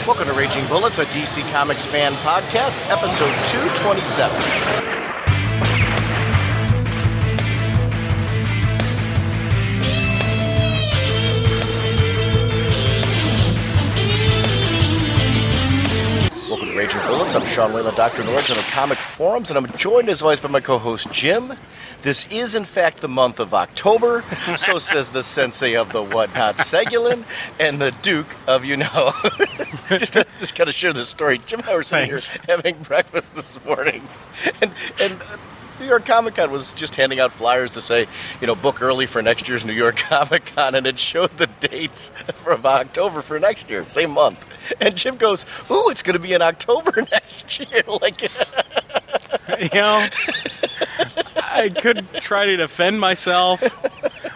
Welcome to Raging Bullets, a DC Comics fan podcast, episode 227. Welcome to Raging Bullets. I'm Sean Whalen, drnorge on the comic forums, and I'm joined as always by my co-host Jim. This is, in fact, the month of October, so says the sensei of the whatnot, Segulin, and the Duke of just got to share this story. Jim and I were sitting here having breakfast this morning, and New York Comic Con was just handing out flyers to say, book early for next year's New York Comic Con, and it showed the dates of October for next year, same month. And Jim goes, "Ooh, it's going to be in October next year." I could try to defend myself,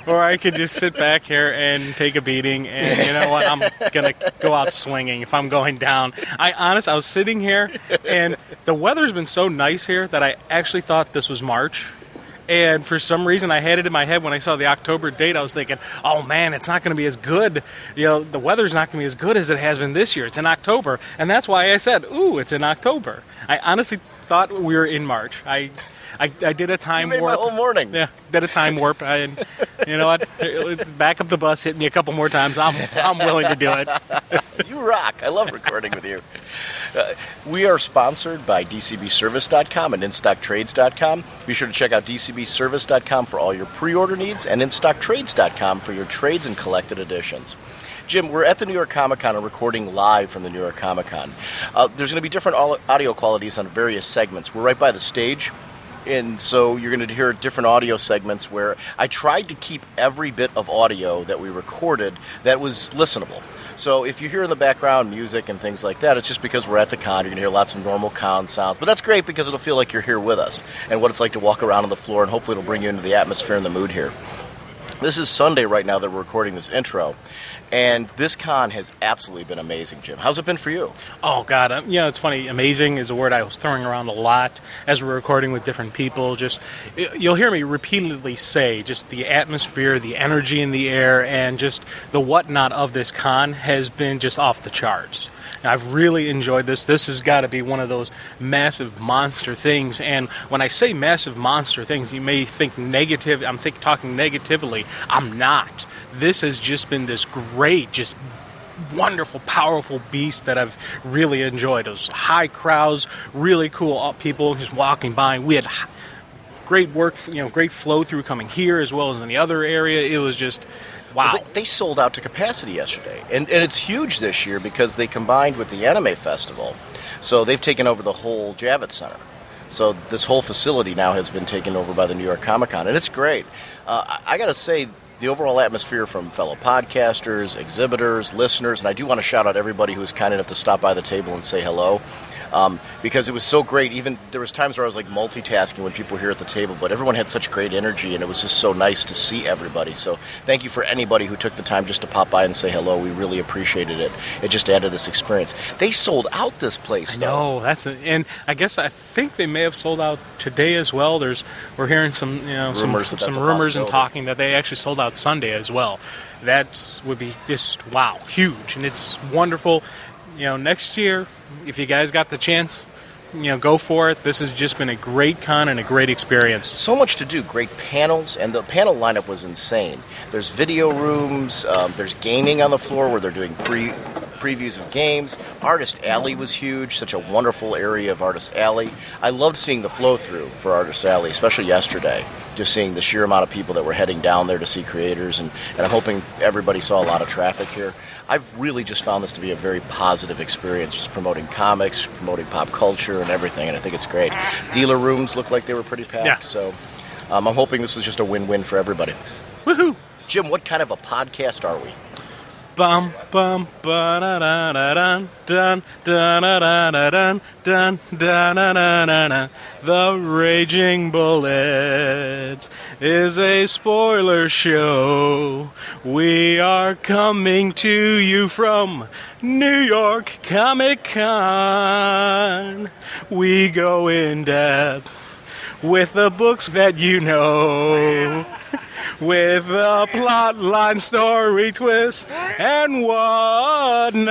or I could just sit back here and take a beating, and you know what? I'm going to go out swinging if I'm going down. I was sitting here, and the weather's been so nice here that I actually thought this was March. And for some reason, I had it in my head when I saw the October date. I was thinking, oh, man, it's not going to be as good. The weather's not going to be as good as it has been this year. It's in October. And that's why I said, ooh, it's in October. I honestly thought we were in March. I did a time warp. You made my whole morning. Yeah, did a time warp. And you know what? Back up the bus, hit me a couple more times. I'm willing to do it. You rock. I love recording with you. We are sponsored by DCBService.com and InStockTrades.com. Be sure to check out DCBService.com for all your pre-order needs and InStockTrades.com for your trades and collected editions. Jim, we're at the New York Comic Con and recording live from the New York Comic Con. There's going to be different audio qualities on various segments. We're right by the stage, and so you're going to hear different audio segments where I tried to keep every bit of audio that we recorded that was listenable. So if you hear in the background music and things like that, it's just because we're at the con. You're going to hear lots of normal con sounds. But that's great because it'll feel like you're here with us and what it's like to walk around on the floor, and hopefully it'll bring you into the atmosphere and the mood here. This is Sunday right now that we're recording this intro, and this con has absolutely been amazing, Jim. How's it been for you? Oh, God. It's funny. Amazing is a word I was throwing around a lot as we're recording with different people. You'll hear me repeatedly say just the atmosphere, the energy in the air, and just the whatnot of this con has been just off the charts. I've really enjoyed this. This has got to be one of those massive monster things. And when I say massive monster things, you may think negative. I'm talking negatively. I'm not. This has just been this great, just wonderful, powerful beast that I've really enjoyed. Those high crowds, really cool people just walking by. We had great work, great flow through coming here as well as in the other area. It was just... wow. Well, they sold out to capacity yesterday, and it's huge this year because they combined with the Anime Festival, so they've taken over the whole Javits Center. So this whole facility now has been taken over by the New York Comic Con, and it's great. I got to say, the overall atmosphere from fellow podcasters, exhibitors, listeners, and I do want to shout out everybody who was kind enough to stop by the table and say hello. Because it was so great. Even there was times where I was like multitasking when people were here at the table, but everyone had such great energy, and it was just so nice to see everybody. So thank you for anybody who took the time just to pop by and say hello. We really appreciated it. It just added this experience. They sold out this place, though. No, and I think they may have sold out today as well. We're hearing some rumors and talking that they actually sold out Sunday as well. That would be just huge, and it's wonderful. Next year, if you guys got the chance, go for it. This has just been a great con and a great experience. So much to do. Great panels, and the panel lineup was insane. There's video rooms. There's gaming on the floor where they're doing previews of games. Artist Alley was huge. Such a wonderful area of Artist Alley. I loved seeing the flow through for Artist Alley, especially yesterday. Just seeing the sheer amount of people that were heading down there to see creators, and I'm hoping everybody saw a lot of traffic here. I've really just found this to be a very positive experience, just promoting comics, promoting pop culture and everything, and I think it's great. Dealer rooms looked like they were pretty packed, so I'm hoping this was just a win-win for everybody. Woohoo! Jim, what kind of a podcast are we? Bum bum ba da da da dun dun da da da da dun dun da da da da da. The Raging Bullets is a spoiler show. We are coming to you from New York Comic Con. We go in depth with the books that you know. With a plot line, story twist, and whatnot.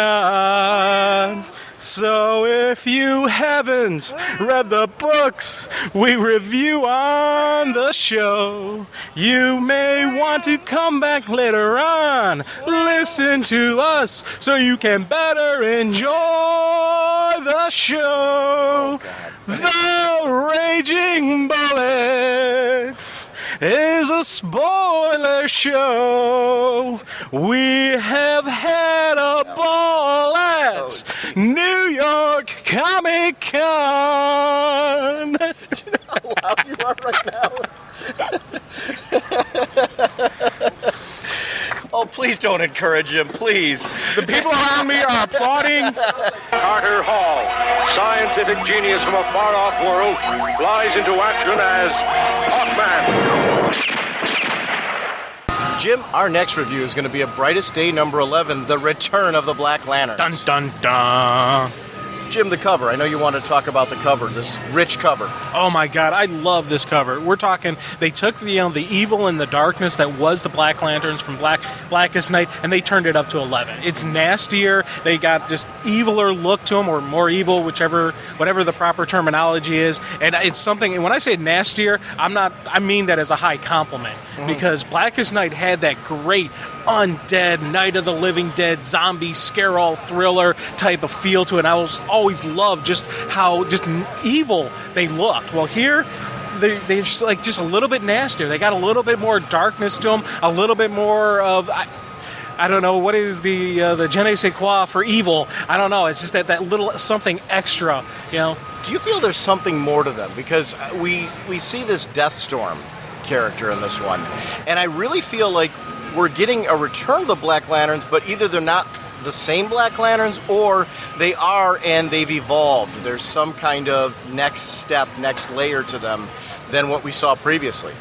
So if you haven't read the books we review on the show, you may want to come back later on, listen to us so you can better enjoy the show. The Raging Bullets is a spoiler show. We have had a ball at New York Comic Con. Do you know how loud you are right now? Oh, please don't encourage him, please. The people around me are applauding. Carter Hall, scientific genius from a far-off world, flies into action as Hawkman. Jim, our next review is going to be a Brightest Day number 11, The Return of the Black Lanterns. Dun, dun, dun. Jim, the cover. I know you want to talk about the cover, this rich cover. Oh my God, I love this cover. We're talking, they took the evil and the darkness that was the Black Lanterns from Blackest Night, and they turned it up to 11. It's nastier. They got this eviler look to them, or more evil, whatever the proper terminology is. And it's something. And when I say nastier, I mean that as a high compliment, because Blackest Night had that great undead, Night of the Living Dead, zombie, scare-all thriller type of feel to it. I always loved just how just evil they looked. Well, here, they're just like just a little bit nastier. They got a little bit more darkness to them, a little bit more of... I don't know, what is the je ne sais quoi for evil? I don't know. It's just that little something extra, you know. Do you feel there's something more to them? Because we see this Deathstorm character in this one, and I really feel like we're getting a return of the Black Lanterns, but either they're not the same Black Lanterns, or they are and they've evolved. There's some kind of next step, next layer to them than what we saw previously.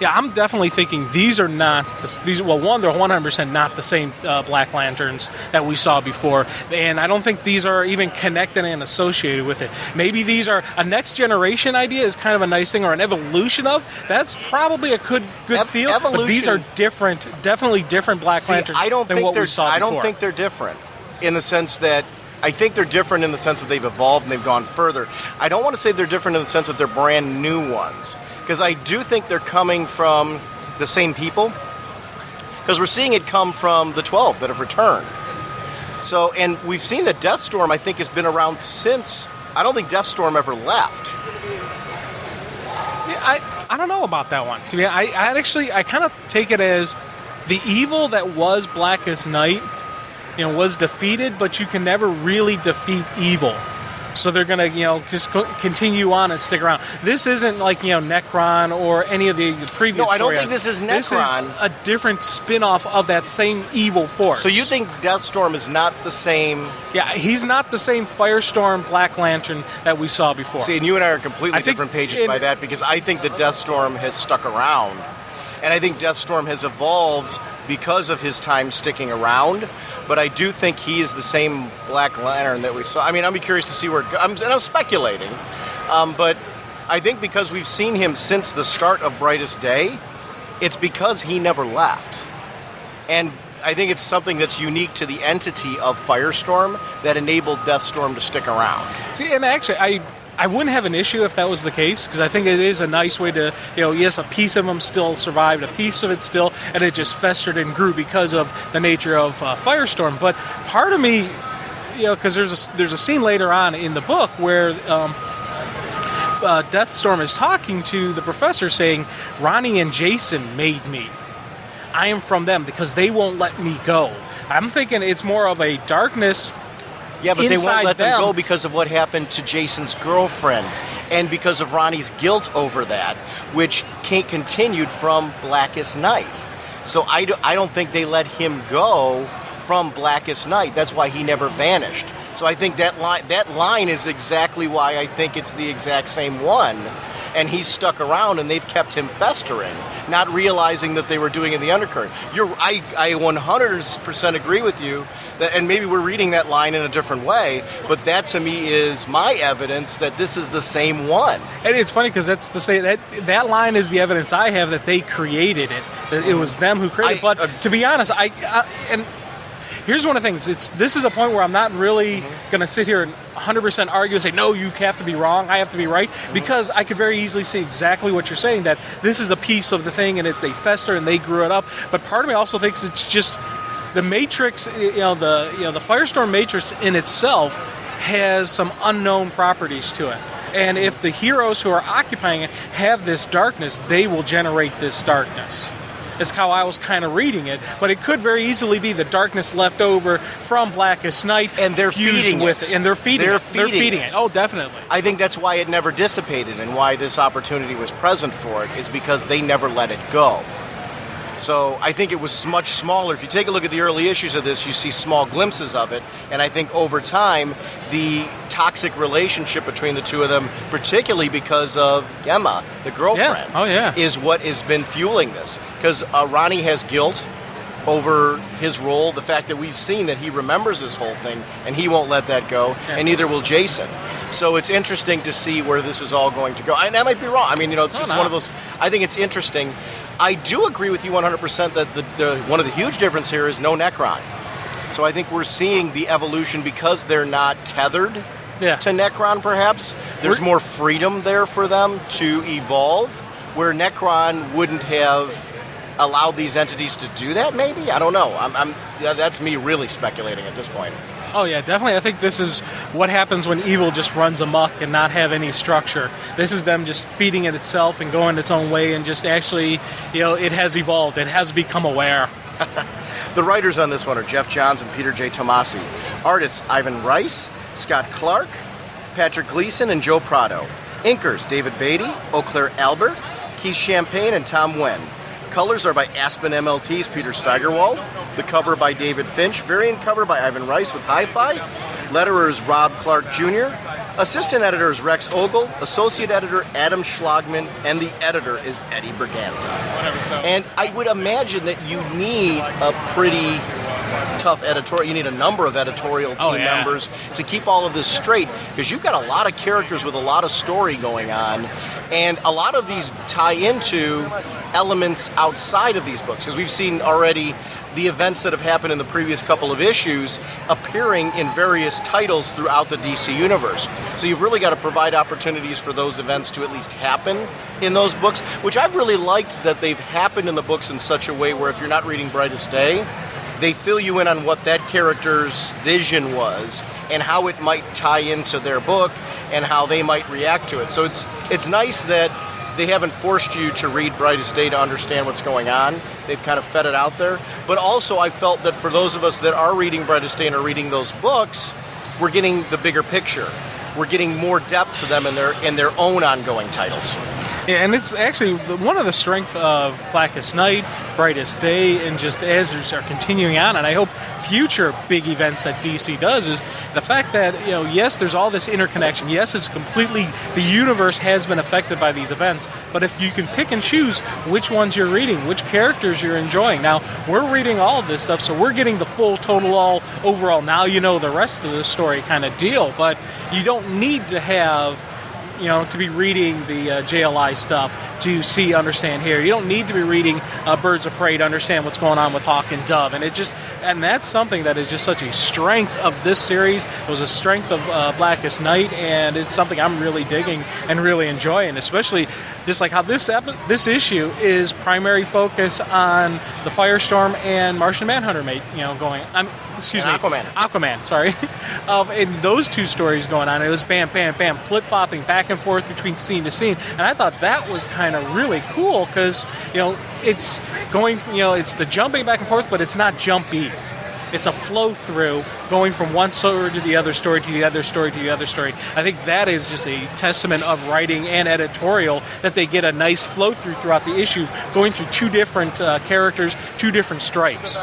Yeah, I'm definitely thinking these are not these. Well, one, they're 100% not the same Black Lanterns that we saw before, and I don't think these are even connected and associated with it. Maybe these are a next generation idea is kind of a nice thing, or an evolution of. That's probably a good feel. Evolution. But these are different, definitely different Black Lanterns than what we saw before. I don't think they're different in the sense that. I think they're different in the sense that they've evolved and they've gone further. I don't want to say they're different in the sense that they're brand new ones, because I do think they're coming from the same people, because we're seeing it come from the 12 that have returned. So, and we've seen that Deathstorm, I think, has been around since. I don't think Deathstorm ever left. Yeah, I don't know about that one. To me, I kind of take it as the evil that was Blackest Night, was defeated, but you can never really defeat evil. So they're going to, just continue on and stick around. This isn't like, Necron or any of the previous. No, I don't storylines. think this is Necron. This is a different spin-off of that same evil force. So you think Deathstorm is not the same? Yeah, he's not the same Firestorm Black Lantern that we saw before. See, and you and I are completely different pages by that, because I think that Deathstorm has stuck around. And I think Deathstorm has evolved because of his time sticking around. But I do think he is the same Black Lantern that we saw. I mean, I'll be curious to see where it goes. And I'm speculating. But I think because we've seen him since the start of Brightest Day, it's because he never left. And I think it's something that's unique to the entity of Firestorm that enabled Deathstorm to stick around. See, and actually, I wouldn't have an issue if that was the case, because I think it is a nice way to, yes, a piece of them still survived, a piece of it still, and it just festered and grew because of the nature of Firestorm. But part of me, because there's a scene later on in the book where Deathstorm is talking to the professor saying, Ronnie and Jason made me. I am from them because they won't let me go. I'm thinking it's more of a darkness. Yeah, but they won't let them go them because of what happened to Jason's girlfriend, and because of Ronnie's guilt over that, which continued from Blackest Night. So I don't think they let him go from Blackest Night. That's why he never vanished. So I think that line is exactly why I think it's the exact same one. And he's stuck around, and they've kept him festering, not realizing that they were doing it in the undercurrent. I 100% agree with you, that, and maybe we're reading that line in a different way, but that to me is my evidence that this is the same one. And it's funny because that's that line is the evidence I have that they created it. That it was them who created it. But to be honest, and here's one of the things. This is a point where I'm not really going to sit here and 100% argue and say, no, you have to be wrong, I have to be right, because I could very easily see exactly what you're saying, that this is a piece of the thing and they fester and they grew it up. But part of me also thinks it's just the Matrix, the Firestorm Matrix in itself has some unknown properties to it. And if the heroes who are occupying it have this darkness, they will generate this darkness. That's how I was kind of reading it. But it could very easily be the darkness left over from Blackest Night, and they're feeding with it. And they're feeding They're it. feeding it. Oh, definitely. I think that's why it never dissipated, and why this opportunity was present for it, is because they never let it go. So I think it was much smaller. If you take a look at the early issues of this, you see small glimpses of it. And I think over time, the toxic relationship between the two of them, particularly because of Gemma, the girlfriend, is what has been fueling this. Because Ronnie has guilt over his role, the fact that we've seen that he remembers this whole thing, and he won't let that go, and neither will Jason. So it's interesting to see where this is all going to go. And I might be wrong. I mean, it's one of those. I think it's interesting. I do agree with you 100% that the one of the huge difference here is no Necron. So I think we're seeing the evolution because they're not tethered to Necron, perhaps. There's more freedom there for them to evolve, where Necron wouldn't have allowed these entities to do that, maybe? I don't know. That's me really speculating at this point. Oh, yeah, definitely. I think this is what happens when evil just runs amok and not have any structure. This is them just feeding it itself and going its own way, and just actually, it has evolved. It has become aware. The writers on this one are Jeff Johns and Peter J. Tomasi. Artists Ivan Rice, Scott Clark, Patrick Gleason, and Joe Prado. Inkers David Beatty, Eau Claire Albert, Keith Champagne, and Tom Wen. Colors are by Aspen MLT's Peter Steigerwald. The cover by David Finch. Variant cover by Ivan Rice with Hi-Fi. Letterer is Rob Clark Jr. Assistant editor is Rex Ogle. Associate editor Adam Schlagman. And the editor is Eddie Berganza. And I would imagine that you need a pretty tough editorial. You need a number of editorial team members to keep all of this straight, because you've got a lot of characters with a lot of story going on, and a lot of these tie into elements outside of these books, because we've seen already the events that have happened in the previous couple of issues appearing in various titles throughout the DC universe. So you've really got to provide opportunities for those events to at least happen in those books, which I've really liked that they've happened in the books in such a way where if you're not reading Brightest Day, they fill you in on what that character's vision was and how it might tie into their book and how they might react to it. So it's nice that they haven't forced you to read Brightest Day to understand what's going on. They've kind of fed it out there. But also I felt that for those of us that are reading Brightest Day and are reading those books, we're getting the bigger picture. We're getting more depth to them in their own ongoing titles. Yeah, and it's actually one of the strengths of Blackest Night, Brightest Day, and just as these are continuing on, and I hope future big events that DC does, is the fact that, yes, there's all this interconnection. Yes, it's completely, the universe has been affected by these events, but if you can pick and choose which ones you're reading, which characters you're enjoying. Now, we're reading all of this stuff, so we're getting the full, total, all, overall, now you know the rest of the story kind of deal, but you don't need to have to be reading the JLI stuff to understand here. You don't need to be reading Birds of Prey to understand what's going on with Hawk and Dove. And that's something that is just such a strength of this series. It was a strength of Blackest Night, and it's something I'm really digging and really enjoying, especially just like how this issue is primary focus on the Firestorm and Martian Manhunter going. Aquaman, sorry. And those two stories going on, it was bam, bam, bam, flip-flopping back and forth between scene to scene. And I thought that was kind of really cool because, it's going, it's the jumping back and forth, but it's not jumpy. It's a flow-through going from one story to the other story to the other story to the other story. I think that is just a testament of writing and editorial that they get a nice flow-through throughout the issue, going through two different characters, two different stripes.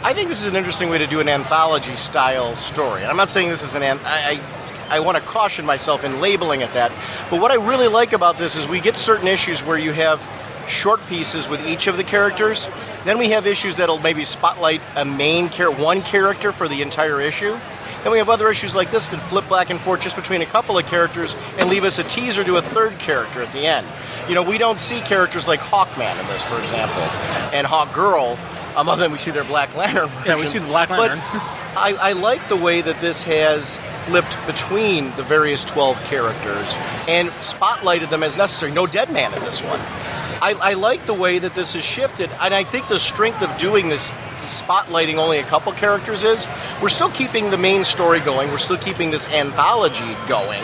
I think this is an interesting way to do an anthology-style story. And I'm not saying this is I want to caution myself in labeling it that. But what I really like about this is we get certain issues where you have short pieces with each of the characters. Then we have issues that'll maybe spotlight one character for the entire issue. Then we have other issues like this that flip back and forth just between a couple of characters and leave us a teaser to a third character at the end. We don't see characters like Hawkman in this, for example, and Hawkgirl Other than we see their Black Lantern versions. Yeah, we see the Black Lantern. But I like the way that this has flipped between the various 12 characters and spotlighted them as necessary. No dead man in this one. I like the way that this has shifted, and I think the strength of doing this, spotlighting only a couple characters, is we're still keeping the main story going, we're still keeping this anthology going,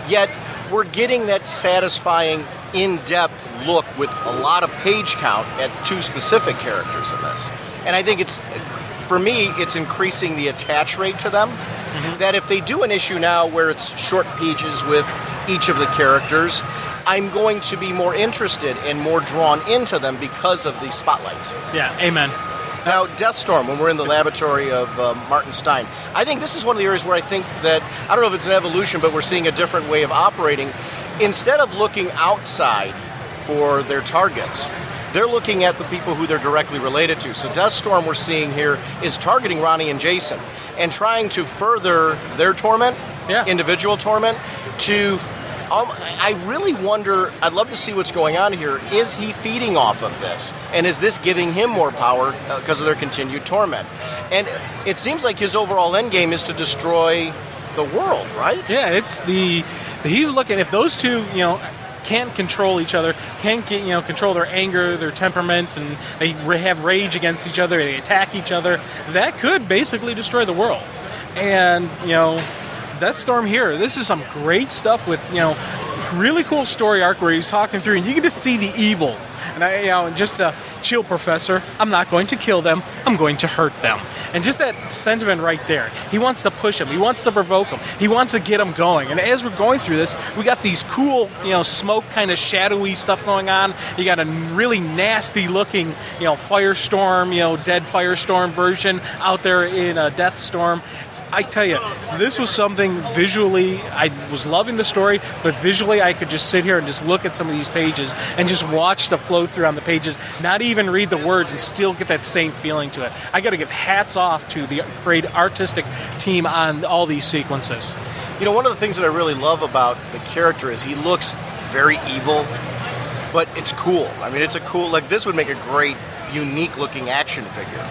yet we're getting that satisfying, in-depth look with a lot of page count at two specific characters in this. And I think for me, it's increasing the attach rate to them, that if they do an issue now where it's short pages with each of the characters, I'm going to be more interested and more drawn into them because of these spotlights. Yeah, amen. Now, Deathstorm, when we're in the laboratory of Martin Stein, I think this is one of the areas where I think that, I don't know if it's an evolution, but we're seeing a different way of operating. Instead of looking outside for their targets, they're looking at the people who they're directly related to. So Deathstorm, we're seeing here, is targeting Ronnie and Jason and trying to further their torment, individual torment, to... I really wonder, I'd love to see what's going on here. Is he feeding off of this? And is this giving him more power because of their continued torment? And it seems like his overall end game is to destroy the world, right? Yeah, it's he's looking, if those two, can't control each other, can't get, control their anger, their temperament, and they have rage against each other, they attack each other, that could basically destroy the world. And, Deathstorm here, this is some great stuff with, really cool story arc where he's talking through, and you get to see the evil. And just the chill, Professor. I'm not going to kill them. I'm going to hurt them. And just that sentiment right there. He wants to push them. He wants to provoke them. He wants to get them going. And as we're going through this, we got these cool, smoke kind of shadowy stuff going on. You got a really nasty looking, Firestorm, dead Firestorm version out there in Deathstorm. I tell you, this was something visually, I was loving the story, but visually I could just sit here and just look at some of these pages and just watch the flow through on the pages, not even read the words and still get that same feeling to it. I got to give hats off to the great artistic team on all these sequences. One of the things that I really love about the character is he looks very evil, but it's cool. I mean, it's a cool, this would make a great, unique looking action figure.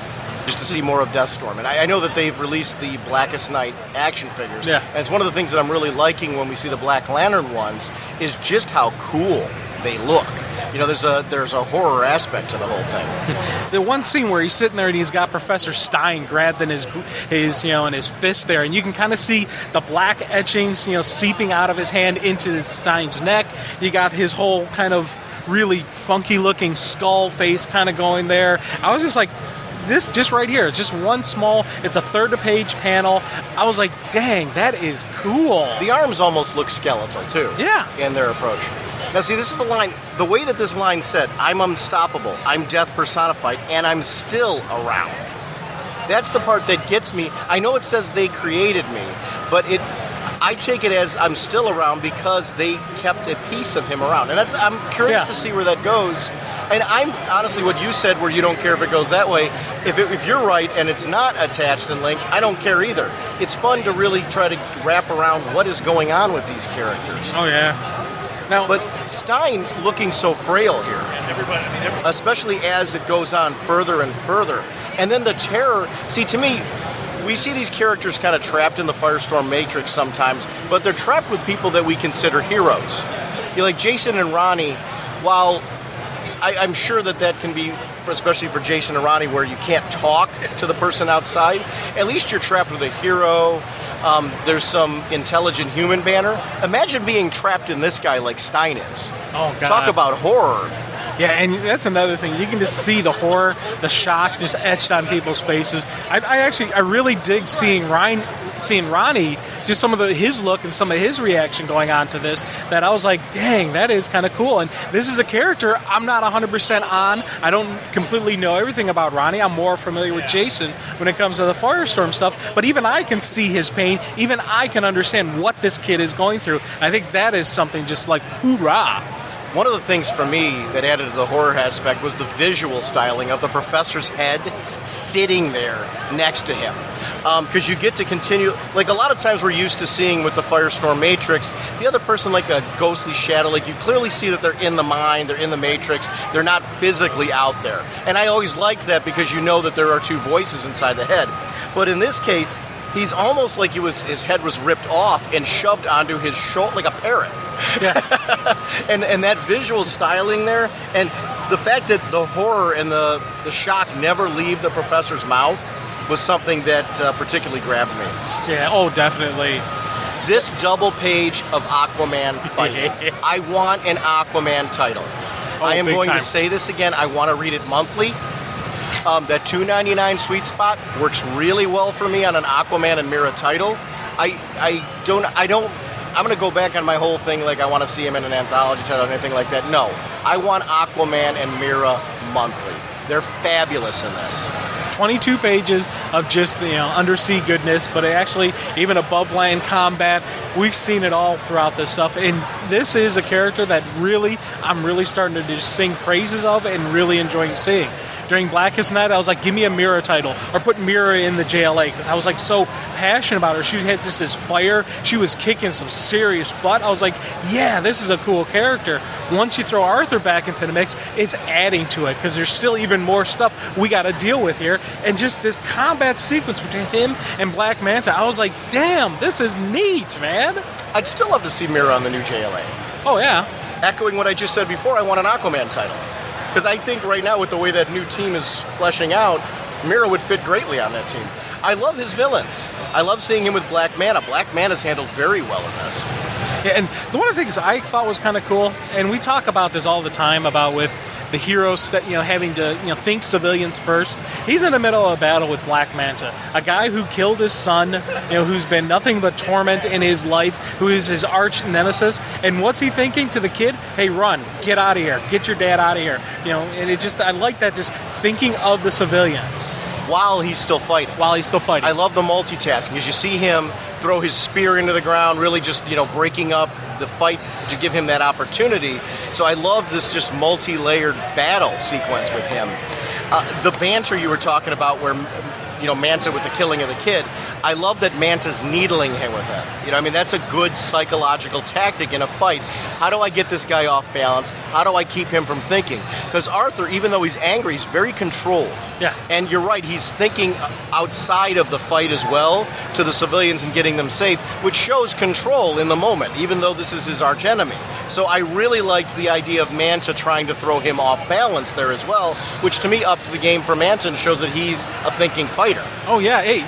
Just to see more of Deathstorm. And I know that they've released the Blackest Night action figures. Yeah. And it's one of the things that I'm really liking when we see the Black Lantern ones is just how cool they look. There's a horror aspect to the whole thing. The one scene where he's sitting there and he's got Professor Stein grabbed in his in his fist there, and you can kind of see the black etchings, seeping out of his hand into Stein's neck. You got his whole kind of really funky looking skull face kind of going there. I was just like, this just right here, just one small, it's a third of page panel. I was like, dang, that is cool. The arms almost look skeletal too. Yeah. In their approach. Now see, this is the line, the way that this line said, I'm unstoppable, I'm death personified, and I'm still around. That's the part that gets me. I know it says they created me, but I take it as I'm still around because they kept a piece of him around. And I'm curious to see where that goes. And I'm honestly, what you said, where you don't care if it goes that way, if you're right and it's not attached and linked, I don't care either. It's fun to really try to wrap around what is going on with these characters. Oh, yeah. Now, but Stein looking so frail here, especially as it goes on further and further. And then the terror, see, to me, we see these characters kind of trapped in the Firestorm Matrix sometimes, but they're trapped with people that we consider heroes. Like Jason and Ronnie, while I'm sure that can be, especially for Jason and Ronnie, where you can't talk to the person outside. At least you're trapped with a hero. There's some intelligent human banner. Imagine being trapped in this guy like Stein is. Oh, God. Talk about horror. Yeah, and that's another thing. You can just see the horror, the shock just etched on people's faces. I really dig seeing Ronnie, just some of his look and some of his reaction going on to this, that I was like, dang, that is kind of cool. And this is a character I'm not 100% on. I don't completely know everything about Ronnie. I'm more familiar with Jason when it comes to the Firestorm stuff. But even I can see his pain. Even I can understand what this kid is going through. I think that is something just like, hoorah. One of the things for me that added to the horror aspect was the visual styling of the professor's head sitting there next to him. because you get to continue. Like a lot of times we're used to seeing with the Firestorm Matrix, the other person like a ghostly shadow. Like you clearly see that they're in the mind, they're in the Matrix, they're not physically out there. And I always liked that because you know that there are two voices inside the head. But in this case, he's almost like his head was ripped off and shoved onto his shoulder like a parrot. Yeah. and that visual styling there, and the fact that the horror and the shock never leave the professor's mouth was something that particularly grabbed me. Yeah, oh, definitely. This double page of Aquaman fighting. I want an Aquaman title. I am going to say this again. I want to read it monthly. That $2.99 sweet spot works really well for me on an Aquaman and Mira title. I'm going to go back on my whole thing, like I want to see him in an anthology title or anything like that. No, I want Aquaman and Mira monthly. They're fabulous in this. 22 pages of just undersea goodness, but actually even above land combat. We've seen it all throughout this stuff, and this is a character that I'm really starting to just sing praises of and really enjoying seeing. During Blackest Night, I was like, give me a Mira title, or put Mira in the JLA, because I was like so passionate about her. She had just this fire. She was kicking some serious butt. I was like, yeah, this is a cool character. Once you throw Arthur back into the mix, it's adding to it, because there's still even more stuff we got to deal with here. And just this combat sequence between him and Black Manta, I was like, damn, this is neat, man. I'd still love to see Mira on the new JLA. Oh, yeah. Echoing what I just said before, I want an Aquaman title. Because I think right now, with the way that new team is fleshing out, Mira would fit greatly on that team. I love his villains. I love seeing him with Black Manta. Black Manta's handled very well in this. Yeah, and one of the things I thought was kind of cool, and we talk about this all the time about with the heroes having to think civilians first. He's in the middle of a battle with Black Manta, a guy who killed his son, who's been nothing but torment in his life, who is his arch nemesis. And what's he thinking to the kid? Hey, run, get out of here, get your dad out of here. And I like that, just thinking of the civilians. While he's still fighting. I love the multitasking, because you see him throw his spear into the ground, really just, breaking up the fight to give him that opportunity. So I love this just multi-layered battle sequence with him. The banter you were talking about where, Manta with the killing of the kid, I love that Manta's needling him with it. That's a good psychological tactic in a fight. How do I get this guy off balance? How do I keep him from thinking? Because Arthur, even though he's angry, he's very controlled. Yeah. And you're right, he's thinking outside of the fight as well to the civilians and getting them safe, which shows control in the moment, even though this is his archenemy. So I really liked the idea of Manta trying to throw him off balance there as well, which to me upped the game for Manta and shows that he's a thinking fighter. Oh, yeah. Hey,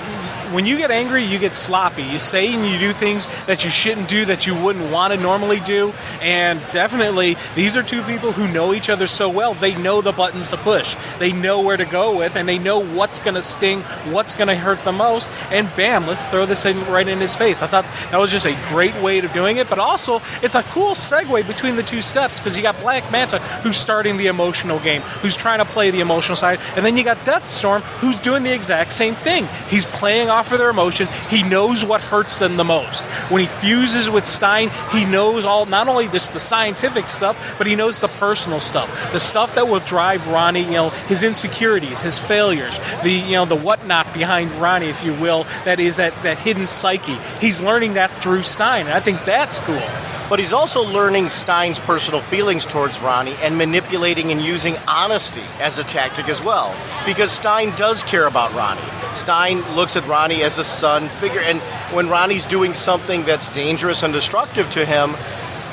when you get angry, you get sloppy. You say and you do things that you shouldn't do, that you wouldn't want to normally do. And definitely, these are two people who know each other so well. They know the buttons to push. They know where to go with, and they know what's going to sting, what's going to hurt the most. And bam, let's throw this in right in his face. I thought that was just a great way of doing it. But also, it's a cool segue between the two steps, because you got Black Manta, who's starting the emotional game, who's trying to play the emotional side. And then you got Deathstorm, who's doing the exact same thing. He's playing off of their emotion. He knows what hurts them the most. When he fuses with Stein, he knows not only the scientific stuff, but he knows the personal stuff, the stuff that will drive Ronnie, his insecurities, his failures, the whatnot behind Ronnie, if you will, that is that hidden psyche. He's learning that through Stein, and I think that's cool. But he's also learning Stein's personal feelings towards Ronnie and manipulating and using honesty as a tactic as well. Because Stein does care about Ronnie. Stein looks at Ronnie as a son figure. And when Ronnie's doing something that's dangerous and destructive to him,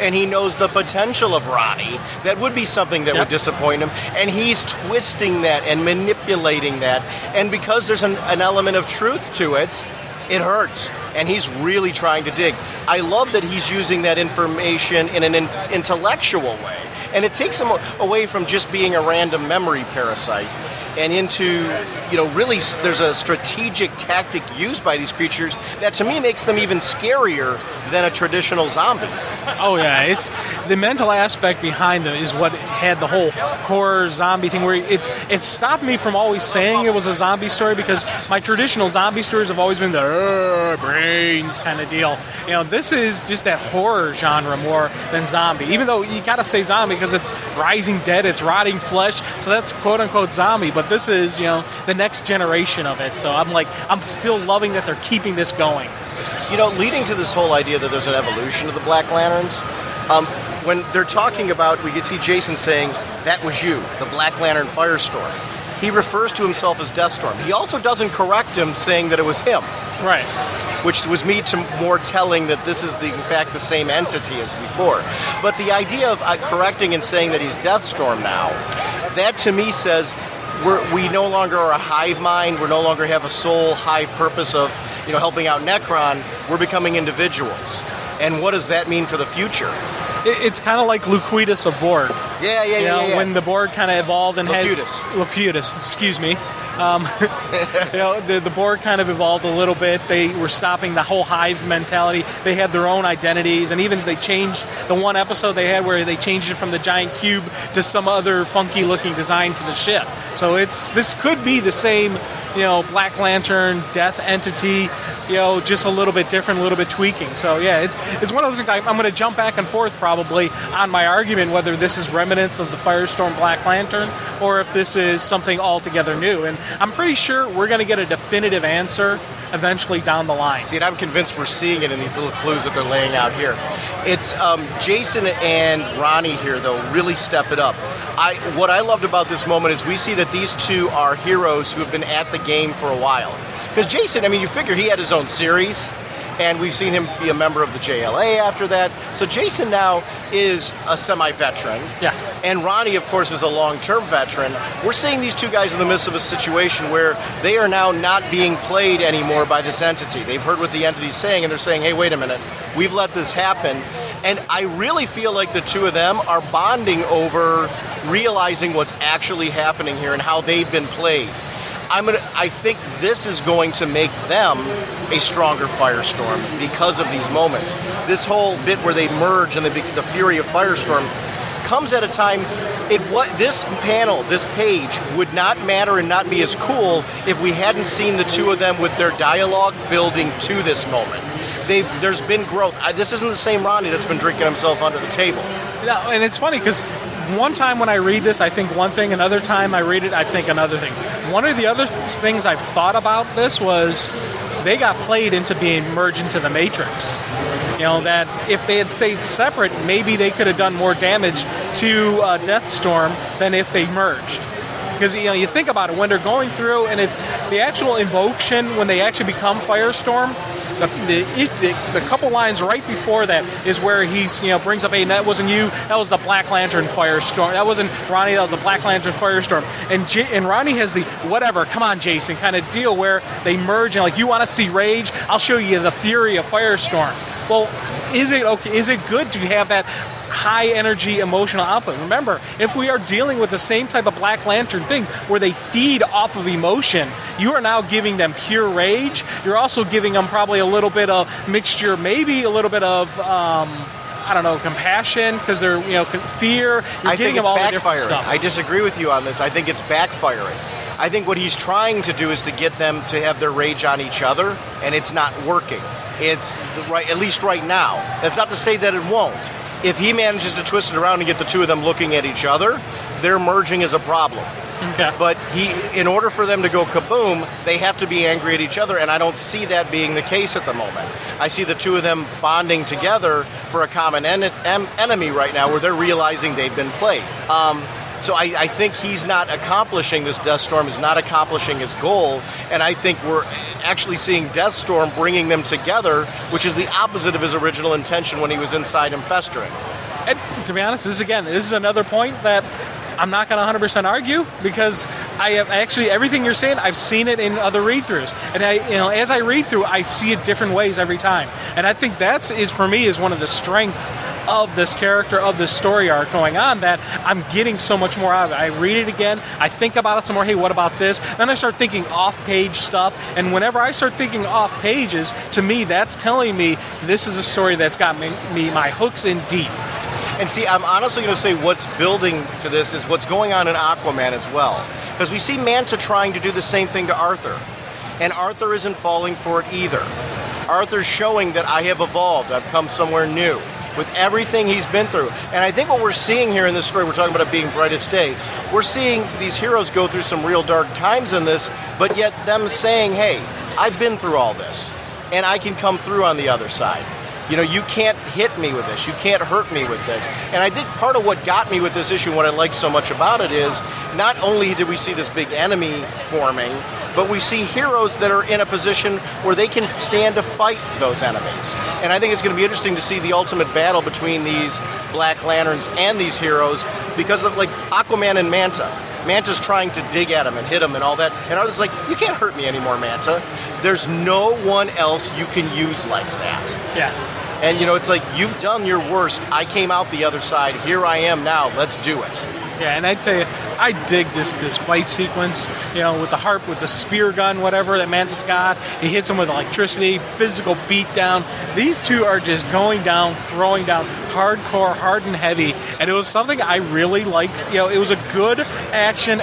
and he knows the potential of Ronnie, that would be something that would disappoint him. And he's twisting that and manipulating that. And because there's an element of truth to it, it hurts, and he's really trying to dig. I love that he's using that information in an intellectual way, and it takes him away from just being a random memory parasite and into, really there's a strategic tactic used by these creatures that to me makes them even scarier than a traditional zombie. Oh yeah, it's the mental aspect behind them is what had the whole horror zombie thing, where it stopped me from always saying it was a zombie story, because my traditional zombie stories have always been the brains kind of deal. This is just that horror genre more than zombie, even though you gotta say zombie because it's rising dead, it's rotting flesh, so that's quote unquote zombie. But but this is, the next generation of it. So I'm still loving that they're keeping this going. Leading to this whole idea that there's an evolution of the Black Lanterns, when they're talking about, we can see Jason saying, "That was you, the Black Lantern Firestorm." He refers to himself as Deathstorm. He also doesn't correct him, saying that it was him. Right. Which was me to more telling that this is, in fact, the same entity as before. But the idea of correcting and saying that he's Deathstorm now, that to me says we no longer are a hive mind. We no longer have a sole hive purpose of helping out Necron. We're becoming individuals. And what does that mean for the future? It's kind of like Locutus of Borg. Yeah. When the Borg kind of evolved and Locutus, excuse me. The Borg kind of evolved a little bit. They were stopping the whole hive mentality. They had their own identities, and even they changed the one episode they had where they changed it from the giant cube to some other funky-looking design for the ship. So this could be the same, Black Lantern, Death entity, just a little bit different, a little bit tweaking. So yeah, it's one of those things. I'm going to jump back and forth probably on my argument whether this is remnants of the Firestorm Black Lantern or if this is something altogether new. And I'm pretty sure we're going to get a definitive answer eventually down the line. See, and I'm convinced we're seeing it in these little clues that they're laying out here. It's Jason and Ronnie here, though, really step it up. What I loved about this moment is we see that these two are heroes who have been at the game for a while. Because Jason, you figure he had his own series, and we've seen him be a member of the JLA after that. So Jason now is a semi-veteran. Yeah. And Ronnie, of course, is a long-term veteran. We're seeing these two guys in the midst of a situation where they are now not being played anymore by this entity. They've heard what the entity's saying, and they're saying, hey, wait a minute, we've let this happen. And I really feel like the two of them are bonding over realizing what's actually happening here and how they've been played. I think this is going to make them a stronger Firestorm because of these moments. This whole bit where they merge and the fury of Firestorm comes at a time. This panel, this page, would not matter and not be as cool if we hadn't seen the two of them with their dialogue building to this moment. There's been growth. This isn't the same Ronnie that's been drinking himself under the table. Yeah, and it's funny because one time when I read this, I think one thing. Another time I read it, I think another thing. One of the other things I've thought about this was they got played into being merged into the Matrix. That if they had stayed separate, maybe they could have done more damage to Deathstorm than if they merged. Because, you think about it, when they're going through, and it's the actual invocation, when they actually become Firestorm, the couple lines right before that is where he's, brings up, hey, that wasn't you, that was the Black Lantern Firestorm. That wasn't Ronnie, that was the Black Lantern Firestorm. And Ronnie has the, whatever, come on, Jason, kind of deal where they merge, and you want to see rage? I'll show you the fury of Firestorm. Well, is it good to have that high energy emotional output? Remember, if we are dealing with the same type of Black Lantern thing where they feed off of emotion, you are now giving them pure rage. You're also giving them probably a little bit of mixture, maybe a little bit of compassion because they're fear. You're giving them all the different stuff. I disagree with you on this. I think it's backfiring. I think what he's trying to do is to get them to have their rage on each other, and it's not working. It's right, at least right now. That's not to say that it won't. If he manages to twist it around and get the two of them looking at each other, their merging is a problem. Okay. But in order for them to go kaboom, they have to be angry at each other, and I don't see that being the case at the moment. I see the two of them bonding together for a common enemy right now where they're realizing they've been played. So I think he's not accomplishing, this Deathstorm is not accomplishing his goal, and I think we're actually seeing Deathstorm bringing them together, which is the opposite of his original intention when he was inside him festering. And to be honest, this is another point that I'm not going to 100% argue because I have actually everything you're saying, I've seen it in other read-throughs, and as I read through, I see it different ways every time, and I think for me is one of the strengths of this character, of this story arc going on, that I'm getting so much more out of it. I read it again, I think about it some more. Hey, what about this? Then I start thinking off-page stuff, and whenever I start thinking off pages, to me, that's telling me this is a story that's got me my hooks in deep. And see, I'm honestly going to say what's building to this is what's going on in Aquaman as well. Because we see Manta trying to do the same thing to Arthur. And Arthur isn't falling for it either. Arthur's showing that I have evolved. I've come somewhere new. with everything he's been through. And I think what we're seeing here in this story, we're talking about it being Brightest Day, we're seeing these heroes go through some real dark times in this, but yet them saying, hey, I've been through all this, and I can come through on the other side. You know, you can't hit me with this. You can't hurt me with this. And I think part of what got me with this issue, what I liked so much about it is, not only did we see this big enemy forming, but we see heroes that are in a position where they can stand to fight those enemies. And I think it's going to be interesting to see the ultimate battle between these Black Lanterns and these heroes because of, like, Aquaman and Manta. Manta's trying to dig at him and hit him and all that. And Arthur's like, you can't hurt me anymore, Manta. There's no one else you can use like that. Yeah. And, you know, it's like, you've done your worst. I came out the other side. Here I am now. Let's do it. Yeah, and I tell you, I dig this fight sequence, you know, with the harp, with the spear gun, whatever that Mantis got. He hits him with electricity, physical beatdown. These two are just going down, throwing down, hardcore, hard and heavy. And it was something I really liked. You know, it was a good action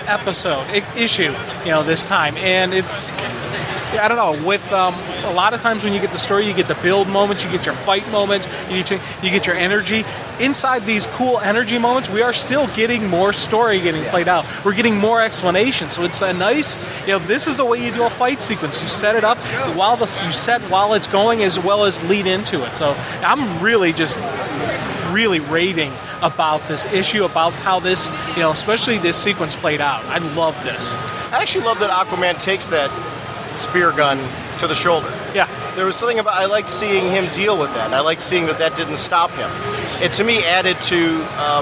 issue, you know, this time. And it's... I don't know, with a lot of times when you get the story, you get the build moments, you get your fight moments, you get your energy. Inside these cool energy moments, we are still getting more story getting played out. We're getting more explanation. So it's a nice, you know, this is the way you do a fight sequence. You set it up while it's going as well as lead into it. So I'm really raving about this issue, about how this, you know, especially this sequence played out. I love this. I actually love that Aquaman takes that spear gun to the shoulder. Yeah. There was something about, I liked seeing him deal with that, and I liked seeing that didn't stop him. It, to me, added to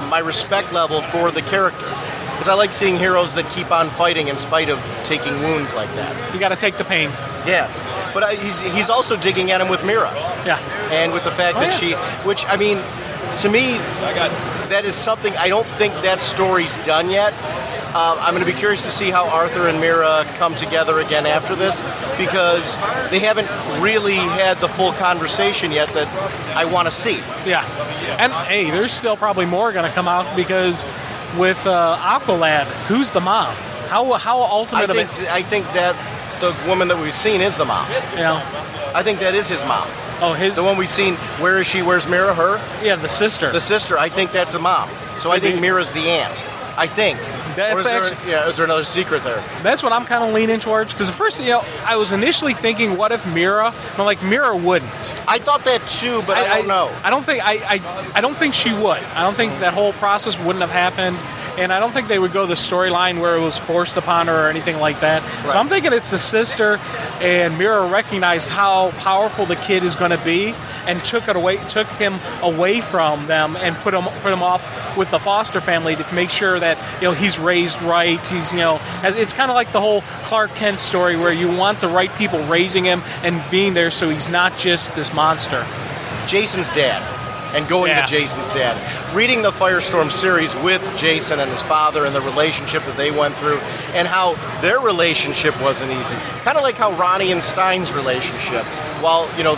my respect level for the character. Because I like seeing heroes that keep on fighting in spite of taking wounds like that. You got to take the pain. Yeah. But he's also digging at him with Mira. Yeah. And with the fact that she, which, I mean, to me, that is something, I don't think that story's done yet. I'm going to be curious to see how Arthur and Mira come together again after this, because they haven't really had the full conversation yet that I want to see. Yeah. And, hey, there's still probably more going to come out, because with Aqualad, who's the mom? How ultimate of it? I think that the woman that we've seen is the mom. Yeah. I think that is his mom. Oh, the one we've seen. Where is she? Where's Mira? Her? Yeah, the sister. The sister. I think that's the mom. So I think Mira's the aunt. I think. That's is there another secret there? That's what I'm kind of leaning towards. Because at first, you know, I was initially thinking, what if Mira? I'm like, Mira wouldn't. I thought that too, but I don't know. I don't think she would. I don't think that whole process wouldn't have happened. And I don't think they would go the storyline where it was forced upon her or anything like that. Right. So I'm thinking it's the sister, and Mira recognized how powerful the kid is going to be, and took him away from them, and put him off with the foster family to make sure that, you know, he's raised right. He's, you know, it's kind of like the whole Clark Kent story where you want the right people raising him and being there, so he's not just this monster. Jason's dad. And going to Jason's dad. Reading the Firestorm series with Jason and his father and the relationship that they went through and how their relationship wasn't easy. Kind of like how Ronnie and Stein's relationship. While, you know,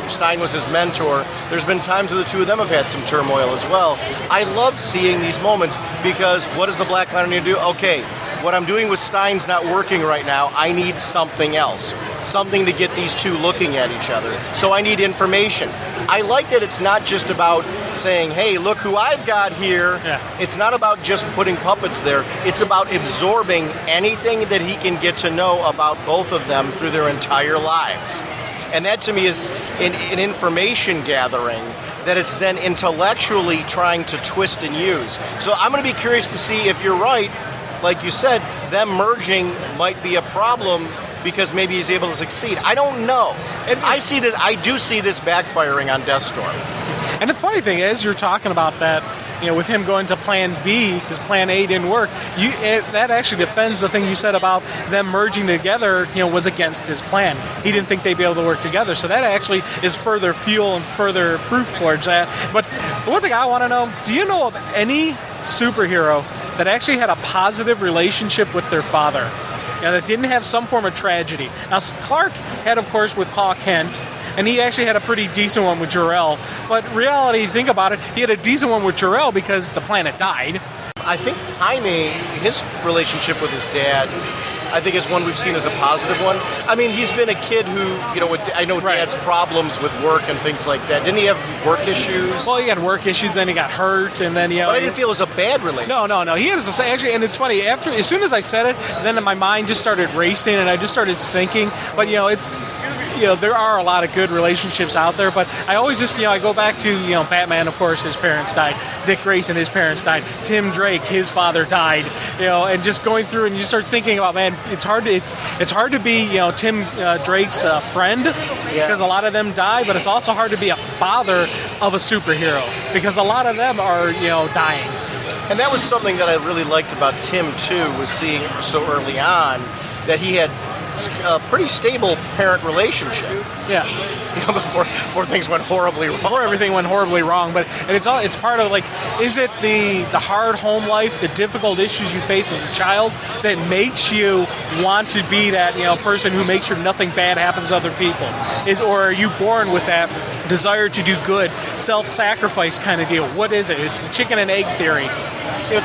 Stein was his mentor, there's been times where the two of them have had some turmoil as well. I loved seeing these moments because what does the Black Lantern do? Okay, what I'm doing with Stein's not working right now. I need something else. Something to get these two looking at each other. So I need information. I like that it's not just about saying, hey, look who I've got here. Yeah. It's not about just putting puppets there. It's about absorbing anything that he can get to know about both of them through their entire lives. And that to me is an information gathering that it's then intellectually trying to twist and use. So I'm going to be curious to see if you're right. Like you said, them merging might be a problem because maybe he's able to succeed. I don't know. And I do see this backfiring on Deathstorm. And the funny thing is, you're talking about that, you know, with him going to Plan B because Plan A didn't work. That actually defends the thing you said about them merging together. You know, was against his plan. He didn't think they'd be able to work together. So that actually is further fuel and further proof towards that. But the one thing I want to know: do you know of any superhero that actually had a positive relationship with their father? You know, that didn't have some form of tragedy. Now, Clark had, of course, with Pa Kent, and he actually had a pretty decent one with Jor-El. But reality, think about it, he had a decent one with Jor-El because the planet died. I think Jaime, his relationship with his dad, I think is one we've seen as a positive one. I mean, he's been a kid who, I know Right. Dad's problems with work and things like that. Didn't he have work issues? Well, he had work issues, then he got hurt, and then But I didn't feel it was a bad relationship. No. He has actually, and it's funny. As soon as I said it, then my mind just started racing, and I just started thinking. But there are a lot of good relationships out there. But I always just, I go back to Batman. Of course, his parents died. Dick Grayson, his parents died. Tim Drake, his father died. And just going through, and you start thinking about, man, it's hard to be Tim Drake's friend because a lot of them die. But it's also hard to be a father of a superhero because a lot of them are dying. And that was something that I really liked about Tim, too, was seeing so early on that he had a pretty stable parent relationship. Yeah. Before things went horribly wrong. Before everything went horribly wrong, but it's part of, is it the hard home life, the difficult issues you face as a child that makes you want to be that person who makes sure nothing bad happens to other people? Or are you born with that desire to do good, self-sacrifice kind of deal? What is it? It's the chicken and egg theory.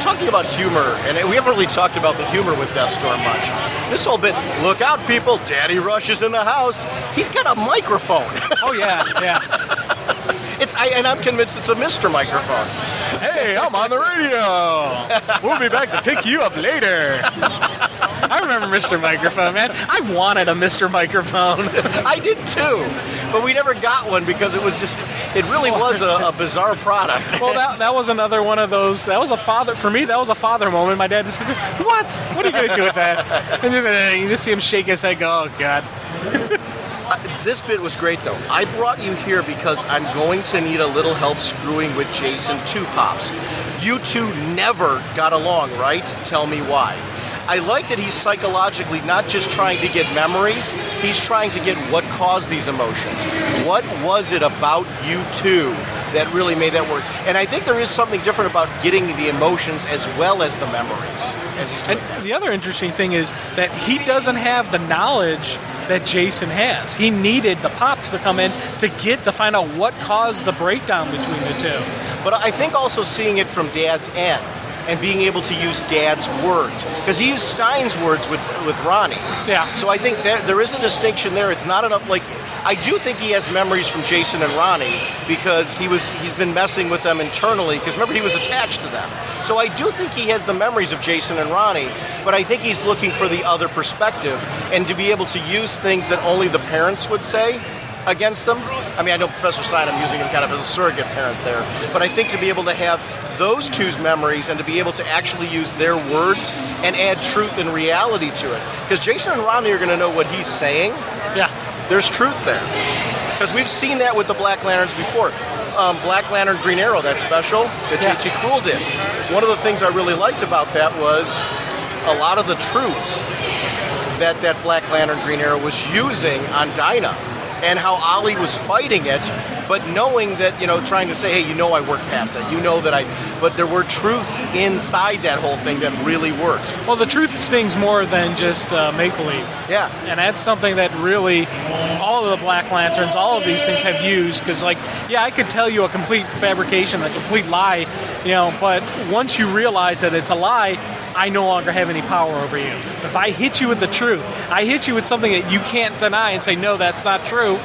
Talking about humor, and we haven't really talked about the humor with Deathstorm much. This whole bit, look out, people, Daddy Rush is in the house. He's got a microphone. Oh, yeah. And I'm convinced it's a Mr. Microphone. Hey, I'm on the radio. We'll be back to pick you up later. I remember Mr. Microphone, man. I wanted a Mr. Microphone. I did too, but we never got one because it really was a bizarre product. Well, that was another one of those. That was a father for me. That was a father moment. My dad just said, "What? What are you going to do with that?" And you just see him shake his head, go, "Oh God." This bit was great, though. I brought you here because I'm going to need a little help screwing with Jason 2 Pops. You two never got along, right? Tell me why. I like that he's psychologically not just trying to get memories, he's trying to get what caused these emotions. What was it about you two that really made that work? And I think there is something different about getting the emotions as well as the memories as he's doing that. The other interesting thing is that he doesn't have the knowledge that Jason has. He needed the Pops to come in to find out what caused the breakdown between the two. But I think also seeing it from Dad's end and being able to use Dad's words. Because he used Stein's words with Ronnie. Yeah. So I think there is a distinction there. It's not enough, I do think he has memories from Jason and Ronnie because he's been messing with them internally, because remember, he was attached to them. So I do think he has the memories of Jason and Ronnie, but I think he's looking for the other perspective and to be able to use things that only the parents would say against them. I mean, I know Professor Stein, I'm using him kind of as a surrogate parent there, but I think to be able to have those two's memories and to be able to actually use their words and add truth and reality to it. Because Jason and Ronnie are going to know what he's saying. Yeah. There's truth there. Because we've seen that with the Black Lanterns before. Black Lantern Green Arrow, that special that J.T. Krull did. One of the things I really liked about that was a lot of the truths that Black Lantern Green Arrow was using on Dinah, and how Ollie was fighting it, but knowing that, trying to say, hey, I worked past that, but there were truths inside that whole thing that really worked. Well, the truth stings more than just make-believe. Yeah. And that's something that really all of the Black Lanterns, all of these things have used, because, I could tell you a complete fabrication, a complete lie, but once you realize that it's a lie, I no longer have any power over you. If I hit you with the truth, I hit you with something that you can't deny and say, no, that's not true,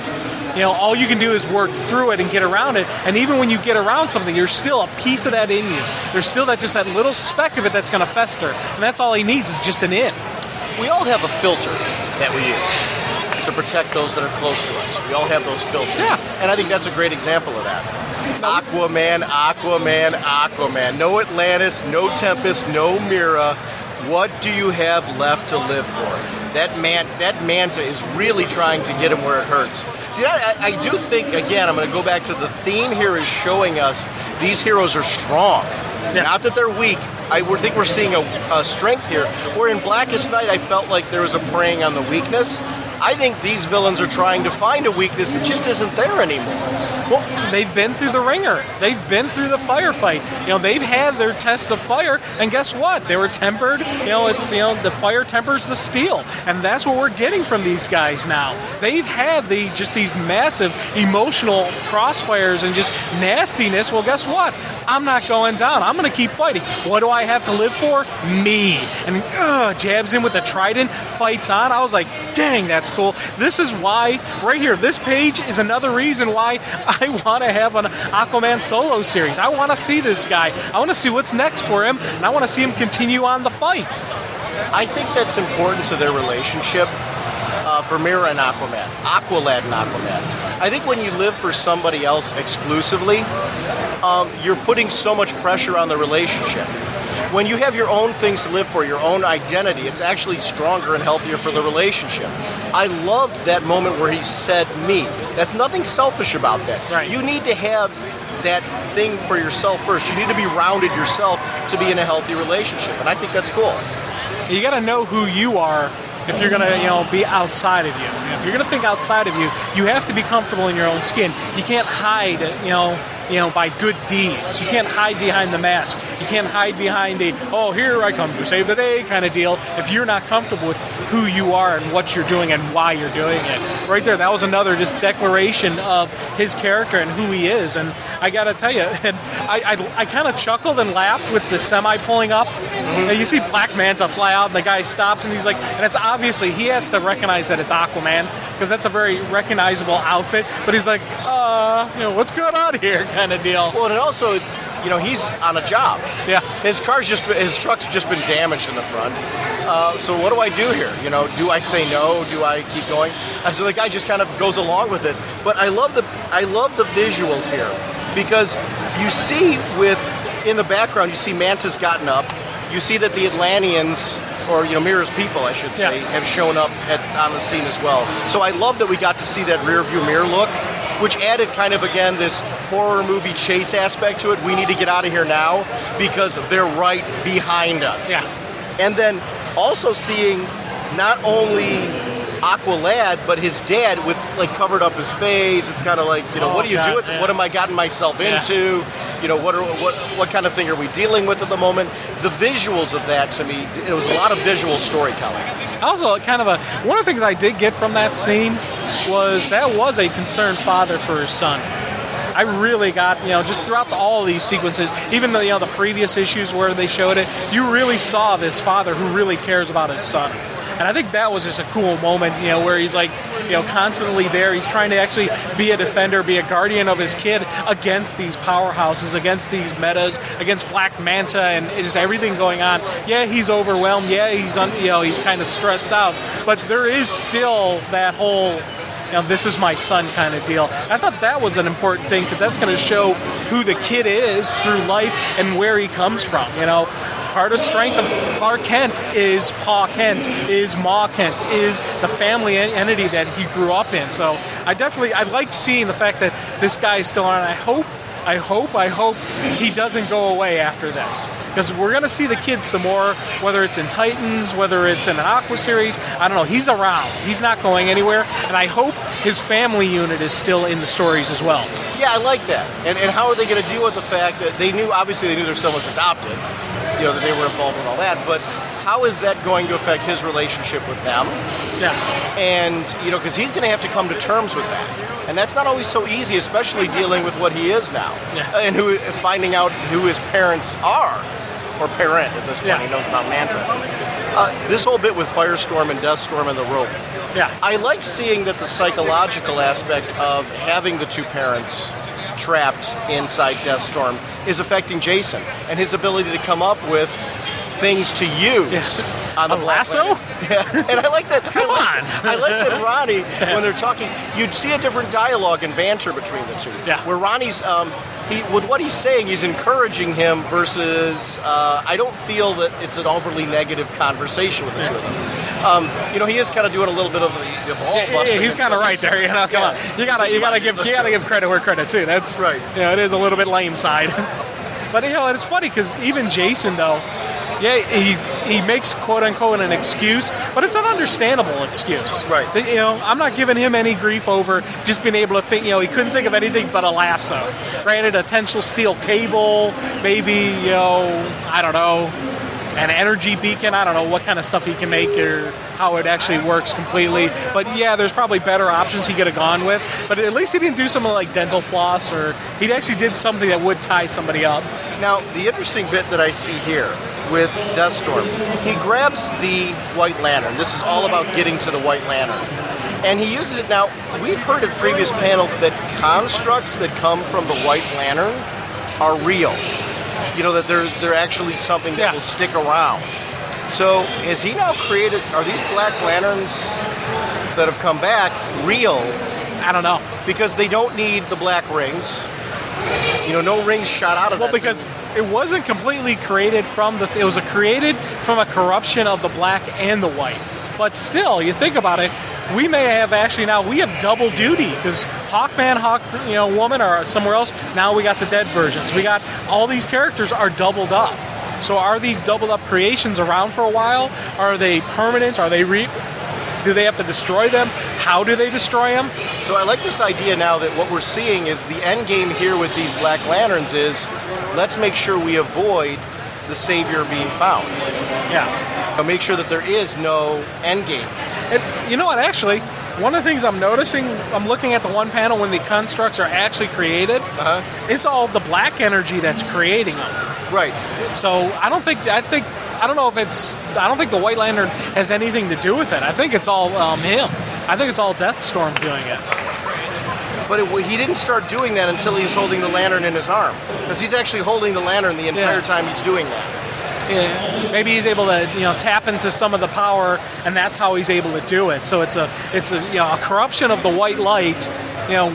all you can do is work through it and get around it. And even when you get around something, there's still a piece of that in you. There's still that little speck of it that's going to fester. And that's all he needs is just an in. We all have a filter that we use to protect those that are close to us. We all have those filters. Yeah. And I think that's a great example of that. Aquaman. No Atlantis, no Tempest, no Mira. What do you have left to live for? That Manta is really trying to get him where it hurts. See, I do think, again, I'm going to go back to the theme here is showing us these heroes are strong. Yeah. Not that they're weak. I think we're seeing a strength here. Where in Blackest Night, I felt like there was a preying on the weakness. I think these villains are trying to find a weakness that just isn't there anymore. Well, they've been through the ringer. They've been through the firefight. They've had their test of fire, and guess what? They were tempered. It's the fire tempers the steel, and that's what we're getting from these guys now. They've had these massive emotional crossfires and just nastiness. Well, guess what? I'm not going down. I'm going to keep fighting. What do I have to live for? Me. And jabs in with the trident, fights on. I was like, dang, that's cool. This is why, right here, this page is another reason why I want to have an Aquaman solo series. I want to see this guy. I want to see what's next for him, and I want to see him continue on the fight. I think that's important to their relationship. For Mira and Aquaman, Aqualad and Aquaman. I think when you live for somebody else exclusively, you're putting so much pressure on the relationship. When you have your own things to live for, your own identity, it's actually stronger and healthier for the relationship. I loved that moment where he said me. That's nothing selfish about that. Right. You need to have that thing for yourself first. You need to be rounded yourself to be in a healthy relationship, and I think that's cool. You got to know who you are if you're going to be outside of you. If you're going to think outside of you, you have to be comfortable in your own skin. You can't hide, by good deeds. You can't hide behind the mask. You can't hide behind here I come to save the day kind of deal if you're not comfortable with who you are and what you're doing and why you're doing it. Right there, that was another just declaration of his character and who he is. And I got to tell you, and I kind of chuckled and laughed with the semi pulling up. Mm-hmm. You see Black Manta fly out and the guy stops and he's like, and it's obviously he has to recognize that it's Aquaman because that's a very recognizable outfit. But he's like, what's going on here? Kind of deal. Well, and also it's he's on a job. Yeah. His truck's just been damaged in the front. So what do I do here? Do I say no? Do I keep going? So the guy just kind of goes along with it. But I love the visuals here because you see in the background you see Manta's gotten up. You see that the Atlanteans, or Mira's people, I should say, have shown up on the scene as well. So I love that we got to see that rear view mirror look, which added kind of, again, this horror movie chase aspect to it. We need to get out of here now because they're right behind us. Yeah. And then also seeing not only Aqualad, but his dad with covered up his face. It's kind of like, what do you do with it? What am I gotten myself into? What kind of thing are we dealing with at the moment? The visuals of that, to me, it was a lot of visual storytelling. Also, one of the things I did get from that scene was that was a concerned father for his son. I really got, just throughout all of these sequences, even the previous issues where they showed it, you really saw this father who really cares about his son. And I think that was just a cool moment, where he's constantly there. He's trying to actually be a defender, be a guardian of his kid against these powerhouses, against these metas, against Black Manta, and just everything going on. Yeah, he's overwhelmed. Yeah, he's kind of stressed out. But there is still that whole, this is my son kind of deal. I thought that was an important thing because that's going to show who the kid is through life and where he comes from, Part of strength of Clark Kent is Pa Kent, is Ma Kent, is the family entity that he grew up in. So I like seeing the fact that this guy is still on. I hope he doesn't go away after this. Because we're going to see the kid some more, whether it's in Titans, whether it's in an Aqua series. I don't know. He's around. He's not going anywhere. And I hope his family unit is still in the stories as well. Yeah, I like that. And how are they going to deal with the fact that obviously they knew their son was adopted, that they were involved in all that, but how is that going to affect his relationship with them? Yeah. And, because he's going to have to come to terms with that. And that's not always so easy, especially dealing with what he is now. Yeah. And finding out who his parents are, or parent at this point. Yeah. He knows about Manta. This whole bit with Firestorm and Deathstorm and the rope. Yeah. I like seeing that the psychological aspect of having the two parents trapped inside Deathstorm is affecting Jason and his ability to come up with things to use on the lasso. Yeah, and I like that. Come on! I like that Ronnie, when they're talking, you'd see a different dialogue and banter between the two. Yeah. Where Ronnie's, with what he's saying, he's encouraging him versus, I don't feel that it's an overly negative conversation with the two of them. He is kind of doing a little bit of the ball busting. Yeah, he's kind of right there. Come on, you gotta give credit where credit's due. That's right. It is a little bit lame side. But it's funny because even Jason though, Yeah, he makes quote-unquote an excuse, but it's an understandable excuse. Right. You know, I'm not giving him any grief over just being able to think, you know, he couldn't think of anything but a lasso. Granted, a tensile steel cable, maybe, you know, I don't know, an energy beacon. I don't know what kind of stuff he can make or how it actually works completely. But yeah, there's probably better options he could have gone with. But at least he didn't do something like dental floss, or he actually did something that would tie somebody up. Now, the interesting bit that I see here with Deathstorm, he grabs the White Lantern. This is all about getting to the White Lantern. And he uses it now. We've heard at previous panels that constructs that come from the White Lantern are real. You know, that they're actually something that will stick around. So, has he now created, are these Black Lanterns that have come back real? I don't know. Because they don't need the black rings. You know, no rings shot out of that. Well, because it wasn't completely created from it was created from a corruption of the black and the white. But still, you think about it, we may have actually now, we have double duty, because Hawkman, Woman are somewhere else. Now we got the dead versions. We got all these characters are doubled up. So are these doubled up creations around for a while? Are they permanent? Are they do they have to destroy them? How do they destroy them? So I like this idea now that what we're seeing is the end game here with these Black Lanterns is let's make sure we avoid the Savior being found. Yeah. Make sure that there is no end game. And you know what, actually, one of the things I'm noticing, I'm looking at the one panel when the constructs are actually created, it's all the black energy that's creating them. Right. So I don't think the White Lantern has anything to do with it. I think it's all him. I think it's all Deathstorm doing it. But he didn't start doing that until he was holding the lantern in his arm. Because he's actually holding the lantern the entire time he's doing that. Yeah, maybe he's able to tap into some of the power, and that's how he's able to do it. So it's a corruption of the white light,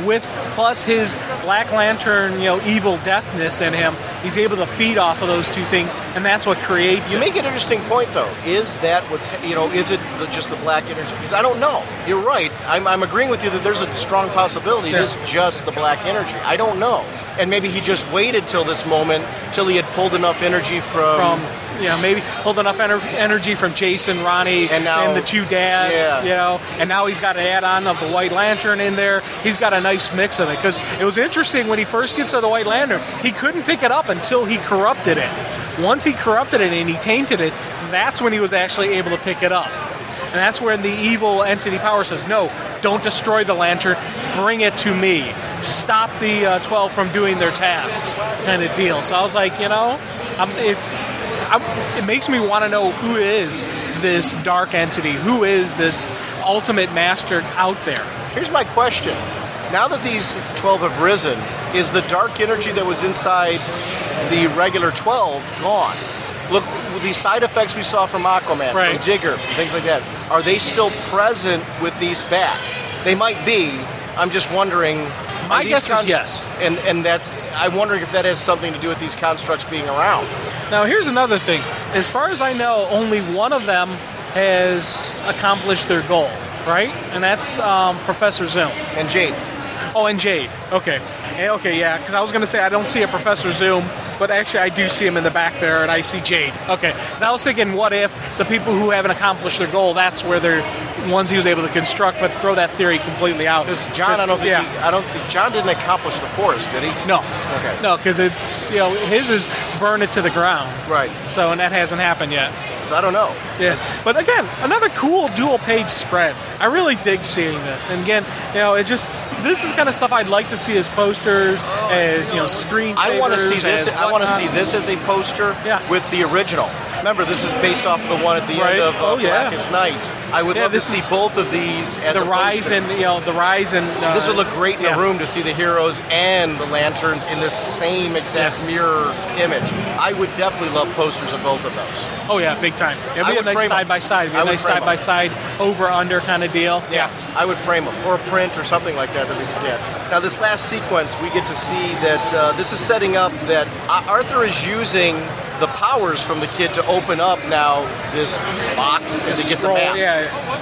with plus his Black Lantern evil deathness in him. He's able to feed off of those two things, and that's what creates. You make an interesting point, though. Is that what's is it just the black energy? Because I don't know. You're right. I'm agreeing with you that there's a strong possibility it is just the black energy. I don't know. And maybe he just waited till this moment, till he had pulled enough energy from maybe pulled enough energy from Jason, Ronnie, and the two dads, and now he's got an add-on of the White Lantern in there. He's got a nice mix of it, because it was interesting when he first gets to the White Lantern, he couldn't pick it up until he corrupted it. Once he corrupted it and he tainted it, that's when he was actually able to pick it up. And that's when the evil entity power says, no, don't destroy the lantern, bring it to me. Stop the 12 from doing their tasks, kind of deal. So I was like, it makes me want to know who is this dark entity, who is this ultimate master out there. Here's my question. Now that these 12 have risen, is the dark energy that was inside the regular 12 gone? Look, the side effects we saw from Aquaman, from Digger, from things like that, are they still present with these back? They might be. I'm just wondering. My guess is yes. And I'm wondering if that has something to do with these constructs being around. Now, here's another thing. As far as I know, only one of them has accomplished their goal, right? And that's Professor Zoom. And Jade. Oh, and Jade. Okay. Okay, yeah, because I was going to say I don't see a Professor Zoom, but actually I do see him in the back there, and I see Jade. Okay, because I was thinking, what if the people who haven't accomplished their goal, that's where they're ones he was able to construct, but throw that theory completely out. Because John, I don't think John didn't accomplish the forest, did he? No. Okay. No, because it's his is burn it to the ground. Right. So, and that hasn't happened yet. So I don't know. Yeah. But again, another cool dual-page spread. I really dig seeing this. And again, it's just this is the kind of stuff I'd like to see as posters, as screensavers. I want to see this. I want to see this as a poster with the original. Remember, this is based off of the one at the end of Blackest Night. I would love to see both of these as the a rise poster. And the rise and this would look great in a room to see the heroes and the lanterns in the same exact mirror image. I would definitely love posters of both of those. Oh yeah, big time. It'd be a nice side by side. It'd be a nice side by side, over under kind of deal. Yeah, I would frame them, or a print or something like that we could get. Now, this last sequence, we get to see that this is setting up that Arthur is using the powers from the kid to open up now this box and to get the map.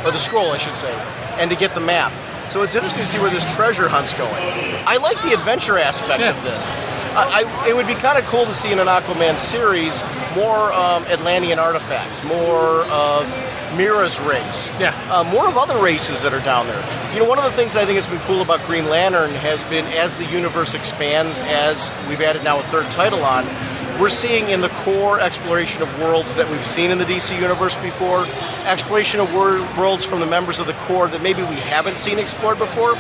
Or the scroll, I should say, and to get the map. So it's interesting to see where this treasure hunt's going. I like the adventure aspect of this. It would be kind of cool to see in an Aquaman series more Atlantean artifacts, more of Mira's race, more of other races that are down there. You know, one of the things that I think has been cool about Green Lantern has been, as the universe expands, as we've added now a third title on, we're seeing in the core exploration of worlds that we've seen in the DC universe before, exploration of worlds from the members of the core that maybe we haven't seen explored before.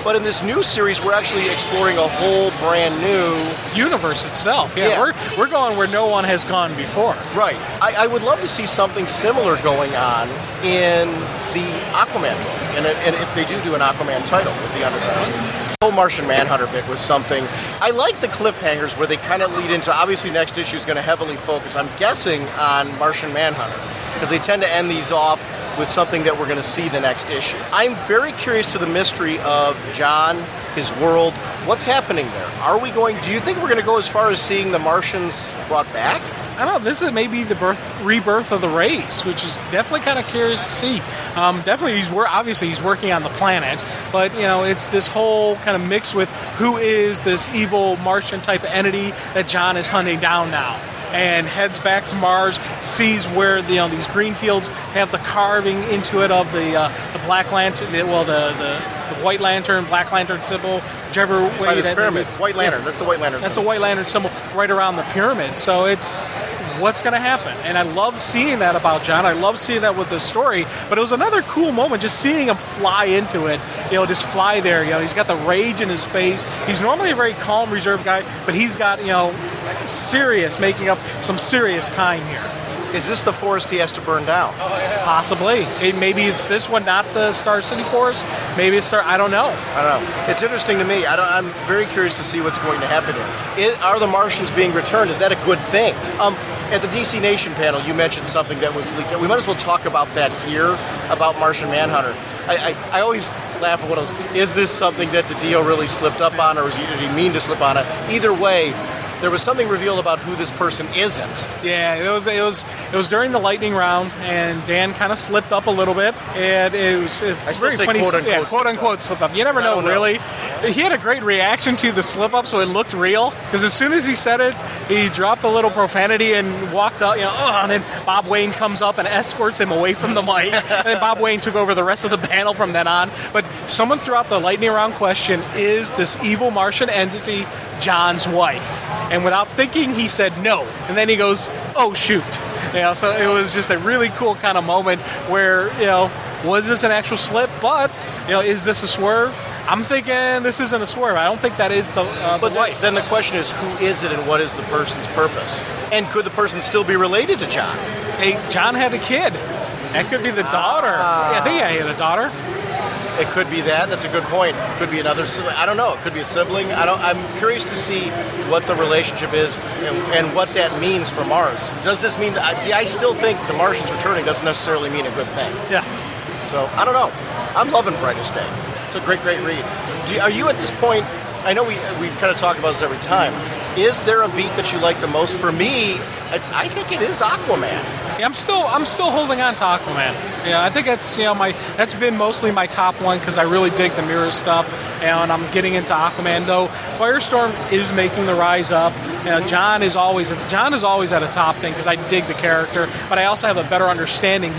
But in this new series, we're actually exploring a whole brand new universe itself. Yeah. We're going where no one has gone before. Right. I would love to see something similar going on in the Aquaman book, and if they do an Aquaman title with the Underground. The whole Martian Manhunter bit was something. I like the cliffhangers where they kind of lead into, obviously next issue is going to heavily focus, I'm guessing, on Martian Manhunter, because they tend to end these off with something that we're going to see the next issue. I'm very curious to the mystery of John, his world. What's happening there? Do you think we're going to go as far as seeing the Martians brought back? I don't know. This is maybe the rebirth of the race, which is definitely kind of curious to see. Definitely, he's working on the planet, but it's this whole kind of mix with who is this evil Martian type of entity that John is hunting down now, and heads back to Mars, sees where these green fields have the carving into it of the Black Lantern, the White Lantern, Black Lantern symbol, whichever way. By this pyramid, White Lantern. Yeah. That's the White Lantern. That's the White Lantern symbol right around the pyramid. So it's what's going to happen, and I love seeing that about John. I love seeing that with the story. But it was another cool moment just seeing him fly into it. Just fly there. He's got the rage in his face. He's normally a very calm, reserved guy, but he's got making up some serious time here. Is this the forest he has to burn down? Possibly. Maybe it's this one, not the Star City forest. Maybe it's I don't know. It's interesting to me. I'm very curious to see what's going to happen here. Are the Martians being returned? Is that a good thing? At the DC Nation panel, you mentioned something that was leaked. We might as well talk about that here, about Martian Manhunter. I always laugh at what else. Is this something that the DO really slipped up on, or did he mean to slip on it? Either way, there was something revealed about who this person isn't. Yeah, it was during the lightning round, and Dan kind of slipped up a little bit, and it was very funny. Quote unquote slip up. You never know, really. He had a great reaction to the slip up, so it looked real. Because as soon as he said it, he dropped a little profanity and walked out. And then Bob Wayne comes up and escorts him away from the mic. And then Bob Wayne took over the rest of the panel from then on. But someone threw out the lightning round question: is this evil Martian entity John's wife? And without thinking, he said no. And then he goes, oh, shoot. So it was just a really cool kind of moment where, was this an actual slip? But, is this a swerve? I'm thinking this isn't a swerve. I don't think that is the wife. Then the question is, who is it and what is the person's purpose? And could the person still be related to John? Hey, John had a kid. That could be the daughter. Yeah, I think he had a daughter. It could be that. That's a good point. It could be another sibling. I don't know. It could be a sibling. I'm curious to see what the relationship is and what that means for Mars. Does this mean that? See, I still think the Martians returning doesn't necessarily mean a good thing. Yeah. So I don't know. I'm loving Brightest Day. It's a great read. Are you at this point? I know we kind of talk about this every time. Is there a beat that you like the most? For me, I think it is Aquaman. Yeah, I'm still holding on to Aquaman. Yeah, I think that's that's been mostly my top one because I really dig the Mirror stuff, and I'm getting into Aquaman. Though Firestorm is making the rise up. John is always at a top thing because I dig the character, but I also have a better understanding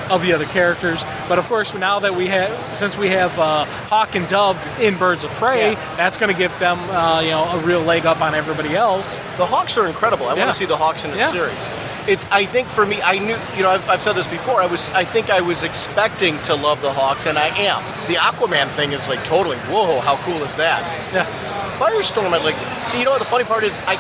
of the other characters. But of course, now that since we have Hawk and Dove in Birds of Prey, that's going to give them a real leg up on everybody else. The Hawks are incredible. I want to see the Hawks in this series. I think for me, I knew, I've said this before, I think I was expecting to love the Hawks, and I am. The Aquaman thing is like totally, whoa, how cool is that? Yeah. Firestorm, what the funny part is, I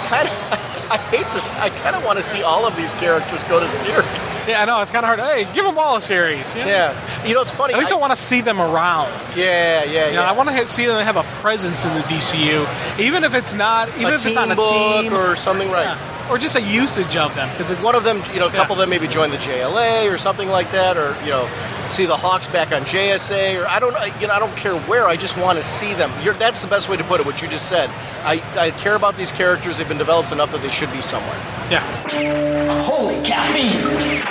hate this, I kind of want to see all of these characters go to series. Yeah, I know, it's kind of hard. Hey, give them all a series. Yeah. It's funny. At least I want to see them around. Yeah. I want to see them have a presence in the DCU, even if it's not, even if it's on a team or something, right? Yeah. Or just a usage of them, because it's one of them. A couple of them maybe join the JLA or something like that, or see the Hawks back on JSA, or I don't care where. I just want to see them. That's the best way to put it. What you just said. I care about these characters. They've been developed enough that they should be somewhere. Yeah. Holy caffeine!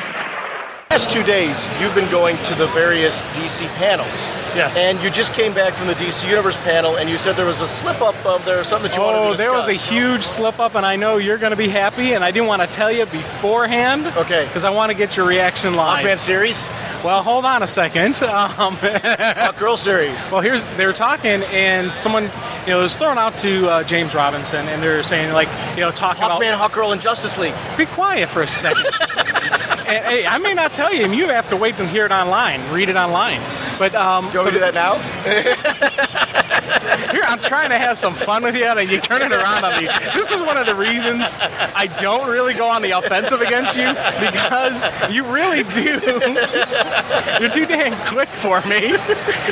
last 2 days, you've been going to the various DC panels. Yes. And you just came back from the DC Universe panel, and you said there was a slip-up of there or something that you wanted to discuss. There was a huge slip-up, and I know you're going to be happy, and I didn't want to tell you beforehand. Okay. Because I want to get your reaction live. Hawkman series? Well, hold on a second. Hawk Girl series. Well, they were talking, and someone, was thrown out to James Robinson, and they're saying, talking about... Hawkman, Hawk Girl, and Justice League. Be quiet for a second. And, hey, I may not tell you, and you have to wait and hear it online, read it online. But do you want me to do that now? Here, I'm trying to have some fun with you, and you turn it around on me. This is one of the reasons I don't really go on the offensive against you, because you really do. You're too dang quick for me.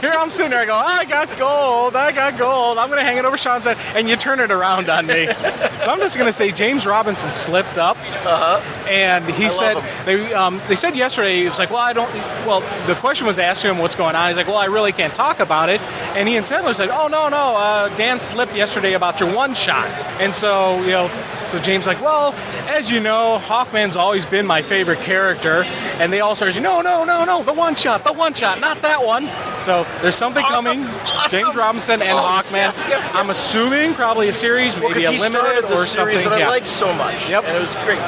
Here I'm sitting there, I go, I got gold. I'm going to hang it over Sean's head, and you turn it around on me. So I'm just going to say James Robinson slipped up, and he said, they said yesterday, he was like, the question was asking him what's going on. He's like, well, I really can't talk about it. And he and Sandler said, oh, no, Dan slipped yesterday about your one-shot. And so, so James like, well, as you know, Hawkman's always been my favorite character. And they all started, no, the one-shot, not that one. So there's something coming. Awesome. James Robinson and Hawkman. Yes. I'm assuming probably a series, maybe a limited or something. Series that I liked so much. Yep. And it was great.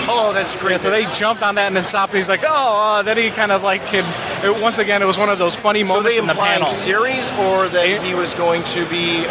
Oh, that's great. Yeah, so they jumped on that and then stopped. And he's like, then he kind of once again, it was one of those funny moments in the panel. Series, or that he was going to be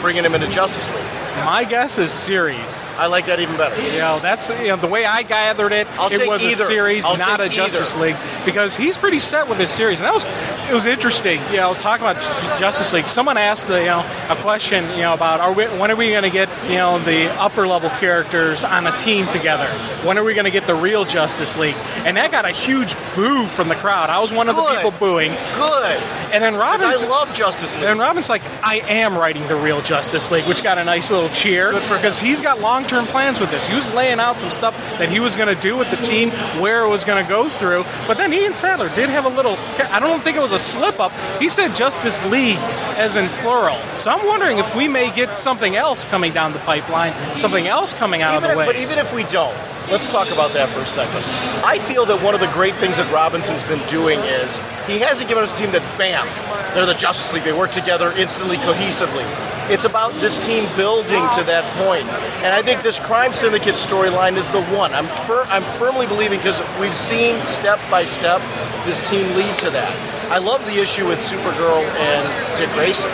bringing him into Justice League? My guess is series. I like that even better. That's the way I gathered it. It was a series, not a Justice League, because he's pretty set with his series, and it was interesting. Talking about Justice League, someone asked a question about when are we going to get the upper level characters on a team together? When are we going to get the real Justice League? And that got a huge boo from the crowd. I was one of the people booing. Good. And then Robin's, I love Justice League. And Robin's like, I am writing the real Justice League, which got a nice little cheer because he's got long-term plans with this. He was laying out some stuff that he was going to do with the team, where it was going to go through. But then he and Sadler did have a little, I don't think it was a slip-up. He said Justice Leagues, as in plural. So I'm wondering if we may get something else coming down the pipeline, something else coming out of the way. But even if we don't, let's talk about that for a second. I feel that one of the great things that Robinson's been doing is he hasn't given us a team that, bam, they're the Justice League. They work together instantly, cohesively. It's about this team building to that point. And I think this Crime Syndicate storyline is the one. I'm firmly believing, because we've seen step by step this team lead to that. I love the issue with Supergirl and Dick Grayson.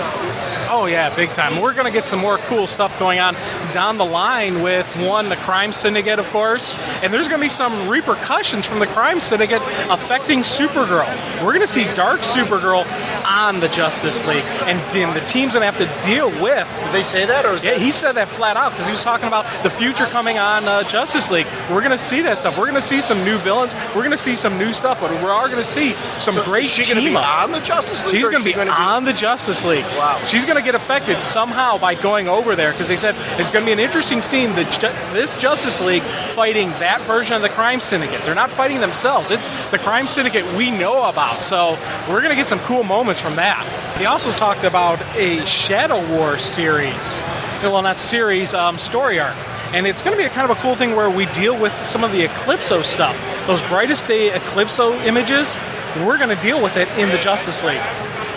Oh, yeah, big time. We're going to get some more cool stuff going on down the line with, the Crime Syndicate, of course. And there's going to be some repercussions from the Crime Syndicate affecting Supergirl. We're going to see Dark Supergirl on the Justice League. And the team's going to have to deal with... Did they say that? He said that flat out, because he was talking about the future coming on Justice League. We're going to see that stuff. We're going to see some new villains. We're going to see some new stuff. But we are going to see some great team-ups. Is she going to be on the Justice League? She's going to be on the Justice League. Wow. She's going to get affected somehow by going over there, because they said it's going to be an interesting scene, this Justice League fighting that version of the Crime Syndicate. They're not fighting themselves. It's the Crime Syndicate we know about. So we're going to get some cool moments from that. He also talked about a Shadow War series. Well, not series, story arc. And it's going to be a kind of a cool thing where we deal with some of the Eclipso stuff. Those Brightest Day Eclipso images, we're going to deal with it in the Justice League.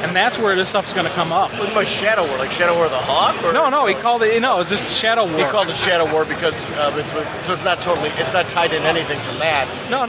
And that's where this stuff's going to come up. What about Shadow War? Like Shadow War the Hawk? Or? No, he called it, it's just Shadow War. He called it Shadow War because it's not tied in anything from that. No,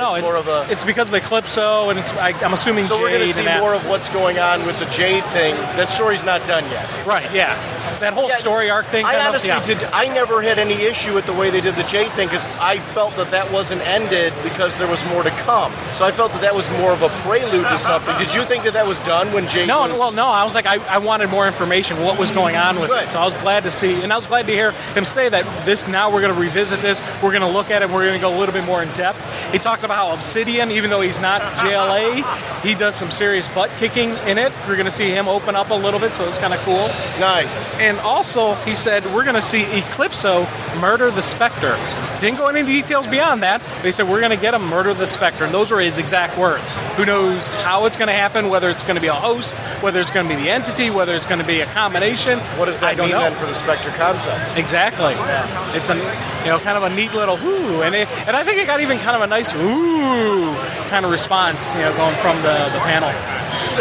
it's because of Eclipso, and I'm assuming so Jade. So we're going to see more of what's going on with the Jade thing. That story's not done yet. Right, yeah. That whole story arc thing. I honestly I never had any issue with the way they did the Jade thing, because I felt that wasn't ended because there was more to come. So I felt that was more of a prelude to something. Did you think that was done when Jade No, I was like, I wanted more information, what was going on with it. So I was glad to see, and I was glad to hear him say that now we're going to revisit this, we're going to look at it, we're going to go a little bit more in depth. He talked about how Obsidian, even though he's not JLA, he does some serious butt kicking in it. We're going to see him open up a little bit, so it's kind of cool. Nice. And also, he said, we're going to see Eclipso murder the Spectre. Didn't go into details beyond that. They said, we're going to get him, murder the Spectre. And those were his exact words. Who knows how it's going to happen, whether it's going to be a host, whether it's going to be the entity, whether it's going to be a combination. What does that mean then for the Spectre concept? Exactly. Yeah. It's kind of a neat little whoo, and I think it got even kind of a nice ooh kind of response, going from the panel.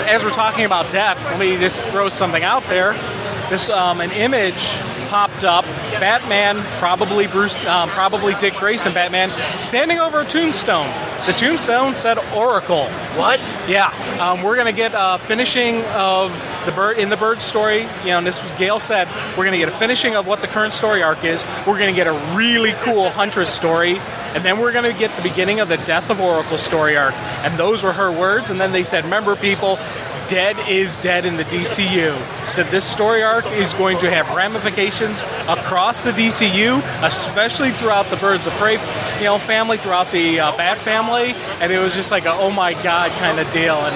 As we're talking about death, let me just throw something out there. This an image popped up. Batman, probably Dick Grayson Batman, standing over a tombstone. The tombstone said Oracle. What? Yeah. We're going to get a finishing of the Bird in the Bird story. And this was Gail said, we're going to get a finishing of what the current story arc is. We're going to get a really cool Huntress story. And then we're going to get the beginning of the Death of Oracle story arc. And those were her words. And then they said, remember, people, dead is dead in the DCU. So this story arc is going to have ramifications across the DCU, especially throughout the Birds of Prey, family, throughout the Bat family. And it was just like a oh my god kind of deal. And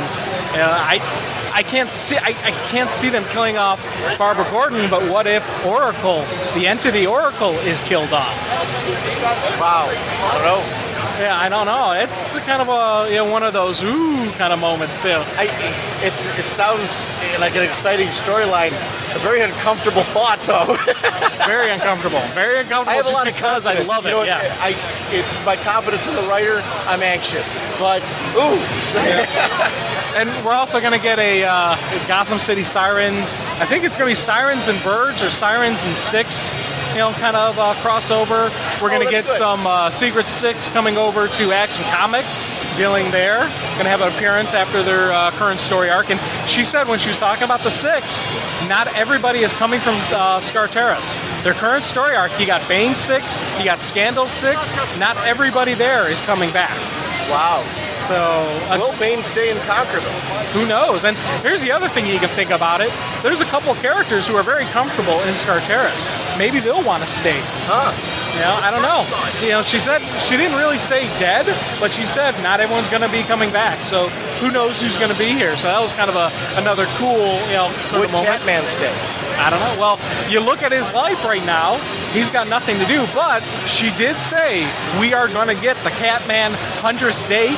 I can't see them killing off Barbara Gordon, but what if Oracle, the entity Oracle, is killed off? Wow, I don't know. Yeah, I don't know. It's kind of a one of those ooh kind of moments too. It sounds like an exciting storyline. A very uncomfortable thought, though. Very uncomfortable. Very uncomfortable. I have a lot of because I love it. It's my confidence in the writer. I'm anxious, but ooh. And we're also going to get a Gotham City Sirens. I think it's going to be Sirens and Birds or Sirens and Six. Kind of crossover. We're going to get some Secret Six coming over to Action Comics, dealing there. Going to have an appearance after their current story arc. And she said when she was talking about the Six, not everybody is coming from Scarteris. Their current story arc, you got Bane 6, you got Scandal 6. Not everybody there is coming back. Wow. So will Bane stay in Conquer, though? Who knows? And here's the other thing you can think about it. There's a couple of characters who are very comfortable in Scarteris. Maybe they'll want to stay. Huh. I don't know. She said she didn't really say dead, but she said not everyone's going to be coming back. So who knows who's going to be here? So that was kind of another cool, sort of moment. Would Catman stay? I don't know. Well, you look at his life right now, he's got nothing to do, but she did say we are going to get the Catman Huntress date,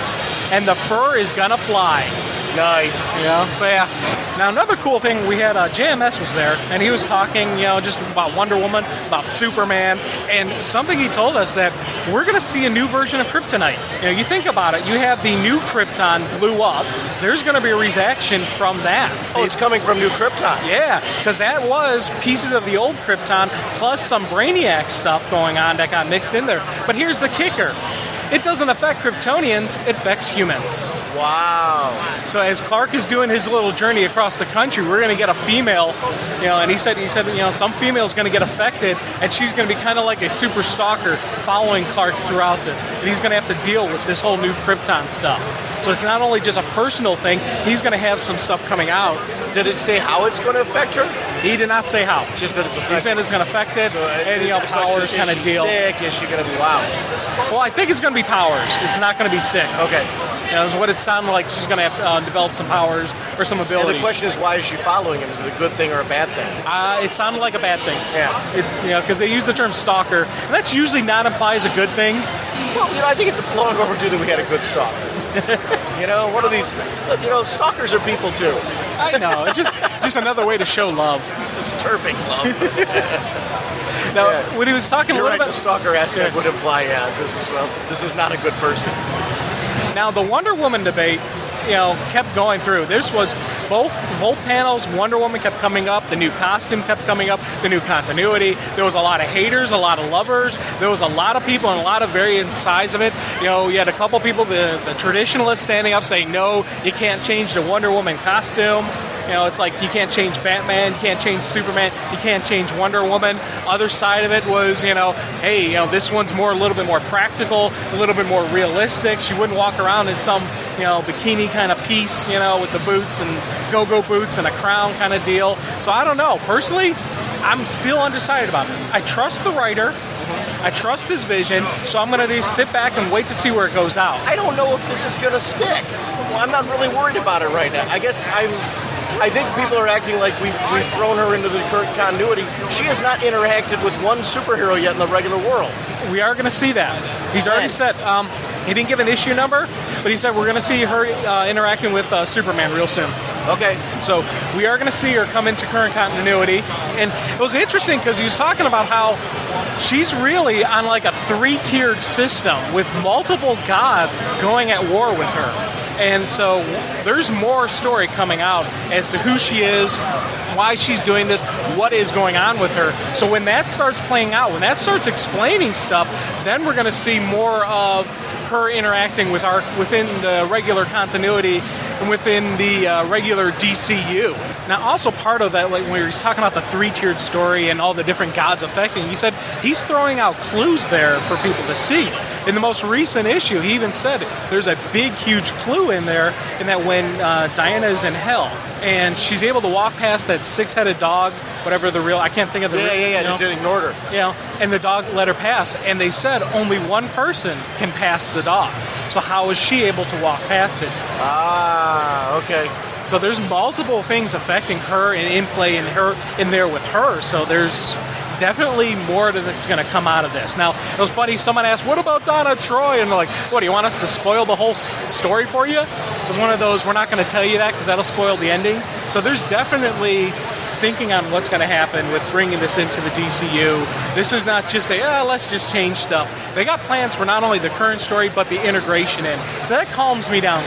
and the fur is going to fly. Nice. So yeah. Now another cool thing, we had JMS was there, and he was talking, just about Wonder Woman, about Superman, and something he told us that we're going to see a new version of Kryptonite. You think about it, you have the new Krypton blew up. There's going to be a reaction from that. Oh, it's coming from New Krypton. Yeah, because that was pieces of the old Krypton plus some Brainiac stuff going on that got mixed in there. But here's the kicker. It doesn't affect Kryptonians, it affects humans. Wow. So as Clark is doing his little journey across the country, we're going to get a female, and he said, some female's going to get affected, and she's going to be kind of like a super stalker following Clark throughout this. And he's going to have to deal with this whole new Krypton stuff. So it's not only just a personal thing, he's going to have some stuff coming out. Did it say how it's going to affect her? He did not say how. Just that it's affected. He said it's going to affect it, and powers kind of deal. Is she sick? Is she going to be wow? Well, I think it's going to be powers. It's not going to be sick. Okay. Is what it sounded like. She's going to have develop some powers or some abilities. And the question is, why is she following him? Is it a good thing or a bad thing? It sounded like a bad thing. Yeah. Because they use the term stalker, and that's usually not implies a good thing. Well, I think it's long overdue that we had a good stalker. What are these? Stalkers are people too. I know. It's just another way to show love. Disturbing love. Now, when he was talking You're a little right, bit, the stalker aspect would imply, this is not a good person. Now, the Wonder Woman debate, kept going through. This was both panels. Wonder Woman kept coming up. The new costume kept coming up. The new continuity. There was a lot of haters, a lot of lovers. There was a lot of people and a lot of varying size of it. You had a couple people, the traditionalists standing up saying, no, you can't change the Wonder Woman costume. It's like you can't change Batman, you can't change Superman, you can't change Wonder Woman. Other side of it was, hey, this one's a little bit more practical, a little bit more realistic. She wouldn't walk around in some, bikini kind of piece, with the boots and go-go boots and a crown kind of deal. So I don't know. Personally, I'm still undecided about this. I trust the writer. I trust his vision, so I'm going to just sit back and wait to see where it goes out. I don't know if this is going to stick. Well, I'm not really worried about it right now. I guess I think people are acting like we've thrown her into the current continuity. She has not interacted with one superhero yet in the regular world. We are going to see that. He's already said, he didn't give an issue number, but he said we're going to see her interacting with Superman real soon. Okay. So we are going to see her come into current continuity. And it was interesting because he was talking about how she's really on like a 3-tiered system with multiple gods going at war with her. And so there's more story coming out as to who she is, why she's doing this, what is going on with her. So when that starts playing out, when that starts explaining stuff, then we're going to see more of her interacting with within the regular continuity and within the regular DCU. Now, also part of that, like when he's talking about the 3-tiered story and all the different gods affecting, he said he's throwing out clues there for people to see. In the most recent issue, he even said there's a big, huge clue in there, in that when Diana is in hell and she's able to walk past that 6-headed dog, whatever the real, I can't think of the real. Yeah, they ignored her. You know, and the dog let her pass, and they said only one person can pass the dog. So how is she able to walk past it? Ah, okay. So there's multiple things affecting her and in play in there with her. So there's definitely more that's going to come out of this. Now, it was funny, someone asked, what about Donna Troy? And they're like, what, do you want us to spoil the whole story for you? It was one of those, we're not going to tell you that because that'll spoil the ending. So there's definitely thinking on what's going to happen with bringing this into the DCU. This is not just let's just change stuff. They got plans for not only the current story, but the integration in. So that calms me down,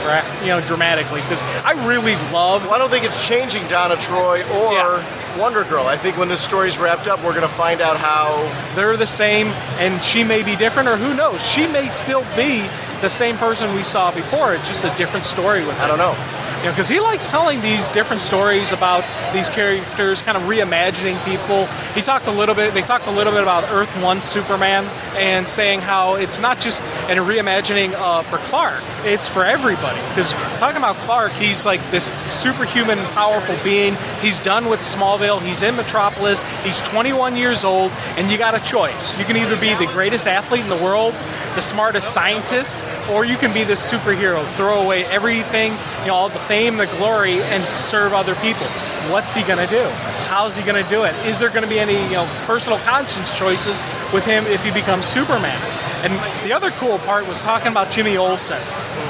dramatically, because I really love... Well, I don't think it's changing Donna Troy or Wonder Girl. I think when this story's wrapped up, we're going to find out how... They're the same, and she may be different, or who knows? She may still be the same person we saw before. It's just a different story with her. I don't know. Because he likes telling these different stories about these characters, kind of reimagining people. They talked a little bit about Earth 1 Superman, and saying how it's not just a reimagining for Clark, it's for everybody. Because talking about Clark, he's like this superhuman, powerful being. He's done with Smallville, he's in Metropolis, he's 21 years old, and you got a choice. You can either be the greatest athlete in the world, the smartest scientist, or you can be this superhero, throw away everything, all the fame, the glory, and serve other people. What's he going to do? How's he going to do it? Is there going to be any personal conscience choices with him if he becomes Superman? And the other cool part was talking about Jimmy Olsen.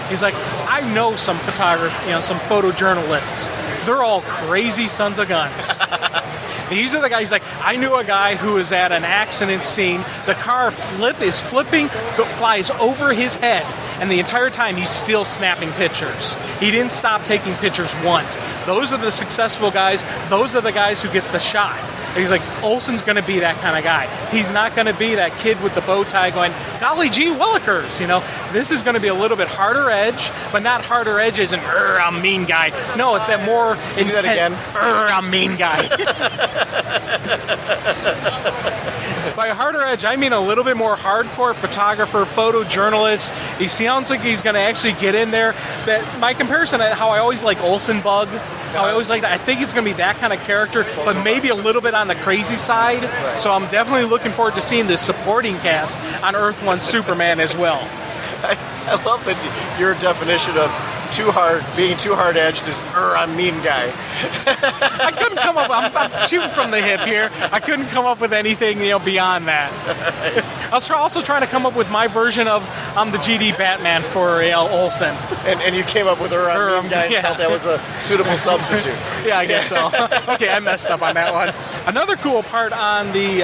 He's like, I know some photographers, some photojournalists. They're all crazy sons of guns. These are the guys, like, I knew a guy who was at an accident scene. The car flies over his head, and the entire time he's still snapping pictures. He didn't stop taking pictures once. Those are the successful guys. Those are the guys who get the shot. And he's like, Olsen's going to be that kind of guy. He's not going to be that kid with the bow tie going, golly gee willikers. This is going to be a little bit harder edge, but not harder edge as an, I'm a mean guy. No, it's that more intense. Do that again. I'm a mean guy. By harder edge, I mean a little bit more hardcore photographer, photojournalist. He sounds like he's going to actually get in there. That my comparison, how I always like Olsen Bug, how I always like that. I think it's going to be that kind of character, but maybe a little bit on the crazy side. Right. So I'm definitely looking forward to seeing this supporting cast on Earth 1 Superman as well. I love that your definition of being too hard edged is I'm a mean guy. I couldn't come up. I'm shooting from the hip here. I couldn't come up with anything beyond that. I was also trying to come up with my version of I'm the GD Batman for Olsen. And you came up with I'm a mean guy and felt that was a suitable substitute. Yeah, I guess so. Okay, I messed up on that one. Another cool part on the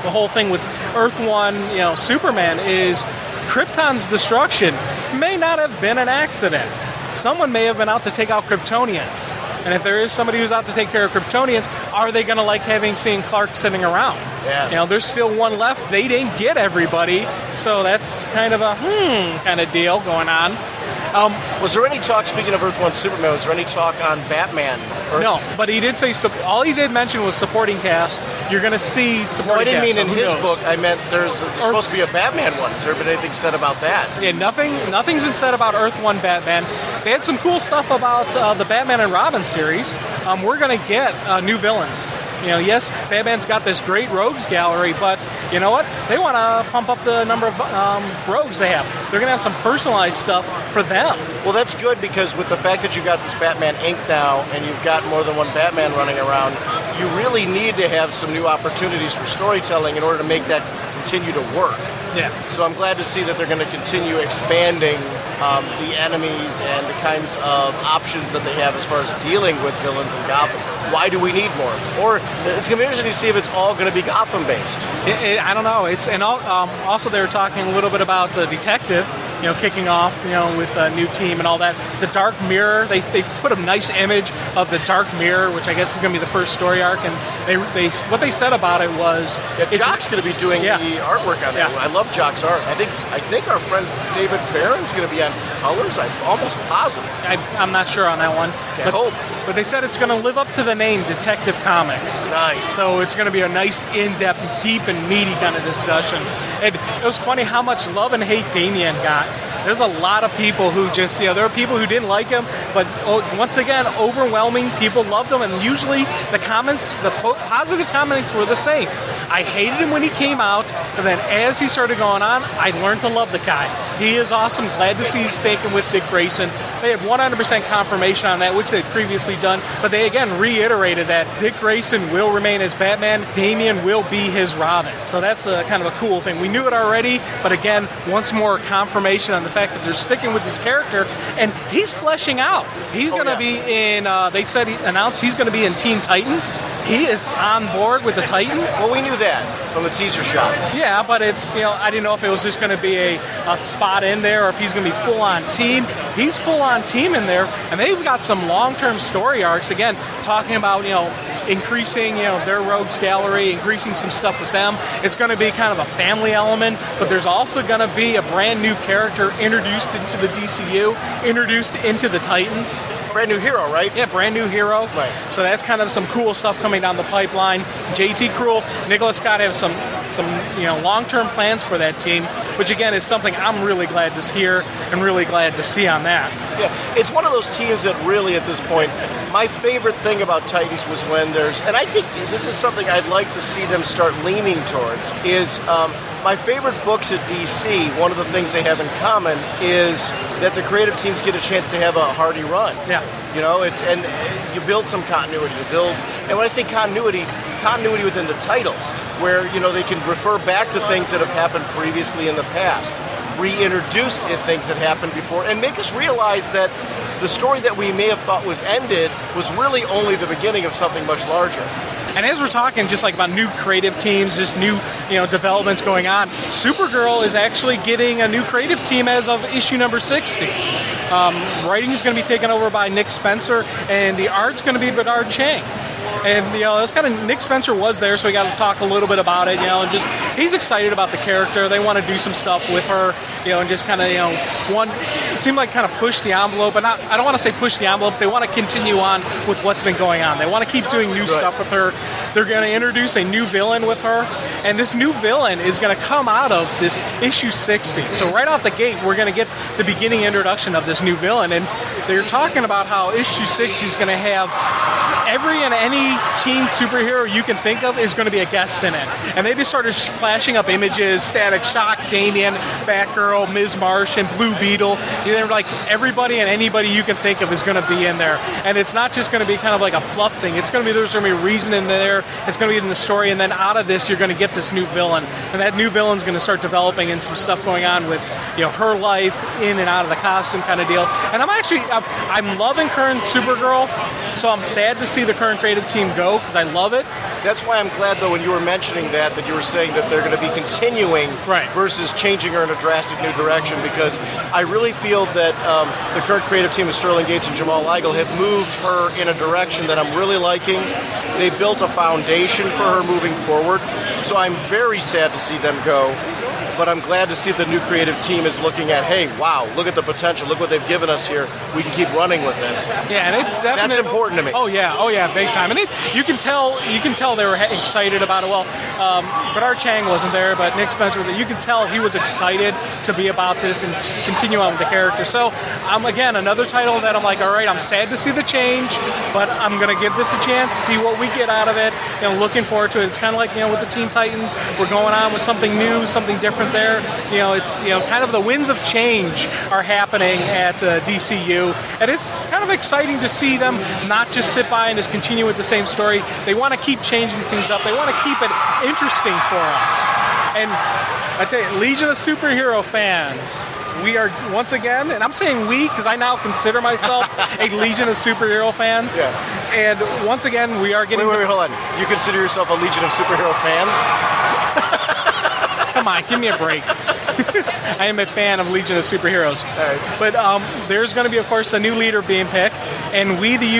whole thing with Earth 1, Superman is Krypton's destruction may not have been an accident. Someone may have been out to take out Kryptonians. And if there is somebody who's out to take care of Kryptonians, are they going to like seeing Clark sitting around? Yeah. There's still one left. They didn't get everybody. So that's kind of a kind of deal going on. Was there any talk, speaking of Earth 1 Superman, was there any talk on Batman? No, but he did say, all he did mention was supporting cast. You're going to see supporting cast. No, I didn't mean in his book. I meant there's supposed to be a Batman one. Has there been anything said about that? Yeah, nothing's been said about Earth 1 Batman. They had some cool stuff about the Batman and Robin series. We're going to get new villains. yes, Batman's got this great rogues gallery, but you know what? They want to pump up the number of rogues they have. They're going to have some personalized stuff for them. Well, that's good, because with the fact that you've got this Batman Inc. now, and you've got more than one Batman running around, you really need to have some new opportunities for storytelling in order to make that continue to work. Yeah. So I'm glad to see that they're going to continue expanding the enemies and the kinds of options that they have as far as dealing with villains in Gotham. Why do we need more? Or it's going to be interesting to see if it's all going to be Gotham-based. I don't know. Also they were talking a little bit about Detective, kicking off, with a new team and all that. The Dark Mirror, they put a nice image of the Dark Mirror, which I guess is going to be the first story arc, and what they said about it was... Jock's going to be doing the artwork on that. I love Jock's art. I think our friend David Barron's going to be on colors. I'm almost positive. I'm not sure on that one. I hope. But they said it's going to live up to the name Detective Comics. Nice. So it's going to be a nice, in-depth, deep and meaty kind of discussion. And it was funny how much love and hate Damian got. There's a lot of people who just, there are people who didn't like him, but once again, overwhelming people loved him, and usually the comments, the positive comments were the same. I hated him when he came out, and then as he started going on, I learned to love the guy. He is awesome. Glad to see he's sticking with Dick Grayson. They had 100% confirmation on that, which they'd previously done, but they again reiterated that Dick Grayson will remain as Batman, Damian will be his Robin. So that's kind of a cool thing. We knew it already, but again, once more confirmation on the fact that they're sticking with this character, and he's fleshing out. He's going to be in, they said, announced he's going to be in Teen Titans. He is on board with the Titans. Well, we knew that from the teaser shots. Yeah, but it's, I didn't know if it was just going to be a spot in there or if he's going to be full-on team. He's full-on team in there, and they've got some long-term story arcs, again, talking about, increasing, their rogues gallery, increasing some stuff with them. It's going to be kind of a family element, but there's also going to be a brand new character introduced into the DCU, introduced into the Titans. Brand new hero, right? Yeah, brand new hero. Right. So that's kind of some cool stuff coming down the pipeline. JT Krull, Nicholas Scott have some long-term plans for that team, which again is something I'm really glad to hear and really glad to see on that. Yeah, it's one of those teams that really at this point, my favorite thing about Titans was when and I think this is something I'd like to see them start leaning towards, is my favorite books at DC, one of the things they have in common is that the creative teams get a chance to have a hearty run. Yeah. And you build some continuity. And when I say continuity within the title, where, they can refer back to things that have happened previously in the past, reintroduced things that happened before, and make us realize that the story that we may have thought was ended was really only the beginning of something much larger. And as we're talking just like about new creative teams, just new developments going on, Supergirl is actually getting a new creative team as of issue number 60. Writing is going to be taken over by Nick Spencer, and the art's going to be Bernard Chang. And, it's kind of, Nick Spencer was there, so we got to talk a little bit about it, and just, he's excited about the character. They want to do some stuff with her, and just kind of, it seemed like kind of push the envelope, and I don't want to say push the envelope, they want to continue on with what's been going on. They want to keep doing new stuff with her. They're going to introduce a new villain with her, and this new villain is going to come out of this issue 60. So right out the gate, we're going to get the beginning introduction of this new villain, and they're talking about how issue 60 is going to have every and any teen superhero you can think of is going to be a guest in it. And they just started flashing up images, Static Shock, Damian, Batgirl, Ms. Marsh, and Blue Beetle. They're like everybody and anybody you can think of is going to be in there. And it's not just going to be kind of like a fluff thing. There's going to be a reason in there. It's going to be in the story. And then out of this, you're going to get this new villain. And that new villain's going to start developing and some stuff going on with, her life in and out of the costume kind of deal. And I'm loving current Supergirl. So I'm sad to see the current creative team go because I love it. That's why I'm glad, though, when you were mentioning that you were saying that they're going to be continuing versus changing her in a drastic new direction, because I really feel that the current creative team of Sterling Gates and Jamal Igle have moved her in a direction that I'm really liking. They built a foundation for her moving forward, so I'm very sad to see them go. but I'm glad to see the new creative team is looking at, hey, wow, look at the potential. Look what they've given us here. We can keep running with this. Yeah, and it's definitely... That's important to me. Oh, yeah, big time. And you can tell they were excited about it. Well, Bernard Chang wasn't there, but Nick Spencer, you can tell he was excited to be about this and continue on with the character. So, again, another title that I'm like, all right, I'm sad to see the change, but I'm going to give this a chance, see what we get out of it. Looking forward to it. It's kind of like, with the Teen Titans, we're going on with something new, something different there. It's, kind of the winds of change are happening at the DCU, and it's kind of exciting to see them not just sit by and just continue with the same story. They want to keep changing things up. They want to keep it interesting for us. And I tell you, Legion of Superhero fans, we are once again, and I'm saying we because I now consider myself a Legion of Superhero fans. Yeah. And once again, we are getting... Wait, hold on. You consider yourself a Legion of Superhero fans? Come on, give me a break. I am a fan of Legion of Superheroes. Right. But there's going to be, of course, a new leader being picked, and we, the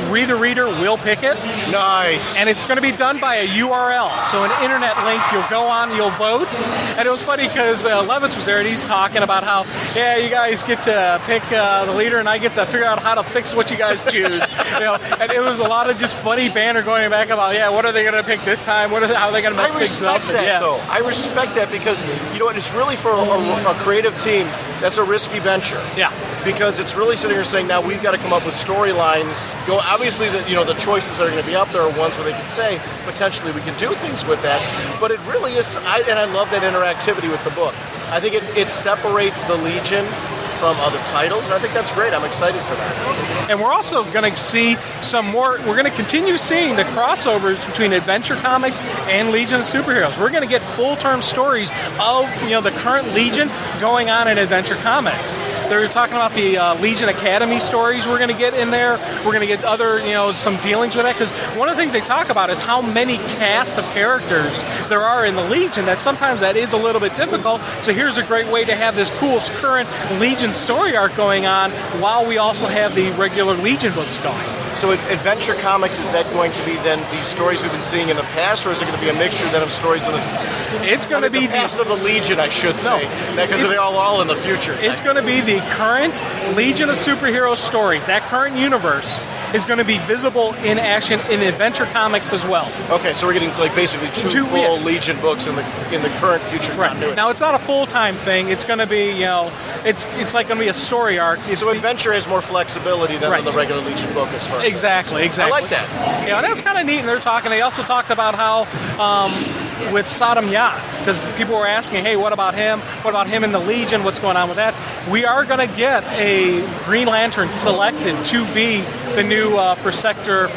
reader, will pick it. Nice. And it's going to be done by a URL, so an internet link. You'll go on, you'll vote. And it was funny because Levitz was there, and he's talking about how, you guys get to pick the leader, and I get to figure out how to fix what you guys choose. And it was a lot of just funny banter going back about, what are they going to pick this time? How are they going to mess things up? I respect that, though. I respect that because, you know what, it's really for a creative team, that's a risky venture. Yeah. Because it's really sitting here saying, now we've got to come up with storylines. Obviously, the choices that are going to be up there are ones where they can say, potentially we can do things with that. But it really is, and I love that interactivity with the book. I think it separates the Legion from other titles, and I think that's great. I'm excited for that. And we're also going to see some more, we're going to continue seeing the crossovers between Adventure Comics and Legion of Superheroes. We're going to get full-term stories of, the current Legion going on in Adventure Comics. They're talking about the Legion Academy stories we're going to get in there. We're going to get other, some dealings with that, because one of the things they talk about is how many cast of characters there are in the Legion, that sometimes that is a little bit difficult. So here's a great way to have this cool current Legion story arc going on while we also have the regular Legion books going. So Adventure Comics, is that going to be then these stories we've been seeing in the past, or is it going to be a mixture then of stories in the... It's going to be the past of the Legion, I should say, because they're all in the future. It's going to be the current Legion of Superhero stories. That current universe is going to be visible in action in Adventure Comics as well. Okay, so we're getting basically two full Legion books in the current future continuity. Now, it's not a full-time thing. It's going to be, it's like going to be a story arc. So Adventure has more flexibility than the regular Legion book as far as Exactly. I like that. And that's kind of neat. And they also talked about how with Sodom Yacht, because people were asking, hey, what about him? What about him in the Legion? What's going on with that? We are going to get a Green Lantern selected to be the new for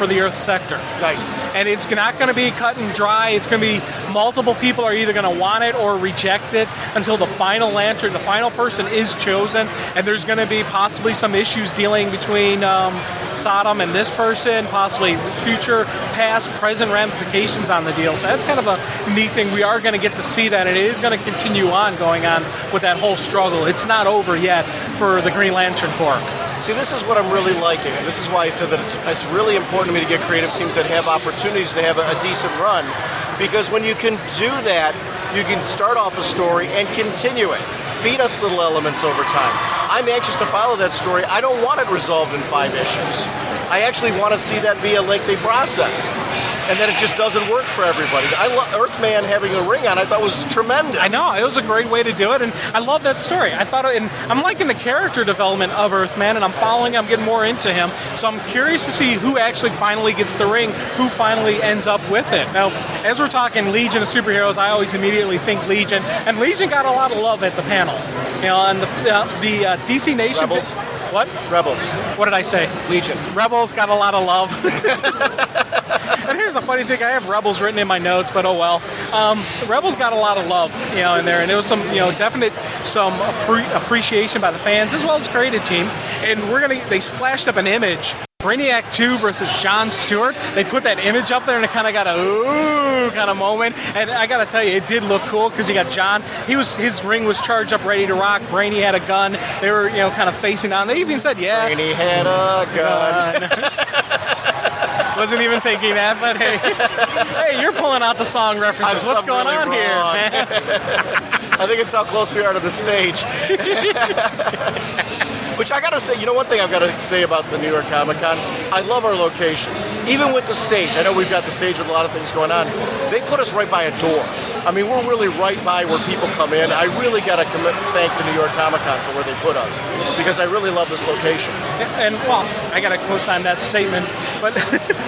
the Earth sector. Nice. And it's not going to be cut and dry. It's going to be multiple people are either going to want it or reject it until the final lantern, the final person is chosen. And there's going to be possibly some issues dealing between Sodom and this person, possibly future, past, present ramifications on the deal. So that's kind of a neat thing. We are going to get to see that, and it is going to continue going on with that whole struggle. It's not over yet for the Green Lantern Corps. See, this is what I'm really liking, and this is why I said that it's really important to me to get creative teams that have opportunities to have a decent run, because when you can do that, you can start off a story and continue it. Feed us little elements over time. I'm anxious to follow that story. I don't want it resolved in 5 issues. I actually want to see that be a lengthy process, and then it just doesn't work for everybody. I love Earthman having a ring on. I thought was tremendous. I know, it was a great way to do it, and I love that story. And I'm liking the character development of Earthman, and I'm getting more into him. So I'm curious to see who actually finally gets the ring, who finally ends up with it. Now, as we're talking Legion of Superheroes, I always immediately think Legion, and Legion got a lot of love at the panel. And the DC Nation. Rebels. What? Rebels. What did I say? Legion. Rebels got a lot of love. And here's a funny thing. I have Rebels written in my notes, but oh well. Rebels got a lot of love, in there, and there was some, definite appreciation by the fans as well as creative team. And they flashed up an image. Brainiac 2 versus Jon Stewart. They put that image up there, and it kind of got a ooh kind of moment. And I got to tell you, it did look cool because you got Jon. His ring was charged up, ready to rock. Brainy had a gun. They were, kind of facing on. They even said, "Yeah, Brainy had a gun." Wasn't even thinking that, but hey, you're pulling out the song references. What's going on here? I think it's how close we are to the stage. Which I gotta say, one thing I've got to say about the New York Comic Con, I love our location. Even with the stage, I know we've got the stage with a lot of things going on. They put us right by a door. I mean, we're really right by where people come in. I really got to thank the New York Comic Con for where they put us, because I really love this location. And, well, I got to co-sign that statement. But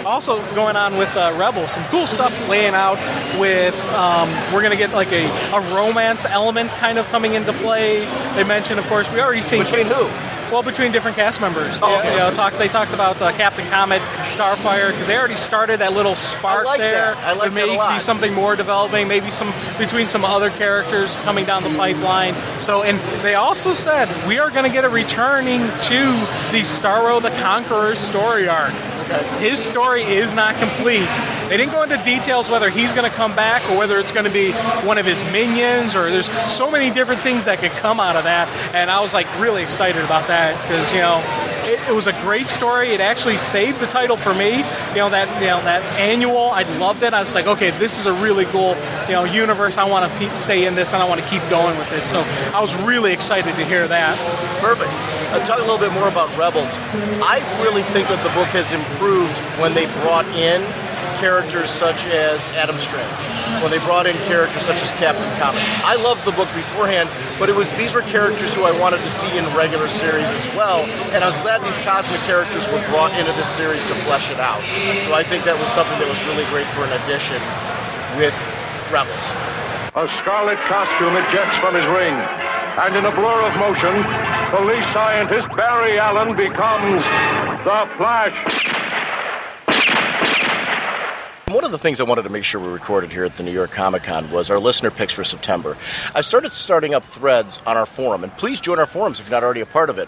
also going on with Rebels, some cool stuff laying out with, we're going to get like a romance element kind of coming into play. They mentioned, of course, we already seen... Between who? Well, between different cast members. Oh, okay. They talked about Captain Comet, Starfire, because they already started that little spark there. I like there may that a lot. be something more developing, maybe between some other characters coming down the pipeline. So, and they also said we are going to get a returning to the Starro the Conqueror's story arc. His story is not complete. They didn't go into details whether he's going to come back or whether it's going to be one of his minions, or there's so many different things that could come out of that. And I was like really excited about that because, it was a great story. It actually saved the title for me. That annual, I loved it. I was like, okay, this is a really cool, universe. I want to stay in this and I want to keep going with it. So I was really excited to hear that. Perfect. Talk a little bit more about Rebels. I really think that the book has improved when they brought in characters such as Adam Strange, when they brought in characters such as Captain Comet. I loved the book beforehand, but these were characters who I wanted to see in regular series as well, and I was glad these cosmic characters were brought into this series to flesh it out. So I think that was something that was really great for an addition with Rebels. A scarlet costume ejects from his ring, and in a blur of motion, police scientist Barry Allen becomes the Flash. One of the things I wanted to make sure we recorded here at the New York Comic Con was our listener picks for September. I started starting up threads on our forum, and please join our forums if you're not already a part of it,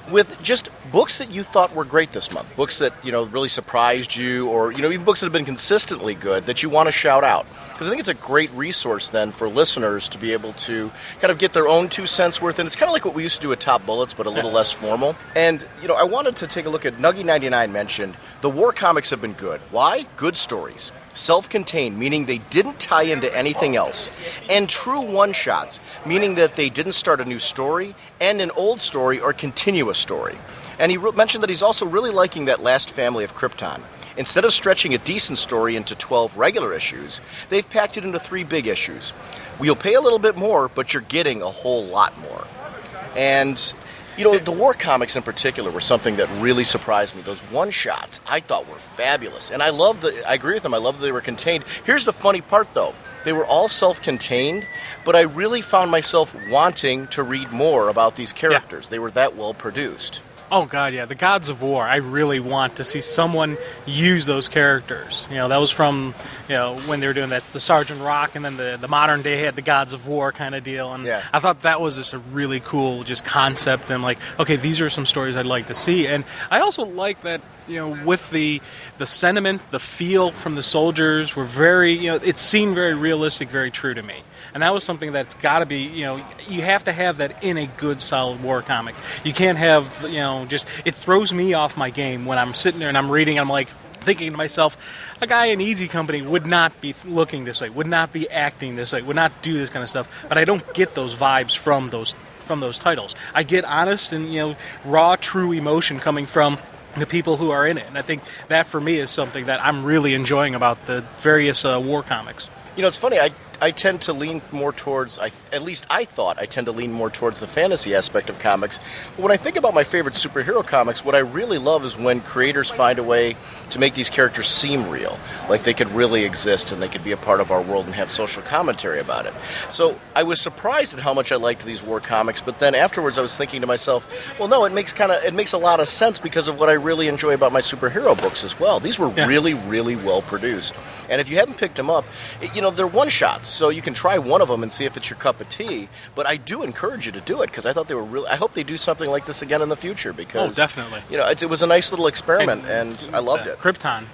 with just books that you thought were great this month, books that, really surprised you, or, even books that have been consistently good that you want to shout out. Because I think it's a great resource then for listeners to be able to kind of get their own 2 cents worth, and it's kind of like what we used to do at Top Bullets, but a little less formal. And, I wanted to take a look at Nuggy99 mentioned, the war comics have been good. Why? Good stories. Self-contained, meaning they didn't tie into anything else. And true one-shots, meaning that they didn't start a new story, end an old story, or continue a story. And he mentioned that he's also really liking that last family of Krypton. Instead of stretching a decent story into 12 regular issues, they've packed it into 3 big issues. You'll pay a little bit more, but you're getting a whole lot more. And, the war comics in particular were something that really surprised me. Those one-shots I thought were fabulous. And I agree with them, I love that they were contained. Here's the funny part, though. They were all self-contained, but I really found myself wanting to read more about these characters. Yeah. They were that well produced. Oh, God, yeah. The Gods of War. I really want to see someone use those characters. That was from, when they were doing the Sergeant Rock, and then the modern day had the Gods of War kind of deal. And yeah. I thought that was just a really cool concept. And okay, these are some stories I'd like to see. And I also like that, with the sentiment, the feel from the soldiers were very, it seemed very realistic, very true to me. And that was something that's got to be, you have to have that in a good, solid war comic. You can't have, it throws me off my game when I'm sitting there and I'm reading, I'm thinking to myself, a guy in Easy Company would not be looking this way, would not be acting this way, would not do this kind of stuff. But I don't get those vibes from those titles. I get honest and, raw, true emotion coming from the people who are in it. And I think that, for me, is something that I'm really enjoying about the various war comics. It's funny, I tend to lean more towards, at least I thought I tend to lean more towards the fantasy aspect of comics. But when I think about my favorite superhero comics, what I really love is when creators find a way to make these characters seem real, like they could really exist and they could be a part of our world and have social commentary about it. So I was surprised at how much I liked these war comics, but then afterwards I was thinking to myself, well, no, it makes a lot of sense because of what I really enjoy about my superhero books as well. These were really, really well produced. And if you haven't picked them up, they're one-shots, so you can try one of them and see if it's your cup of tea. But I do encourage you to do it because I thought they were really. I hope they do something like this again in the future because definitely. It was a nice little experiment and I loved it. Krypton.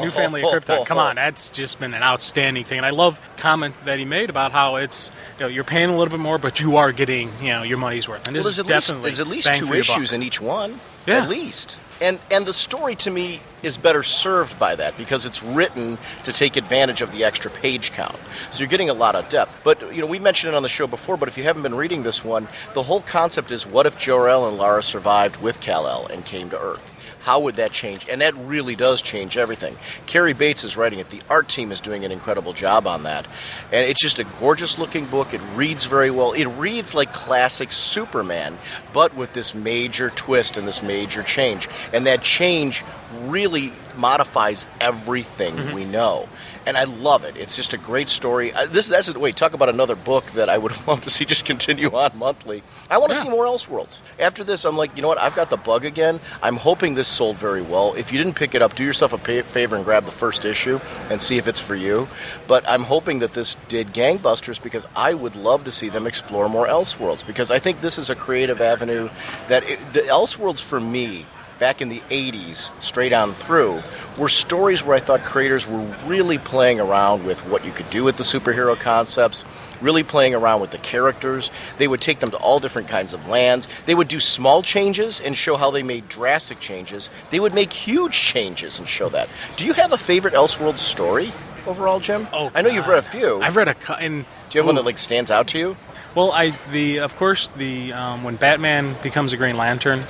New Family of Krypton. Come on, that's just been an outstanding thing. And I love the comment that he made about how it's, you're paying a little bit more, but you are getting, your money's worth. And this is definitely there's at least 2 issues in each one. Yeah. At least. And the story, to me, is better served by that because it's written to take advantage of the extra page count. So you're getting a lot of depth. But, we mentioned it on the show before, but if you haven't been reading this one, the whole concept is what if Jor-El and Lara survived with Kal-El and came to Earth? How would that change? And that really does change everything. Cary Bates is writing it. The art team is doing an incredible job on that. And it's just a gorgeous-looking book. It reads very well. It reads like classic Superman, but with this major twist and this major change. And that change really modifies everything we know. And I love it. It's just a great story. Talk about another book that I would love to see just continue on monthly. I want to see more Elseworlds. After this, I'm like, you know what? I've got the bug again. I'm hoping this sold very well. If you didn't pick it up, do yourself a favor and grab the first issue and see if it's for you. But I'm hoping that this did gangbusters because I would love to see them explore more Elseworlds because I think this is a creative avenue that the Elseworlds for me back in the 80s, straight on through, were stories where I thought creators were really playing around with what you could do with the superhero concepts, really playing around with the characters. They would take them to all different kinds of lands. They would do small changes and show how they made drastic changes. They would make huge changes and show that. Do you have a favorite Elseworlds story overall, Jim? Oh, I know you've read a few. I've read a... Do you have one that stands out to you? Well, when Batman becomes a Green Lantern,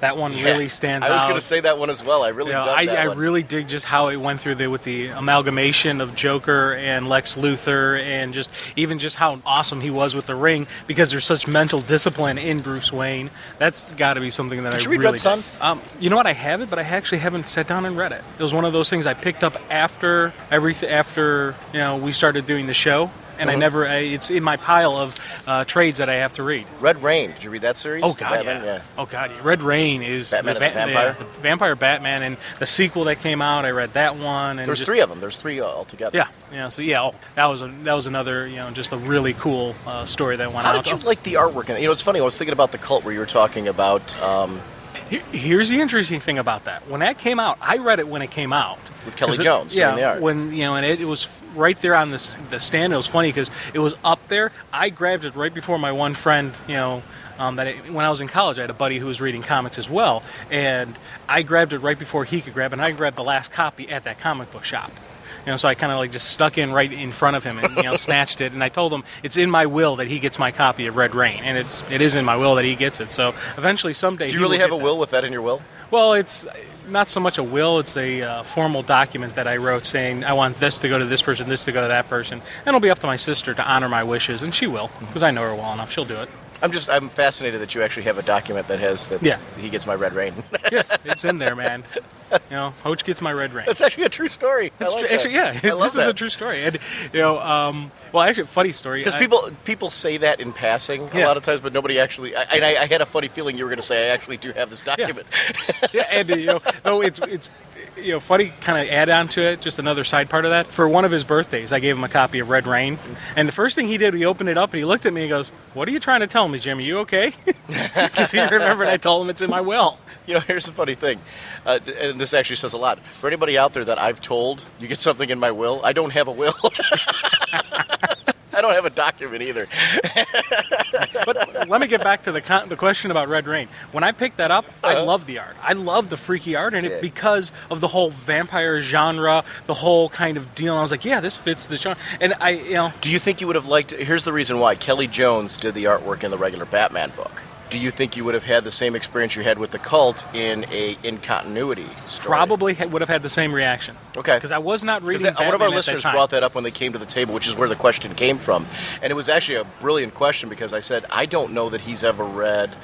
that one really stands out. I was going to say that one as well. I really dug that one. I really dig just how it went through with the amalgamation of Joker and Lex Luthor, and just how awesome he was with the ring because there's such mental discipline in Bruce Wayne. That's got to be something that Did you really read Red Son? You know what? I have it, but I actually haven't sat down and read it. It was one of those things I picked up after we started doing the show. And it's in my pile of trades that I have to read. Red Rain. Did you read that series? Oh, God, yeah. Oh, God, yeah. Red Rain is... Batman as a vampire? The Vampire Batman, and the sequel that came out, I read that one. And there's 3 of them. There's 3 altogether. Yeah. So, that was another, just a really cool story that went out. How did you like the artwork? It's funny. I was thinking about the cult where you were talking about... Here's the interesting thing about that. When that came out, I read it when it came out. With Kelly Jones doing the art. When and it was right there on the stand. It was funny because it was up there. I grabbed it right before my one friend. When I was in college, I had a buddy who was reading comics as well, and I grabbed it right before he could grab it. And I grabbed the last copy at that comic book shop. So I kind of just stuck in right in front of him and snatched it. And I told him it's in my will that he gets my copy of Red Rain, and it is in my will that he gets it. So eventually, someday. Do you really have a will with that in your will? Well, it's not so much a will. It's a formal document that I wrote saying I want this to go to this person, this to go to that person. And it'll be up to my sister to honor my wishes, and she will because I know her well enough. She'll do it. I'm fascinated that you actually have a document that has that. Yeah. He gets my Red Rain. Yes, it's in there, man. Hoach gets my Red Rain. That's actually a true story. Actually, this is a true story. And actually, a funny story. Because people say that in passing a lot of times, but nobody actually. I had a funny feeling you were going to say I actually do have this document. Yeah, and it's. Funny kind of add on to it, just another side part of that. For one of his birthdays, I gave him a copy of Red Rain. And the first thing he did, he opened it up and he looked at me and goes, "What are you trying to tell me, Jim? Are you okay?" Because he remembered I told him it's in my will. Here's the funny thing, and this actually says a lot. For anybody out there that I've told, you get something in my will, I don't have a will. I don't have a document either. But let me get back to the question about Red Rain. When I picked that up, I love the art. I love the freaky art in it because of the whole vampire genre, the whole kind of deal. And I was like, this fits the genre. And Do you think you would have liked? Here's the reason why. Kelly Jones did the artwork in the regular Batman book. Do you think you would have had the same experience you had with the cult in a in-continuity story? Probably would have had the same reaction. Okay. Because I was not reading Batman one of our listeners brought that up when they came to the table, which is where the question came from. And it was actually a brilliant question because I said, I don't know that he's ever read...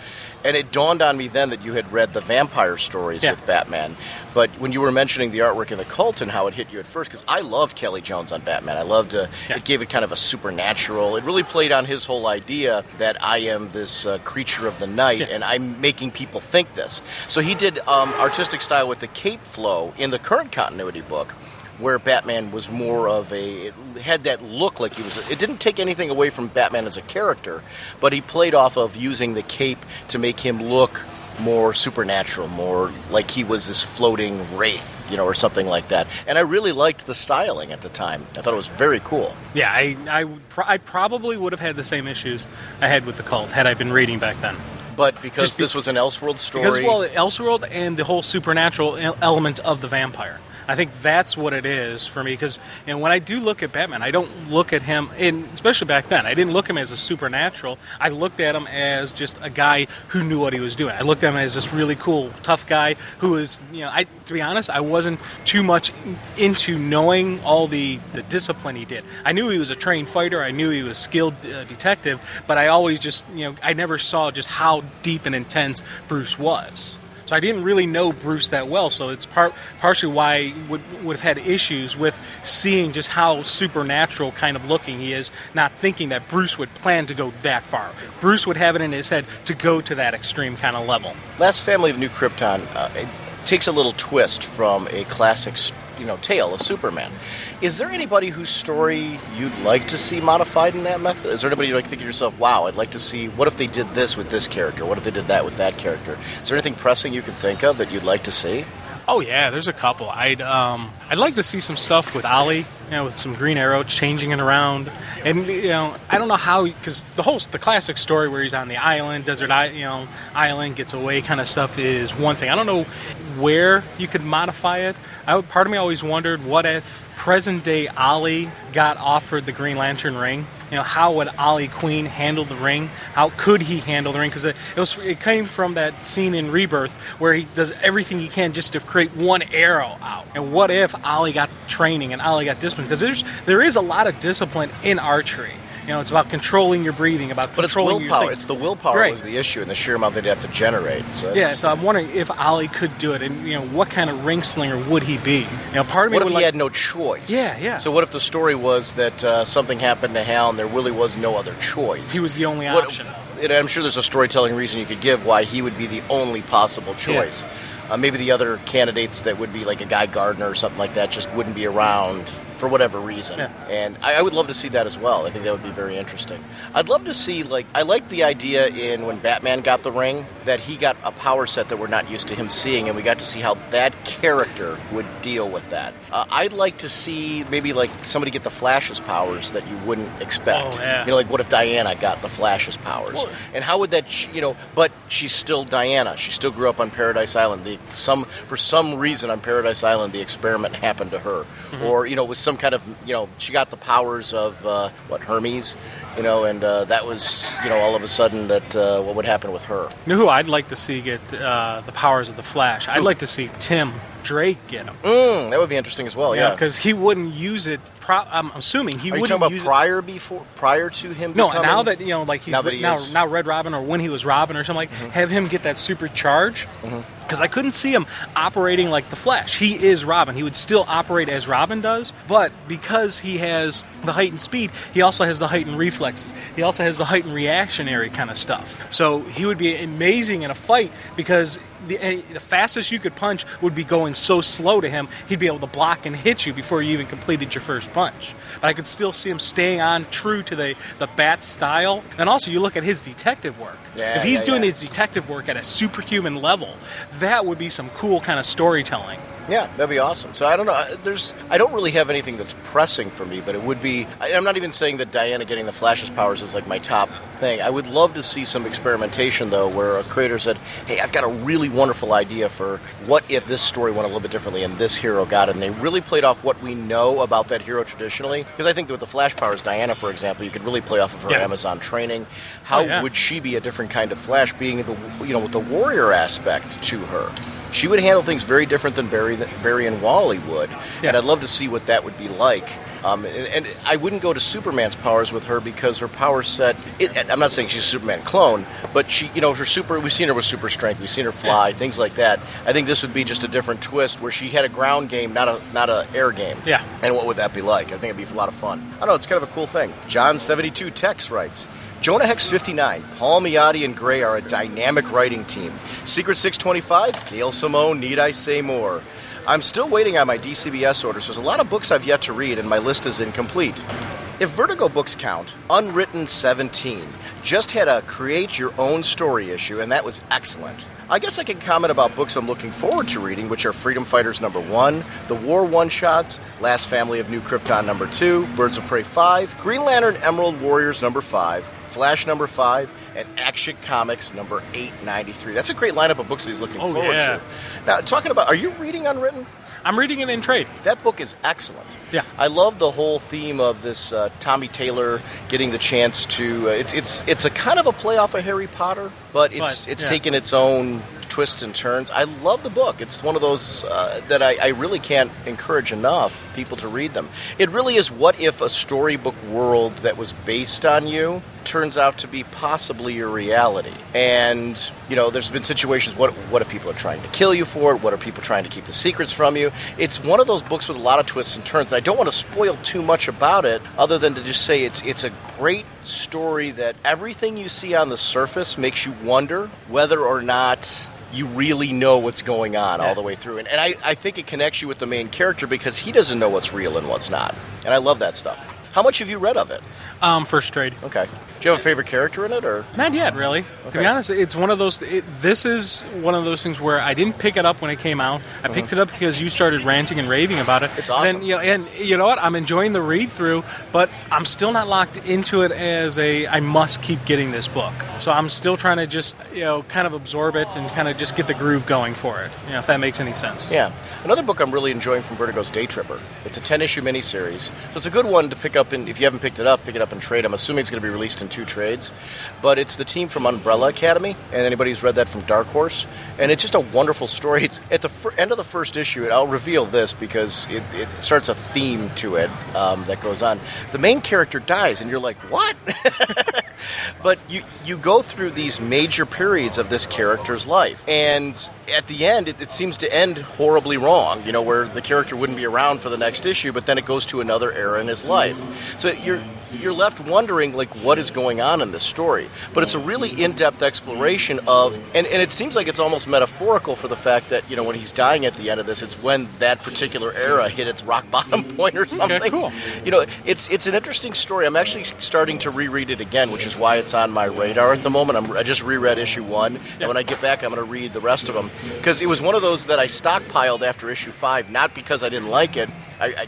And it dawned on me then that you had read the vampire stories with Batman. But when you were mentioning the artwork in the cult and how it hit you at first, because I loved Kelly Jones on Batman. I loved it gave it kind of a supernatural. It really played on his whole idea that I am this creature of the night and I'm making people think this. So he did artistic style with the cape flow in the current continuity book, where Batman was more of it had that look like he was, it didn't take anything away from Batman as a character, but he played off of using the cape to make him look more supernatural, more like he was this floating wraith, or something like that. And I really liked the styling at the time. I thought it was very cool. Yeah, I probably would have had the same issues I had with the Cult had I been reading back then. But because this was an Elseworld story... Because, Elseworld and the whole supernatural element of the vampire. I think that's what it is for me, because when I do look at Batman, I don't look at him, and especially back then, I didn't look at him as a supernatural. I looked at him as just a guy who knew what he was doing. I looked at him as this really cool, tough guy who was, to be honest, I wasn't too much into knowing all the discipline he did. I knew he was a trained fighter. I knew he was a skilled detective, but I always just, I never saw just how deep and intense Bruce was. So I didn't really know Bruce that well, so it's partially why I would have had issues with seeing just how supernatural kind of looking he is, not thinking that Bruce would plan to go that far. Bruce would have it in his head to go to that extreme kind of level. Last Family of New Krypton it takes a little twist from a classic tale of Superman. Is there anybody whose story you'd like to see modified in that method? Is there anybody you think to yourself, wow, I'd like to see, what if they did this with this character? What if they did that with that character? Is there anything pressing you can think of that you'd like to see? Oh yeah, there's a couple. I'd like to see some stuff with Ollie, with some Green Arrow changing it around, and I don't know how, because the classic story where he's on the island, desert island, gets away kind of stuff is one thing. I don't know where you could modify it. Part of me always wondered, what if present day Ollie got offered the Green Lantern ring? How would Ollie Queen handle the ring? How could he handle the ring? Because it came from that scene in Rebirth where he does everything he can just to create one arrow out. And what if Ollie got training and Ollie got discipline? Because there is a lot of discipline in archery. It's about controlling your breathing, about controlling your willpower. It's the willpower was the issue, and the sheer amount they'd have to generate. So I'm wondering if Ollie could do it, and what kind of ring slinger would he be? Part of me what if he had no choice? Yeah. So what if the story was that something happened to Hal, and there really was no other choice? He was the only option. I'm sure there's a storytelling reason you could give why he would be the only possible choice. Yeah. Maybe the other candidates that would be like a Guy Gardner or something like that just wouldn't be around for whatever reason. Yeah. And I would love to see that as well. I think that would be very interesting. I'd love to see, I like the idea in when Batman got the ring, that he got a power set that we're not used to him seeing, and we got to see how that character would deal with that. I'd like to see maybe somebody get the Flash's powers that you wouldn't expect. Oh, yeah. What if Diana got the Flash's powers? Well, and how would that, but she's still Diana. She still grew up on Paradise Island. For some reason on Paradise Island, the experiment happened to her. Mm-hmm. Or, with some kind of, she got the powers of, Hermes, and that was, all of a sudden that, what would happen with her? You know who I'd like to see get the powers of the Flash? I'd like to see Tim Drake get them. That would be interesting as well, yeah. Because he wouldn't use it. I'm assuming he wouldn't use it. Are you talking about prior to him No, becoming... now that, he's now Red Robin, or when he was Robin or something, have him get that super charge. Because I couldn't see him operating like the Flash. He is Robin. He would still operate as Robin does, but because he has the heightened speed, he also has the heightened reflexes. He also has the heightened reactionary kind of stuff. So he would be amazing in a fight, because the fastest you could punch would be going so slow to him, he'd be able to block and hit you before you even completed your first punch. But I could still see him staying on true to the Bat style. And also, you look at his detective work. If he's doing his detective work at a superhuman level, that would be some cool kind of storytelling. Yeah, that'd be awesome. So I don't know. I don't really have anything that's pressing for me, but it would be. I'm not even saying that Diana getting the Flash's powers is my top thing. I would love to see some experimentation, though, where a creator said, "Hey, I've got a really wonderful idea for what if this story went a little bit differently and this hero got it." And they really played off what we know about that hero traditionally. Because I think that with the Flash powers, Diana, for example, you could really play off of her Amazon training. How would she be a different kind of Flash, being with the warrior aspect to her? She would handle things very different than Barry and Wally would, and I'd love to see what that would be like. And I wouldn't go to Superman's powers with her, because her power set. I'm not saying she's a Superman clone, but she, we've seen her with super strength, we've seen her fly, things like that. I think this would be just a different twist where she had a ground game, not a air game. Yeah. And what would that be like? I think it'd be a lot of fun. I don't know. It's kind of a cool thing. John72 Tex writes. Jonah Hex 59, Paul Miotti and Gray are a dynamic writing team. Secret 625, Gail Simone, need I say more? I'm still waiting on my DCBS order, so there's a lot of books I've yet to read, and my list is incomplete. If Vertigo books count, Unwritten 17 just had a create your own story issue, and that was excellent. I guess I can comment about books I'm looking forward to reading, which are Freedom Fighters #1, The War One-Shots, Last Family of New Krypton #2, Birds of Prey 5, Green Lantern Emerald Warriors #5, Flash #5, and Action Comics #893. That's a great lineup of books that he's looking forward to. Now, talking about, are you reading Unwritten? I'm reading it in trade. That book is excellent. Yeah. I love the whole theme of this Tommy Taylor getting the chance to... it's a kind of a play off of Harry Potter, but it's taken its own twists and turns. I love the book. It's one of those that I really can't encourage enough people to read them. It really is what if a storybook world that was based on you turns out to be possibly your reality. And, you know, there's been situations, what if people are trying to kill you for it? What are people trying to keep the secrets from you? It's one of those books with a lot of twists and turns. And I don't want to spoil too much about it other than to just say it's a great story that everything you see on the surface makes you wonder whether or not you really know what's going on all the way through. And I think it connects you with the main character because he doesn't know what's real and what's not. And I love that stuff. How much have you read of it? First trade. Okay. Do you have a favorite character in it, or? Not yet, really. Okay. To be honest, it's one of those. This is one of those things where I didn't pick it up when it came out. I picked it up because you started ranting and raving about it. It's awesome. And you know what? I'm enjoying the read through, but I'm still not locked into it as I must keep getting this book. So I'm still trying to just kind of absorb it and kind of just get the groove going for it. If that makes any sense. Yeah. Another book I'm really enjoying from Vertigo's Day Tripper. It's a 10-issue miniseries, so it's a good one to pick up. If you haven't picked it up, pick it up in trade. I'm assuming it's going to be released in 2 trades. But it's the team from Umbrella Academy, and anybody who's read that from Dark Horse. And it's just a wonderful story. It's at the end of the first issue, and I'll reveal this because it starts a theme to it that goes on. The main character dies, and you're like, what? But you go through these major periods of this character's life, and at the end, it seems to end horribly wrong, where the character wouldn't be around for the next issue, but then it goes to another era in his life. So you're left wondering, what is going on in this story. But it's a really in-depth exploration of, and it seems like it's almost metaphorical for the fact that, when he's dying at the end of this, it's when that particular era hit its rock bottom point or something. Okay, cool. It's an interesting story. I'm actually starting to reread it again, which is why it's on my radar at the moment. I just reread issue 1, and when I get back, I'm going to read the rest of them. Because it was one of those that I stockpiled after issue 5, not because I didn't like it.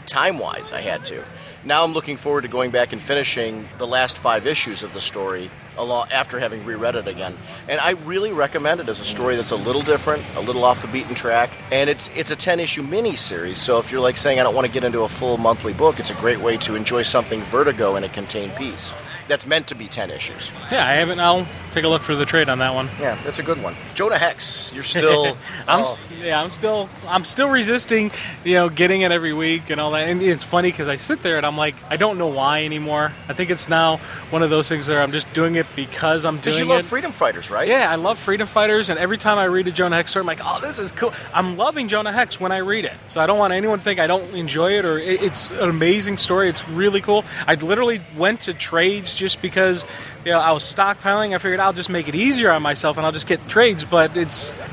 Time-wise, I had to. Now I'm looking forward to going back and finishing the last 5 issues of the story after having reread it again. And I really recommend it as a story that's a little different, a little off the beaten track, and it's a 10-issue mini-series, so if you're saying I don't want to get into a full monthly book, it's a great way to enjoy something Vertigo in a contained piece. That's meant to be 10 issues. Yeah, I haven't. I'll take a look for the trade on that one. Yeah, that's a good one. Jonah Hex, you're still... I'm still resisting, getting it every week and all that. And it's funny because I sit there and I'm like, I don't know why anymore. I think it's now one of those things where I'm just doing it because I'm doing it. Because you love Freedom Fighters, right? Yeah, I love Freedom Fighters, and every time I read a Jonah Hex story, I'm like, oh, this is cool. I'm loving Jonah Hex when I read it. So I don't want anyone to think I don't enjoy it, or it's an amazing story. It's really cool. I literally went to trades just because I was stockpiling. I figured I'll just make it easier on myself and I'll just get trades, but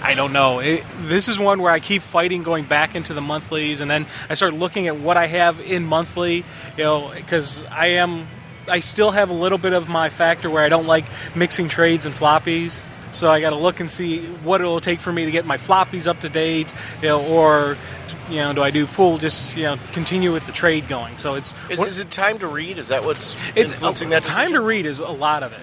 I don't know. This is one where I keep fighting going back into the monthlies, and then I start looking at what I have in monthly, because I still have a little bit of my factor where I don't like mixing trades and floppies. So I got to look and see what it will take for me to get my floppies up to date, or do I do full continue with the trade going? So is it time to read? Is that what's influencing that decision? Time to read is a lot of it.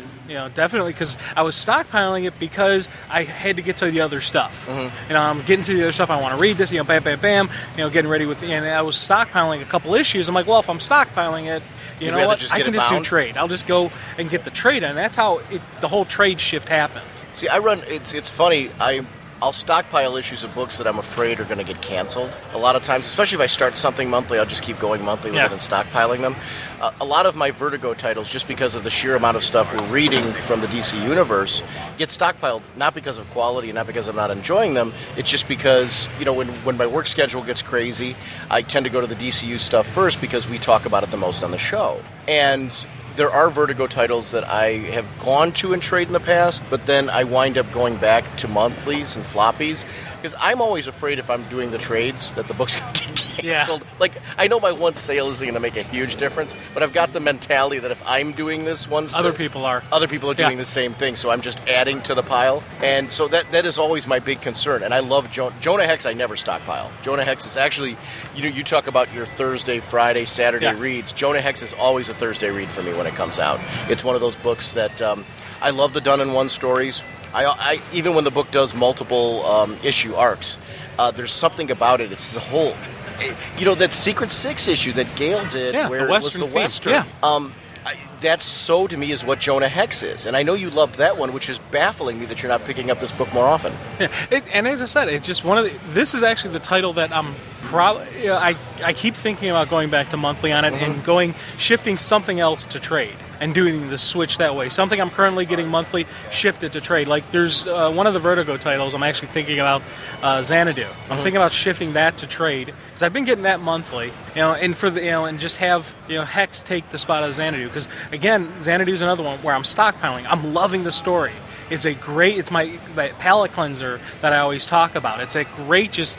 Definitely, because I was stockpiling it because I had to get to the other stuff. Mm-hmm. I'm getting to the other stuff. I want to read this. Bam, bam, bam. Getting ready with. And I was stockpiling a couple issues. I'm like, well, if I'm stockpiling it, you know what? I can just do trade. I'll just go and get the trade, and that's how the whole trade shift happened. See, it's funny. I'll stockpile issues of books that I'm afraid are going to get canceled. A lot of times, especially if I start something monthly, I'll just keep going monthly with it and stockpiling them. A lot of my Vertigo titles, just because of the sheer amount of stuff we're reading from the DC universe, get stockpiled, not because of quality, not because I'm not enjoying them. It's just because, when my work schedule gets crazy, I tend to go to the DCU stuff first because we talk about it the most on the show. And there are Vertigo titles that I have gone to and trade in the past, but then I wind up going back to monthlies and floppies, because I'm always afraid if I'm doing the trades that the book's going to get Yeah. So, like, I know my one sale isn't going to make a huge difference, but I've got the mentality that if I'm doing this one sale, Other people are doing the same thing, so I'm just adding to the pile. And so that is always my big concern. And I love Jonah Hex. I never stockpile. Jonah Hex is actually, you talk about your Thursday, Friday, Saturday reads. Jonah Hex is always a Thursday read for me when it comes out. It's one of those books that I love the done-in-one stories. I even when the book does multiple issue arcs, there's something about it. It's the whole, that Secret Six issue that Gale did, where the it was the theme. Western. Yeah. That's so, to me, is what Jonah Hex is. And I know you loved that one, which is baffling me that you're not picking up this book more often. Yeah. And as I said, it's just this is actually the title that I'm probably, I keep thinking about going back to monthly on it and shifting something else to trade and doing the switch that way. Something I'm currently getting monthly, shift it to trade. Like there's one of the Vertigo titles I'm actually thinking about, Xanadu. I'm thinking about shifting that to trade because I've been getting that monthly, and for the and just have Hex take the spot of Xanadu because again, Xanadu is another one where I'm stockpiling. I'm loving the story. It's my palate cleanser that I always talk about. It's a great just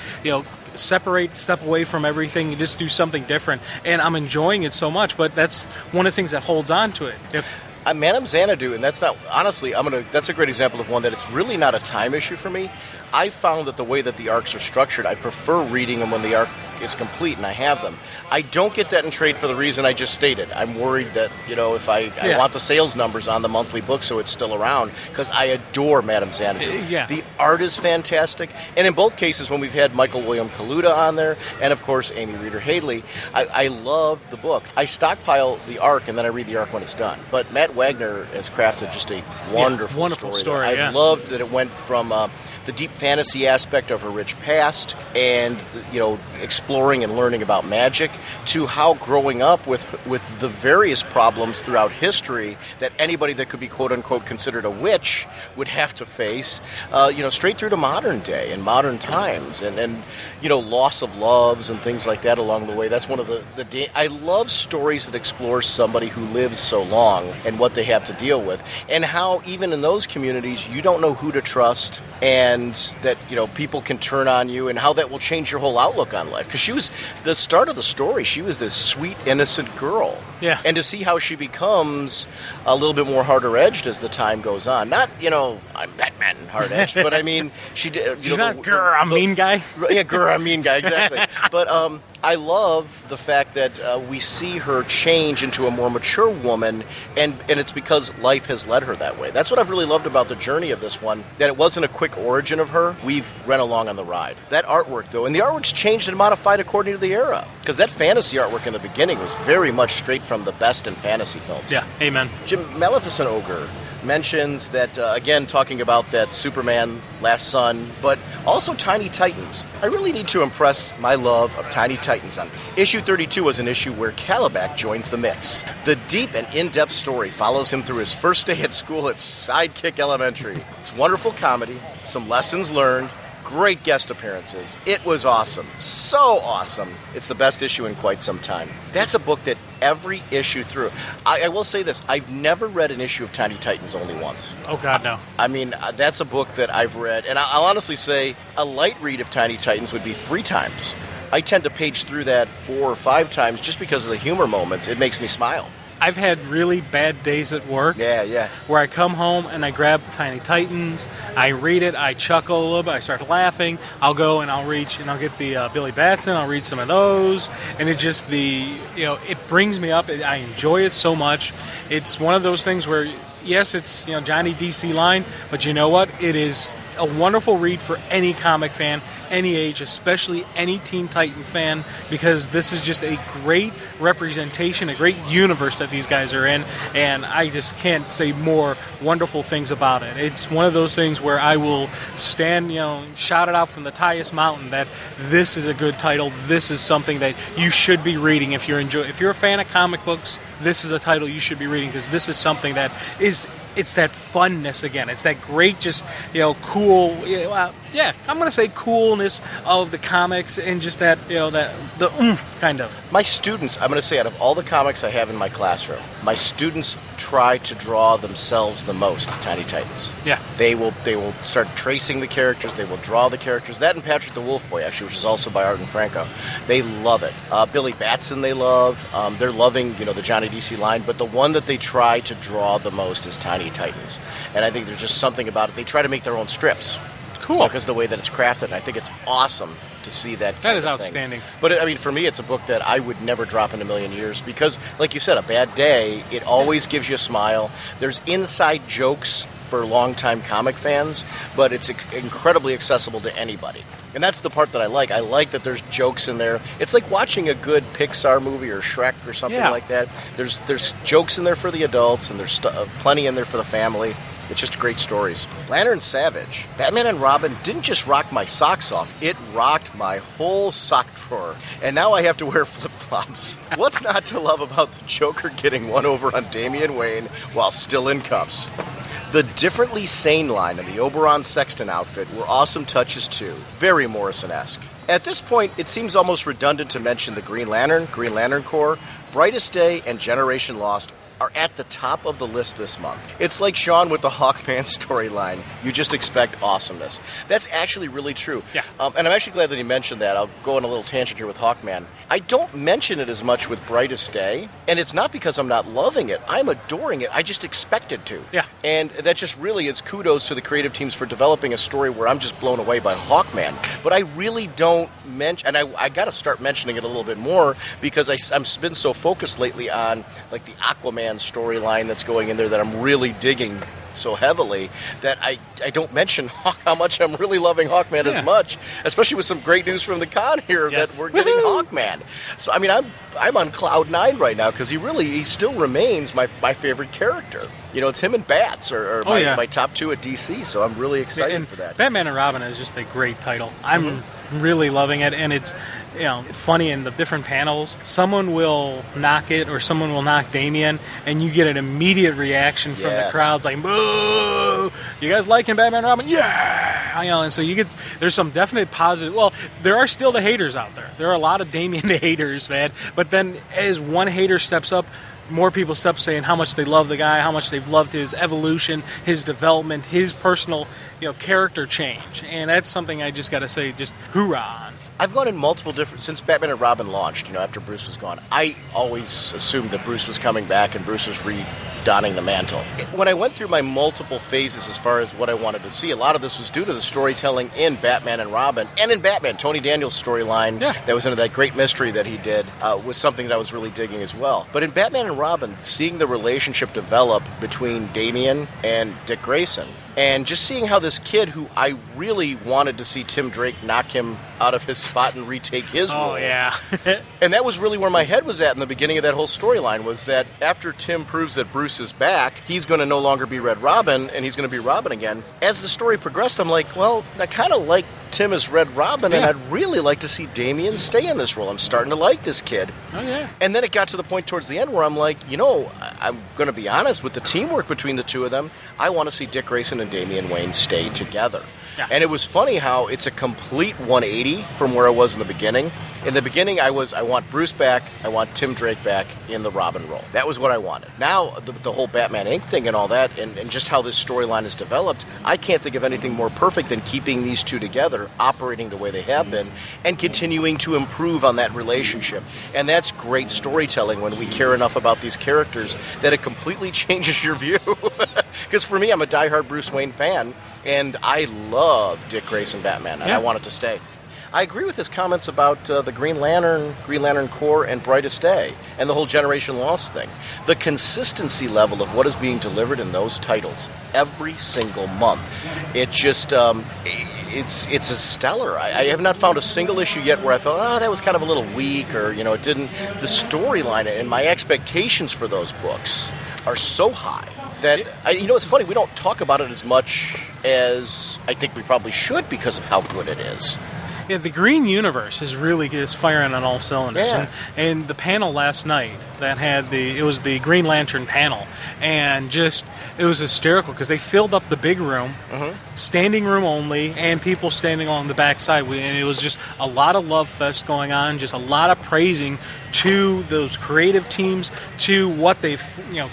separate, step away from everything, and just do something different. And I'm enjoying it so much, but that's one of the things that holds on to it. Madame Xanadu, and that's not, honestly, that's a great example of one that it's really not a time issue for me. I found that the way that the arcs are structured, I prefer reading them when the arc is complete and I have them. I don't get that in trade for the reason I just stated. I'm worried that, if I want the sales numbers on the monthly book so it's still around, because I adore Madame Xanadu. The art is fantastic, and in both cases when we've had Michael William Kaluta on there, and of course Amy Reeder Hadley, I love the book. I stockpile the arc and then I read the arc when it's done. But Matt Wagner has crafted just a wonderful story. I loved that it went from the deep fantasy aspect of her rich past and, exploring and learning about magic to how growing up with the various problems throughout history that anybody that could be quote-unquote considered a witch would have to face, straight through to modern day and modern times and loss of loves and things like that along the way. That's one of I love stories that explore somebody who lives so long and what they have to deal with and how even in those communities you don't know who to trust and that, people can turn on you and how that will change your whole outlook on life. Because she was, the start of the story, she was this sweet, innocent girl. Yeah. And to see how she becomes a little bit more harder-edged as the time goes on. Not, I'm Batman hard-edged, but I mean, she did... She's not, I'm mean guy. Yeah, I'm mean guy, exactly. But I love the fact that we see her change into a more mature woman, and it's because life has led her that way. That's what I've really loved about the journey of this one, that it wasn't a quick origin of her. We've run along on the ride. That artwork, though, and the artwork's changed and modified according to the era, because that fantasy artwork in the beginning was very much straight from the best in fantasy films. Yeah, amen. Jim Maleficent Ogre mentions that, again, talking about that Superman Last Son, but also Tiny Titans. I really need to impress my love of Tiny Titans on. Issue 32 was an issue where Calabac joins the mix. The deep and in-depth story follows him through his first day at school at Sidekick Elementary. It's wonderful comedy, some lessons learned, great guest appearances. It was awesome. So awesome. It's the best issue in quite some time. That's a book that every issue through. I will say this. I've never read an issue of Tiny Titans only once. Oh, God, no. I mean, that's a book that I've read, and I'll honestly say a light read of Tiny Titans would be 3 times. I tend to page through that 4 or 5 times just because of the humor moments. It makes me smile. I've had really bad days at work. Yeah. Where I come home and I grab Tiny Titans, I read it, I chuckle a little bit, I start laughing. I'll go and I'll reach and I'll get the Billy Batson. I'll read some of those, and it just it brings me up. I enjoy it so much. It's one of those things where yes, it's Johnny DC line, but you know what? It is a wonderful read for any comic fan, any age, especially any Teen Titan fan, because this is just a great representation, a great universe that these guys are in, and I just can't say more wonderful things about it. It's one of those things where I will stand, shout it out from the highest mountain that this is a good title, this is something that you should be reading if you're a fan of comic books. This is a title you should be reading because this is something that is, it's that funness again. It's that great, just, cool, I'm going to say coolness of the comics and just that, the oomph kind of. My students, I'm going to say out of all the comics I have in my classroom, my students try to draw themselves the most, Tiny Titans. Yeah. They will start tracing the characters. They will draw the characters. That and Patrick the Wolf Boy, actually, which is also by Art and Franco. They love it. Billy Batson they love. They're loving, the Johnny DC line. But the one that they try to draw the most is Tiny Titans. And I think there's just something about it. They try to make their own strips. Cool. Because of the way that it's crafted. And I think it's awesome to see that. That is outstanding. But, I mean, for me, it's a book that I would never drop in a million years because, like you said, A Bad Day, it always gives you a smile. There's inside jokes for longtime comic fans, but it's incredibly accessible to anybody. And that's the part that I like. I like that there's jokes in there. It's like watching a good Pixar movie or Shrek or something like that. There's jokes in there for the adults, and there's plenty in there for the family. It's just great stories. Lantern Savage. Batman and Robin didn't just rock my socks off. It rocked my whole sock drawer. And now I have to wear flip-flops. What's not to love about the Joker getting one over on Damian Wayne while still in cuffs? The differently sane line and the Oberon Sexton outfit were awesome touches too. Very Morrison-esque. At this point, it seems almost redundant to mention the Green Lantern Corps, Brightest Day, and Generation Lost are at the top of the list this month. It's like Sean with the Hawkman storyline. You just expect awesomeness. That's actually really true. Yeah. And I'm actually glad that he mentioned that. I'll go on a little tangent here with Hawkman. I don't mention it as much with Brightest Day, and it's not because I'm not loving it. I'm adoring it. I just expected to. Yeah. And that just really is kudos to the creative teams for developing a story where I'm just blown away by Hawkman. But I really don't mention, and I got to start mentioning it a little bit more because I've been so focused lately on like the Aquaman storyline that's going in there that I'm really digging so heavily that I don't mention how much I'm really loving Hawkman as much, especially with some great news from the con here that we're getting Hawkman. So I mean I'm on cloud 9 right now because he still remains my favorite character. It's him and Bats are my top two at DC, so I'm really excited for that. Batman and Robin is just a great title. I'm really loving it, and it's funny in the different panels. Someone will knock it, or someone will knock Damian, and you get an immediate reaction from the crowds, like, "Boo! You guys liking Batman and Robin? Yeah!" And so there's some definite positive. Well, there are still the haters out there. There are a lot of Damian haters, man. But then as one hater steps up, more people step saying how much they love the guy, how much they've loved his evolution, his development, his personal, character change. And that's something I just got to say, just hoorah on. I've gone in multiple different, since Batman and Robin launched, after Bruce was gone, I always assumed that Bruce was coming back and Bruce was redonning the mantle. When I went through my multiple phases as far as what I wanted to see, a lot of this was due to the storytelling in Batman and Robin, and in Batman, Tony Daniel's storyline that was into that great mystery that he did was something that I was really digging as well. But in Batman and Robin, seeing the relationship develop between Damian and Dick Grayson, and just seeing how this kid, who I really wanted to see Tim Drake knock him out of his spot and retake his role. Oh, yeah. And that was really where my head was at in the beginning of that whole storyline, was that after Tim proves that Bruce is back, he's going to no longer be Red Robin, and he's going to be Robin again. As the story progressed, I'm like, well, I kind of like Tim as Red Robin, and I'd really like to see Damian stay in this role. I'm starting to like this kid. Oh, yeah. And then it got to the point towards the end where I'm like, I'm going to be honest, with the teamwork between the two of them, I want to see Dick Grayson and Damian Wayne stay together. Yeah. And it was funny how it's a complete 180 from where I was in the beginning. In the beginning, I want Bruce back, I want Tim Drake back in the Robin role. That was what I wanted. Now, the whole Batman Inc. thing and all that, and just how this storyline is developed, I can't think of anything more perfect than keeping these two together, operating the way they have been, and continuing to improve on that relationship. And that's great storytelling when we care enough about these characters that it completely changes your view. Because for me, I'm a diehard Bruce Wayne fan, and I love Dick Grayson Batman, and I want it to stay. I agree with his comments about the Green Lantern Corps, and Brightest Day, and the whole Generation Lost thing. The consistency level of what is being delivered in those titles every single month, it just it's a stellar. I have not found a single issue yet where I felt, that was kind of a little weak, or it didn't. The storyline and my expectations for those books are so high that it's funny, we don't talk about it as much as I think we probably should because of how good it is. Yeah, the Green Universe is really just firing on all cylinders. Yeah. And the panel last night that had it was the Green Lantern panel, and just it was hysterical because they filled up the big room, standing room only, and people standing on the backside. And it was just a lot of love fest going on, just a lot of praising to those creative teams, to what they've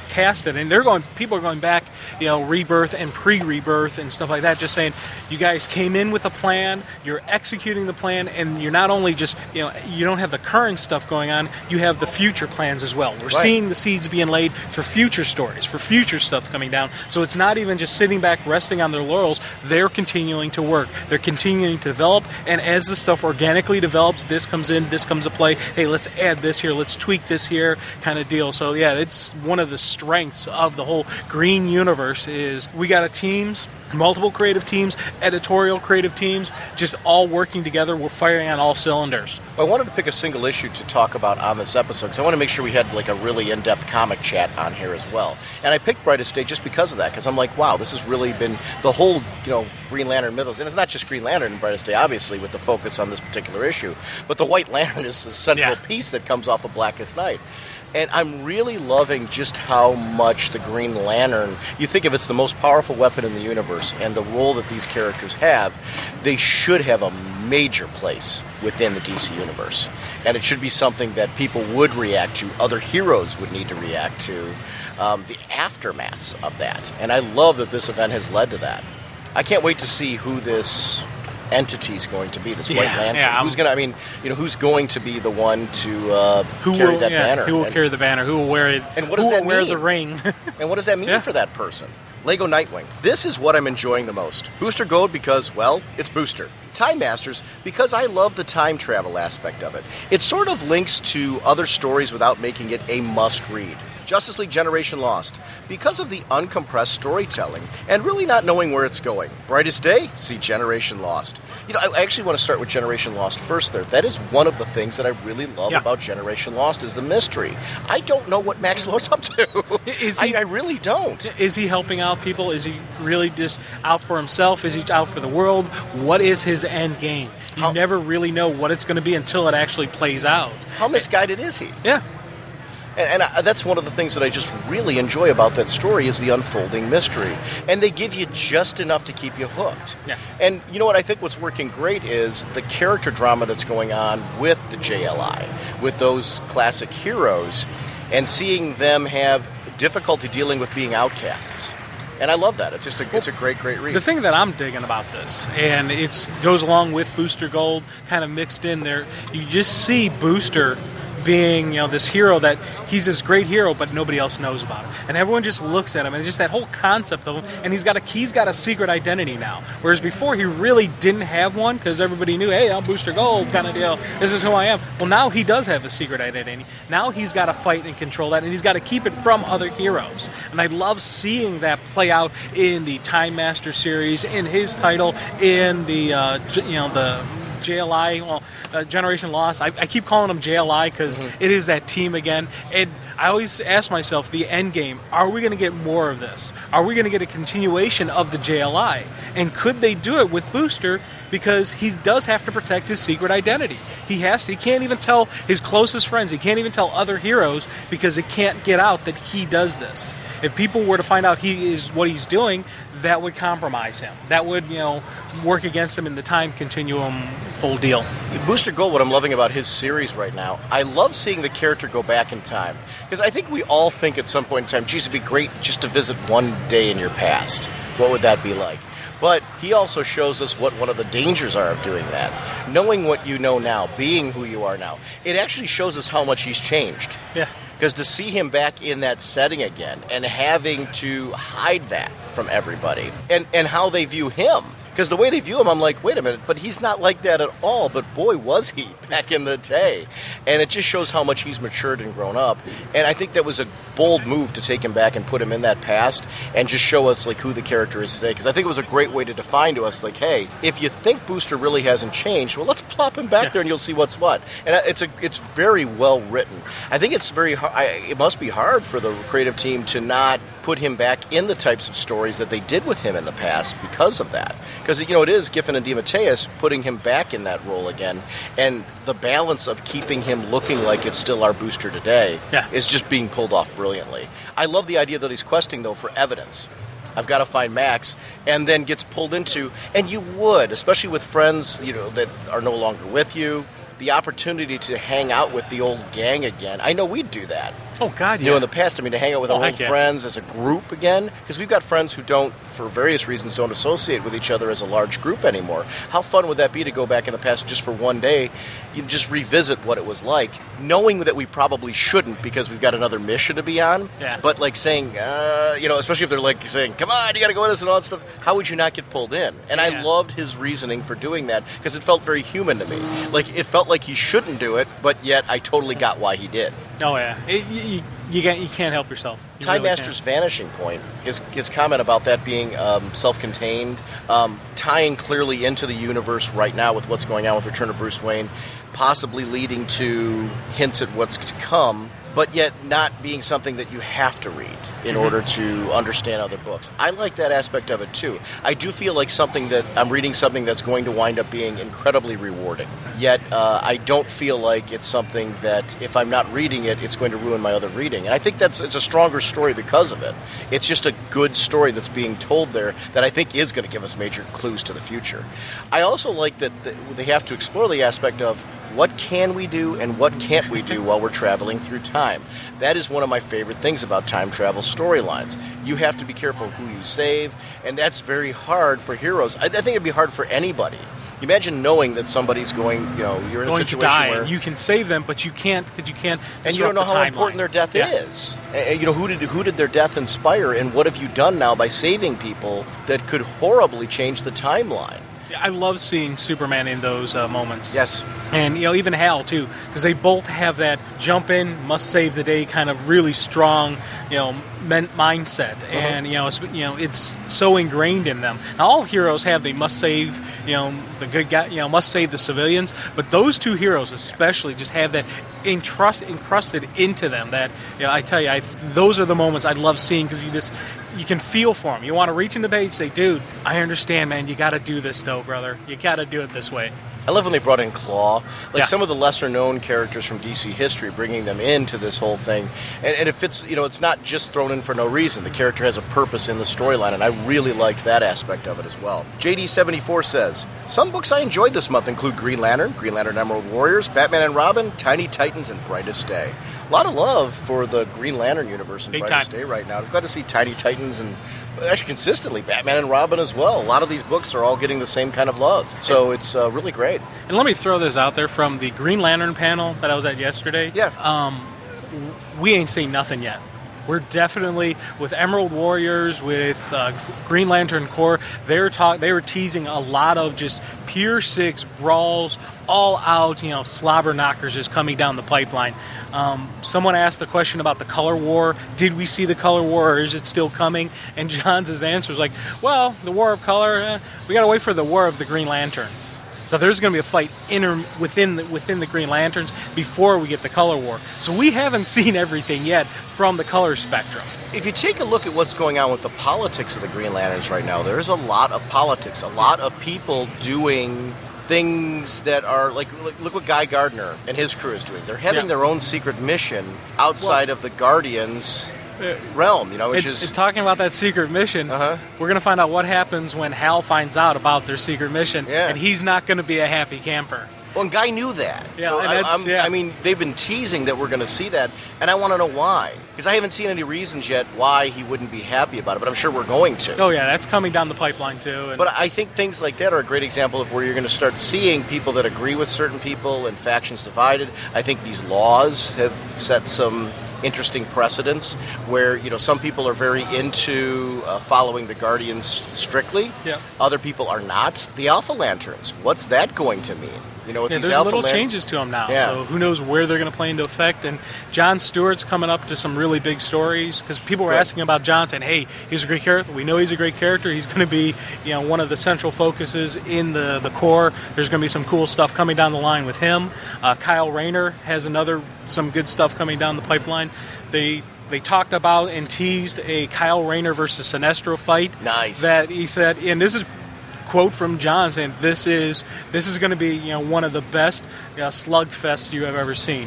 casted. And people are going back, rebirth and pre-rebirth and stuff like that, just saying, you guys came in with a plan, you're executing the plan, and you're not only just, you don't have the current stuff going on, you have the future plans as well. We're seeing the seeds being laid for future stories, for future stuff coming down. So it's not even just sitting back resting on their laurels. They're continuing to work. They're continuing to develop, and as the stuff organically develops, this comes in, this comes to play. Hey, let's add this here, let's tweak this here, kind of deal. So yeah, it's one of the strengths of the whole Green universe is we got multiple creative teams, editorial creative teams, just all working together. We're firing on all cylinders. I wanted to pick a single issue to talk about on this episode because I want to make sure we had like a really in-depth comic chat on here as well. And I picked Brightest Day just because of that, because I'm like, wow, this has really been the whole, Green Lantern mythos. And it's not just Green Lantern and Brightest Day, obviously, with the focus on this particular issue, but the White Lantern is the central piece that comes off of Blackest Night. And I'm really loving just how much the Green Lantern, you think of it's the most powerful weapon in the universe, and the role that these characters have, they should have a major place within the DC universe. And it should be something that people would react to, other heroes would need to react to, the aftermaths of that. And I love that this event has led to that. I can't wait to see who this entity is going to be, this White Lantern. Yeah, who's going to be the one to carry that banner? Who will carry the banner? Who will wear it? And what does that mean? Wear the ring? And what does that mean for that person? Lego Nightwing. This is what I'm enjoying the most. Booster Gold because, well, it's Booster. Time Masters because I love the time travel aspect of it. It sort of links to other stories without making it a must-read. Justice League Generation Lost, because of the uncompressed storytelling and really not knowing where it's going. Brightest Day, see Generation Lost. I actually want to start with Generation Lost first there. That is one of the things that I really love about Generation Lost is the mystery. I don't know what Max Lord's up to. I really don't. Is he helping out people? Is he really just out for himself? Is he out for the world? What is his end game? You never really know what it's going to be until it actually plays out. How misguided is he? Yeah. And that's one of the things that I just really enjoy about that story is the unfolding mystery. And they give you just enough to keep you hooked. Yeah. And you know what? I think what's working great is the character drama that's going on with the JLI, with those classic heroes, and seeing them have difficulty dealing with being outcasts. And I love that. It's just it's a great read. The thing that I'm digging about this, and it goes along with Booster Gold, kind of mixed in there, you just see Booster being, this hero that he's this great hero, but nobody else knows about him, and everyone just looks at him, and just that whole concept of him. And he's got a secret identity now, whereas before he really didn't have one because everybody knew, hey, I'm Booster Gold, kind of deal. This is who I am. Well, now he does have a secret identity. Now he's got to fight and control that, and he's got to keep it from other heroes. And I love seeing that play out in the Time Master series, in his title, in the the JLI, Generation Lost. I keep calling them JLI because it is that team again. And I always ask myself, the end game, are we going to get more of this? Are we going to get a continuation of the JLI? And could they do it with Booster? Because he does have to protect his secret identity. He can't even tell his closest friends. He can't even tell other heroes because it can't get out that he does this. If people were to find out he is what he's doing, that would compromise him. That would, work against him in the time continuum whole deal. Booster Gold, what I'm loving about his series right now, I love seeing the character go back in time. Because I think we all think at some point in time, geez, it'd be great just to visit one day in your past. What would that be like? But he also shows us what one of the dangers are of doing that. Knowing what you know now, being who you are now, it actually shows us how much he's changed. Yeah. Because to see him back in that setting again and having to hide that from everybody and how they view him. Because the way they view him, I'm like, wait a minute, but he's not like that at all. But boy, was he back in the day. And it just shows how much he's matured and grown up. And I think that was a bold move to take him back and put him in that past and just show us like who the character is today. Because I think it was a great way to define to us, like, hey, if you think Booster really hasn't changed, well, let's plop him back there and you'll see what's what. And it's very well written. I think it's very hard. It must be hard for the creative team to not put him back in the types of stories that they did with him in the past because of that. Because, it is Giffen and DeMatteis putting him back in that role again, and the balance of keeping him looking like it's still our Booster today is just being pulled off brilliantly. I love the idea that he's questing, though, for evidence. I've got to find Max, and then gets pulled into, and you would, especially with friends, that are no longer with you, the opportunity to hang out with the old gang again. I know we'd do that. Oh, God, yeah. In the past, to hang out with our old friends as a group again, because we've got friends who don't, for various reasons, don't associate with each other as a large group anymore. How fun would that be to go back in the past just for one day, you just revisit what it was like, knowing that we probably shouldn't because we've got another mission to be on, but saying, especially if they're saying, come on, you got to go with us and all that stuff, how would you not get pulled in? And I loved his reasoning for doing that because it felt very human to me. It felt like he shouldn't do it, but yet I totally got why he did. Oh, yeah. You can't help yourself. Time Master's Vanishing Point, his comment about that being self-contained, tying clearly into the universe right now with what's going on with Return of Bruce Wayne, possibly leading to hints at what's to come, but yet not being something that you have to read in order to understand other books. I like that aspect of it, too. I do feel like I'm reading something that's going to wind up being incredibly rewarding. Yet, I don't feel like it's something that, if I'm not reading it, it's going to ruin my other reading. And I think it's a stronger story because of it. It's just a good story that's being told there that I think is going to give us major clues to the future. I also like that they have to explore the aspect of what can we do and what can't we do while we're traveling through time. That is one of my favorite things about time travel storylines. You have to be careful who you save, and that's very hard for heroes. I think it'd be hard for anybody. Imagine knowing that somebody's going you're in a situation to die, where and you can save them, but you can't because you can't. And you don't know how important their death is. And, who did their death inspire, and what have you done now by saving people that could horribly change the timeline? I love seeing Superman in those moments. Yes. And, even Hal, too, because they both have that jump in, must save the day kind of really strong, mindset. And, it's so ingrained in them. Now, all heroes have, they must save, the good guy, must save the civilians. But those two heroes especially just have that encrusted into them that, I tell you, those are the moments I love seeing because you can feel for them. You want to reach in the page and say, dude, I understand, man. You got to do this, though, brother. You got to do it this way. I love when they brought in Claw. Some of the lesser-known characters from DC history, bringing them into this whole thing. And it fits, it's not just thrown in for no reason. The character has a purpose in the storyline, and I really liked that aspect of it as well. JD74 says, some books I enjoyed this month include Green Lantern Emerald Warriors, Batman and Robin, Tiny Titans, and Brightest Day. A lot of love for the Green Lantern universe in Brightest Day right now. I was glad to see Tiny Titans and actually consistently Batman and Robin as well. A lot of these books are all getting the same kind of love. So it's really great. And let me throw this out there from the Green Lantern panel that I was at yesterday. Yeah. We ain't seen nothing yet. We're definitely, with Emerald Warriors, with Green Lantern Corps, they were teasing a lot of just pure six brawls, all out, slobber knockers just coming down the pipeline. Someone asked the question about the color war. Did we see the color war, or is it still coming? And John's answer was like, well, the war of color, we got to wait for the war of the Green Lanterns. So there's going to be a fight within the Green Lanterns before we get the color war. So we haven't seen everything yet from the color spectrum. If you take a look at what's going on with the politics of the Green Lanterns right now, there's a lot of politics, a lot of people doing things that are like look what Guy Gardner and his crew is doing. They're having their own secret mission outside of the Guardians realm, which is... Talking about that secret mission, we're going to find out what happens when Hal finds out about their secret mission, and he's not going to be a happy camper. Well, and Guy knew that. So they've been teasing that we're going to see that, and I want to know why. Because I haven't seen any reasons yet why he wouldn't be happy about it, but I'm sure we're going to. Oh, yeah, that's coming down the pipeline, too. But I think things like that are a great example of where you're going to start seeing people that agree with certain people and factions divided. I think these laws have set some interesting precedents where some people are very into following the Guardians strictly. Other people are not. The Alpha Lanterns, what's that going to mean? There's little changes to them now, so who knows where they're going to play into effect. And Jon Stewart's coming up to some really big stories because people were asking about Jon, saying, hey, he's a great character. We know he's a great character. He's going to be one of the central focuses in the Corps. There's going to be some cool stuff coming down the line with him. Kyle Rayner has some good stuff coming down the pipeline. They They talked about and teased a Kyle Rayner versus Sinestro fight. Nice. That he said, and this is quote from John saying, this is going to be one of the best slugfests you have ever seen.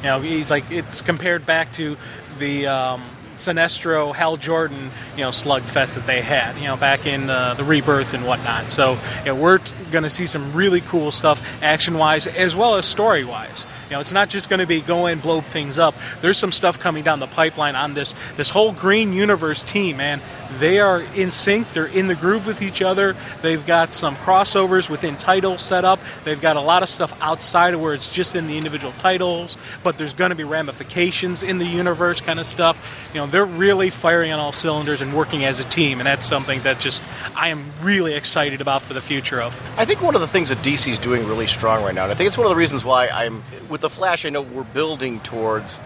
He's like, it's compared back to the Sinestro Hal Jordan slugfest that they had back in the Rebirth and whatnot. So we're going to see some really cool stuff action wise as well as story wise. It's not just going to be go and blow things up. There's some stuff coming down the pipeline on this whole Green Universe team, man. They are in sync. They're in the groove with each other. They've got some crossovers within titles set up. They've got a lot of stuff outside of where it's just in the individual titles, but there's going to be ramifications in the universe kind of stuff. They're really firing on all cylinders and working as a team, and that's something that just I am really excited about for the future of. I think one of the things that DC's doing really strong right now, and I think it's one of the reasons why I'm with the Flash. I know we're building towards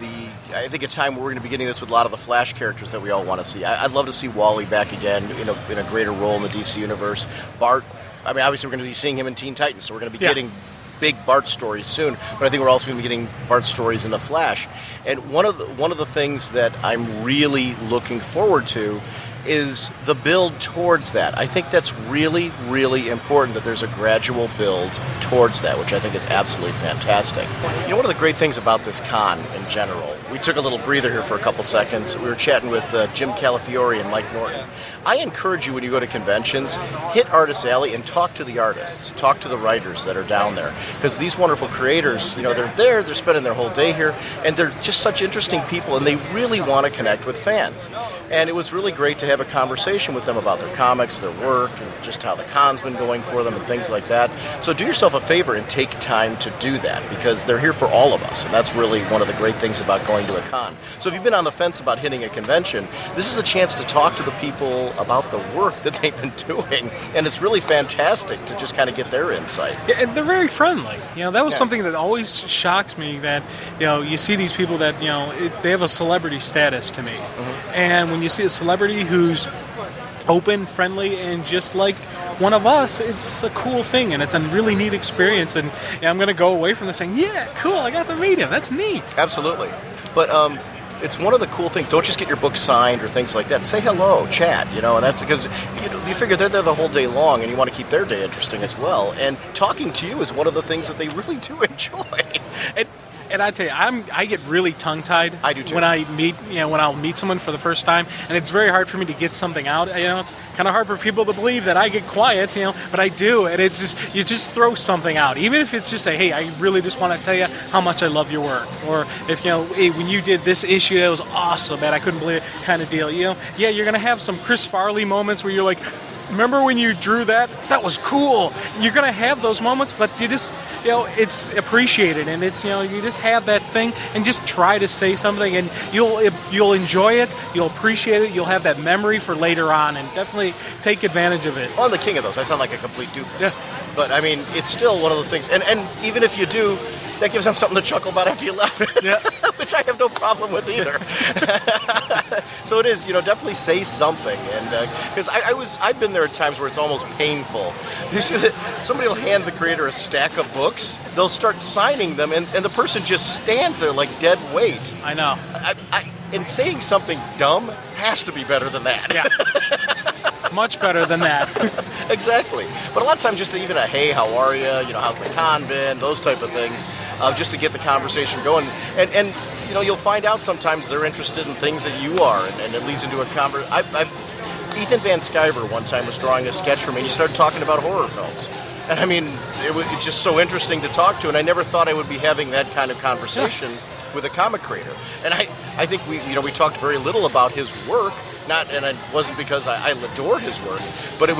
I think a time where we're going to be getting this with a lot of the Flash characters that we all want to see. I'd love to see Wally back again in a greater role in the DC universe. Bart, I mean, obviously we're going to be seeing him in Teen Titans, so we're going to be getting big Bart stories soon, but I think we're also going to be getting Bart stories in the Flash. And one of the things that I'm really looking forward to is the build towards that. I think that's really, really important that there's a gradual build towards that, which I think is absolutely fantastic. One of the great things about this con in general, we took a little breather here for a couple seconds. We were chatting with Jim Calafiore and Mike Norton. I encourage you when you go to conventions, hit Artist Alley and talk to the artists, talk to the writers that are down there. Because these wonderful creators, they're there, they're spending their whole day here, and they're just such interesting people, and they really want to connect with fans. And it was really great to have a conversation with them about their comics, their work, and just how the con's been going for them and things like that. So do yourself a favor and take time to do that, because they're here for all of us, and that's really one of the great things about going to a con. So if you've been on the fence about hitting a convention, this is a chance to talk to the people about the work that they've been doing, and it's really fantastic to just kind of get their insight. Yeah, and they're very friendly. That was something that always shocks me, that you see these people that they have a celebrity status to me, and when you see a celebrity who's open, friendly, and just like one of us, it's a cool thing, and it's a really neat experience, and I'm going to go away from this saying, yeah, cool, I got to meet him. That's neat. Absolutely. But it's one of the cool things. Don't just get your book signed or things like that. Say hello, chat, and that's because you figure they're there the whole day long, and you want to keep their day interesting as well. And talking to you is one of the things that they really do enjoy. And I tell you, I get really tongue-tied. I do too. When I meet, when I'll meet someone for the first time, and it's very hard for me to get something out. It's kind of hard for people to believe that I get quiet, but I do, and it's just you just throw something out, even if it's just hey, I really just want to tell you how much I love your work, or if hey, when you did this issue, that was awesome, and I couldn't believe it, kind of deal. You're gonna have some Chris Farley moments where you're like, remember when you drew that? That was cool. You're going to have those moments, but you just, it's appreciated, and it's, you just have that thing and just try to say something, and you'll enjoy it, you'll appreciate it, you'll have that memory for later on, and definitely take advantage of it. Well, I'm the king of those. I sound like a complete doofus. Yeah. But, I mean, it's still one of those things, and even if you do, that gives them something to chuckle about after you left, which I have no problem with either. So it is, definitely say something, and because I've been there at times where it's almost painful. Somebody will hand the creator a stack of books, they'll start signing them, and the person just stands there like dead weight. I know. And saying something dumb has to be better than that. Yeah. Much better than that. Exactly. But a lot of times just even a hey, how are you? How's the con been? Those type of things, just to get the conversation going. And you'll find out sometimes they're interested in things that you are, and it leads into a conversation. Ethan Van Sciver one time was drawing a sketch for me, and he started talking about horror films. And I mean, it's just so interesting to talk to, and I never thought I would be having that kind of conversation with a comic creator. And I think we talked very little about his work. And it wasn't because I adore his work, but it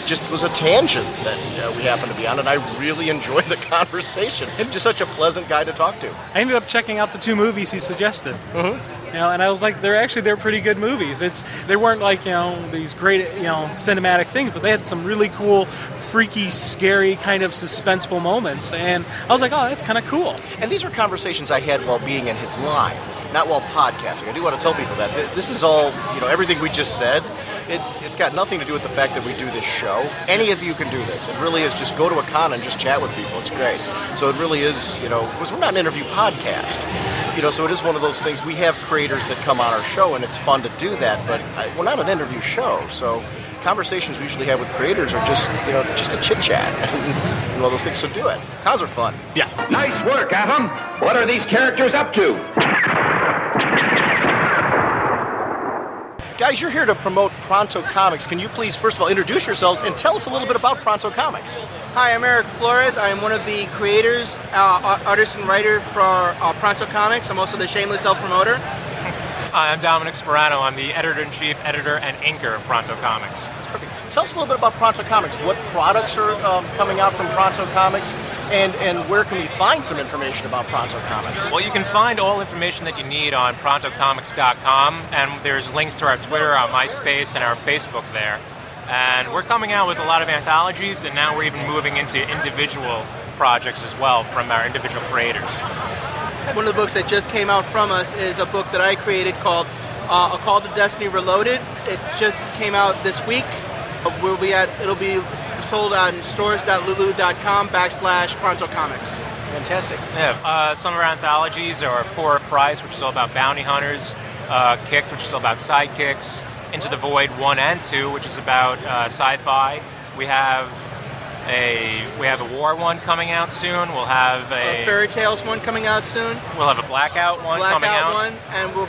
just was a tangent that we happened to be on, and I really enjoyed the conversation. Just such a pleasant guy to talk to. I ended up checking out the 2 movies he suggested. Mm-hmm. And I was like, they're pretty good movies. They weren't like these great cinematic things, but they had some really cool, freaky, scary kind of suspenseful moments, and I was like, oh, that's kind of cool. And these were conversations I had while being in his line. not while podcasting. I do want to tell people that this is all, everything we just said, it's got nothing to do with the fact that we do this show. Any of you can do this. It really is just go to a con and just chat with people. It's great. So it really is, because we're not an interview podcast, so it is one of those things. We have creators that come on our show, and it's fun to do that, but we're not an interview show, so conversations we usually have with creators are just, just a chit-chat and all those things, so do it. Cons are fun. Yeah. Nice work, Adam. What are these characters up to? Guys, you're here to promote Pronto Comics. Can you please, first of all, introduce yourselves and tell us a little bit about Pronto Comics? Hi, I'm Eric Flores. I'm one of the creators, artist and writer for Pronto Comics. I'm also the shameless self-promoter. Hi, I'm Dominic Sperano. I'm the editor-in-chief, editor, and inker of Pronto Comics. That's perfect. Tell us a little bit about Pronto Comics. What products are coming out from Pronto Comics, and where can we find some information about Pronto Comics? Well, you can find all information that you need on prontocomics.com, and there's links to our Twitter, our MySpace, and our Facebook there. And we're coming out with a lot of anthologies, and now we're even moving into individual projects as well from our individual creators. One of the books that just came out from us is a book that I created called A Call to Destiny Reloaded. It just came out this week. It'll be sold on stores.lulu.com/Pronto Comics. Fantastic. Yeah, some of our anthologies are For a Price, which is all about bounty hunters, Kicked, which is all about sidekicks, Into the Void 1 and 2, which is about sci-fi. We have a war one coming out soon. We'll have a Fairy Tales one coming out soon. We'll have a Blackout one coming out. And we're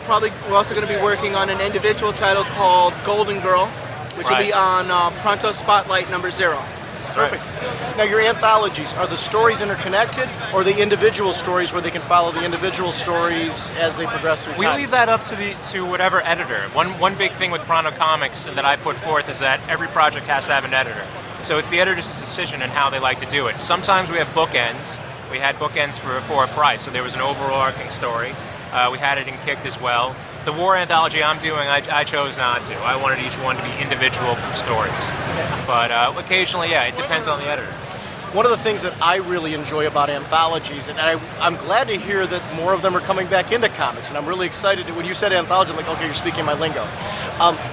also going to be working on an individual title called Golden Girl, which will be on Pronto Spotlight number 0. Perfect. Now, your anthologies, are the stories interconnected, or are they individual stories where they can follow the individual stories as they progress through time? We leave that up to whatever editor. One big thing with Pronto Comics that I put forth is that every project has to have an editor. So it's the editor's decision on how they like to do it. Sometimes we have bookends. We had bookends for a price, so there was an overarching story. We had it in Kicked as well. The war anthology I'm doing, I chose not to. I wanted each one to be individual stories. But occasionally, yeah, it depends on the editor. One of the things that I really enjoy about anthologies, and I'm glad to hear that more of them are coming back into comics, and I'm really excited. When you said anthology, I'm like, okay, you're speaking my lingo.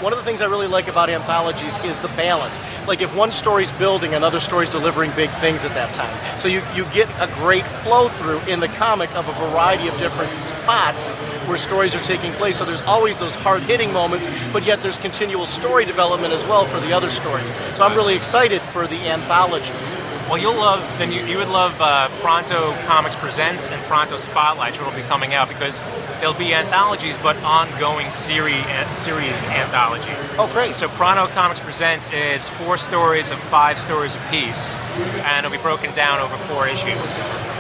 One of the things I really like about anthologies is the balance. Like if one story's building, another story's delivering big things at that time. So you get a great flow through in the comic of a variety of different spots where stories are taking place. So there's always those hard-hitting moments, but yet there's continual story development as well for the other stories. So I'm really excited for the anthologies. Well, you would love Pronto Comics Presents and Pronto Spotlight, which will be coming out, because they'll be anthologies, but ongoing series anthologies. Oh, great. So Pronto Comics Presents is 4 stories of 5 stories apiece, and it'll be broken down over 4 issues.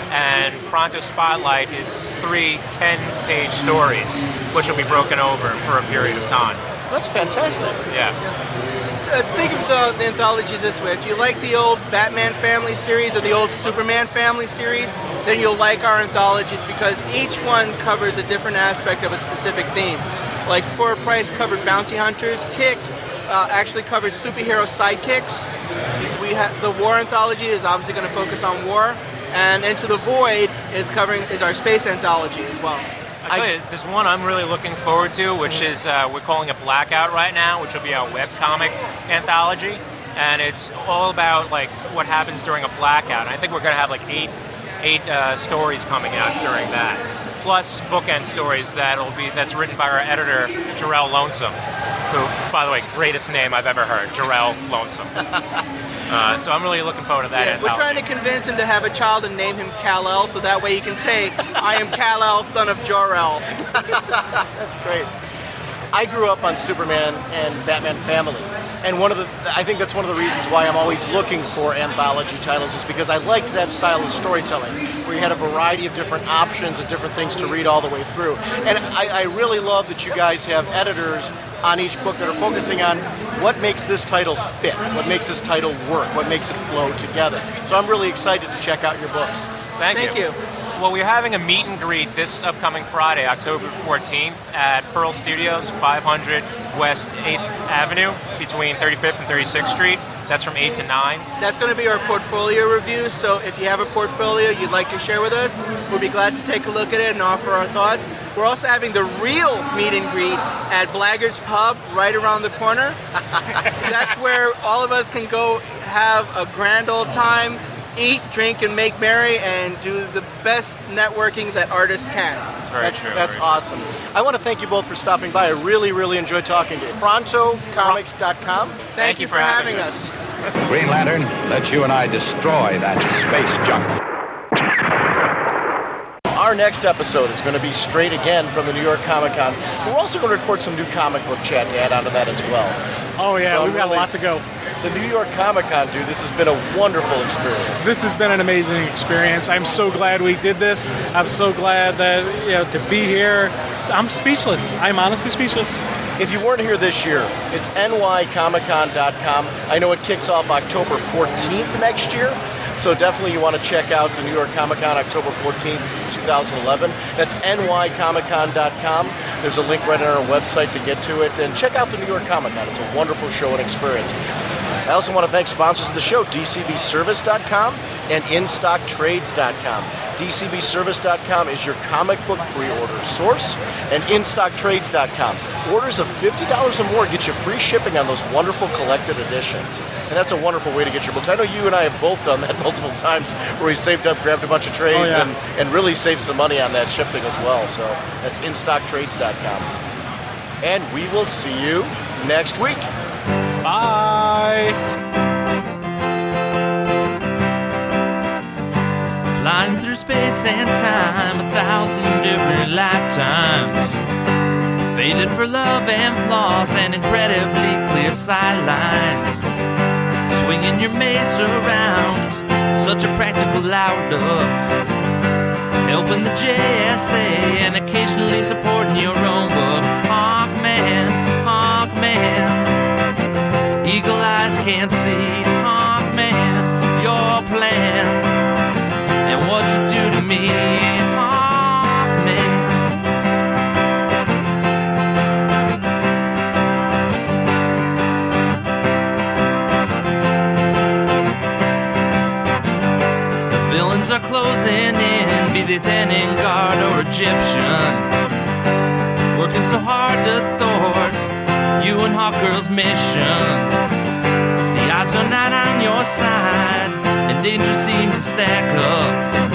And Pronto Spotlight is 3 10-page stories, which will be broken over for a period of time. That's fantastic. Yeah. Think of the anthologies this way. If you like the old Batman family series or the old Superman family series, then you'll like our anthologies because each one covers a different aspect of a specific theme. Like For a Price covered bounty hunters, Kicked actually covered superhero sidekicks. The War anthology is obviously going to focus on war, and Into the Void is our space anthology as well. I tell you, there's one I'm really looking forward to, which is we're calling it Blackout right now, which will be our webcomic anthology, and it's all about like what happens during a blackout. And I think we're going to have like eight stories coming out during that, plus bookend stories that's written by our editor Jarrell Lonesome, who, by the way, greatest name I've ever heard, Jarrell Lonesome. So I'm really looking forward to that. Yeah, we're trying to convince him to have a child and name him Kal-El, so that way he can say, I am Kal-El, son of Jor-El. That's great. I grew up on Superman and Batman family, and I think that's one of the reasons why I'm always looking for anthology titles is because I liked that style of storytelling, where you had a variety of different options and different things to read all the way through. And I really love that you guys have editors on each book that are focusing on what makes this title fit, what makes this title work, what makes it flow together. So I'm really excited to check out your books. Thank you. Well, we're having a meet and greet this upcoming Friday, October 14th, at Pearl Studios, 500 West 8th Avenue, between 35th and 36th Street. That's from 8 to 9. That's going to be our portfolio review, so if you have a portfolio you'd like to share with us, we'll be glad to take a look at it and offer our thoughts. We're also having the real meet and greet at Blackguard's Pub right around the corner. That's where all of us can go have a grand old time, eat, drink, and make merry, and do the best networking that artists can. That's awesome. I want to thank you both for stopping by. I really, really enjoyed talking to you. ProntoComics.com. Thank you for having us. Green Lantern, let you and I destroy that space junk. Our next episode is going to be straight again from the New York Comic Con. We're also going to record some new comic book chat to add onto that as well. Oh, yeah, So we've got a lot to go. The New York Comic Con, dude, this has been a wonderful experience. This has been an amazing experience. I'm so glad we did this. I'm so glad that, to be here. I'm speechless. I'm honestly speechless. If you weren't here this year, it's nycomiccon.com. I know it kicks off October 14th next year, so definitely you want to check out the New York Comic Con October 14th, 2011. That's nycomiccon.com. There's a link right on our website to get to it, and check out the New York Comic Con. It's a wonderful show and experience. I also want to thank sponsors of the show, DCBService.com and InStockTrades.com. DCBService.com is your comic book pre-order source, and InStockTrades.com. Orders of $50 or more get you free shipping on those wonderful collected editions. And that's a wonderful way to get your books. I know you and I have both done that multiple times, where we saved up, grabbed a bunch of trades, and really saved some money on that shipping as well. So that's InStockTrades.com. And we will see you next week. Bye. Flying through space and time, 1,000 different lifetimes. Faded for love and flaws and incredibly clear sightlines. Swinging your mace around, such a practical outlook. Helping the JSA and occasionally supporting your own book. Hawkman, Hawkman. Eagle eyes can't see, Hawkman, your plan. And what you do to me, Hawkman. The villains are closing in, be they Thanin Guard or Egyptian. Working so hard to thwart you and Hawkgirl's mission. The odds are not on your side, and danger seems to stack up.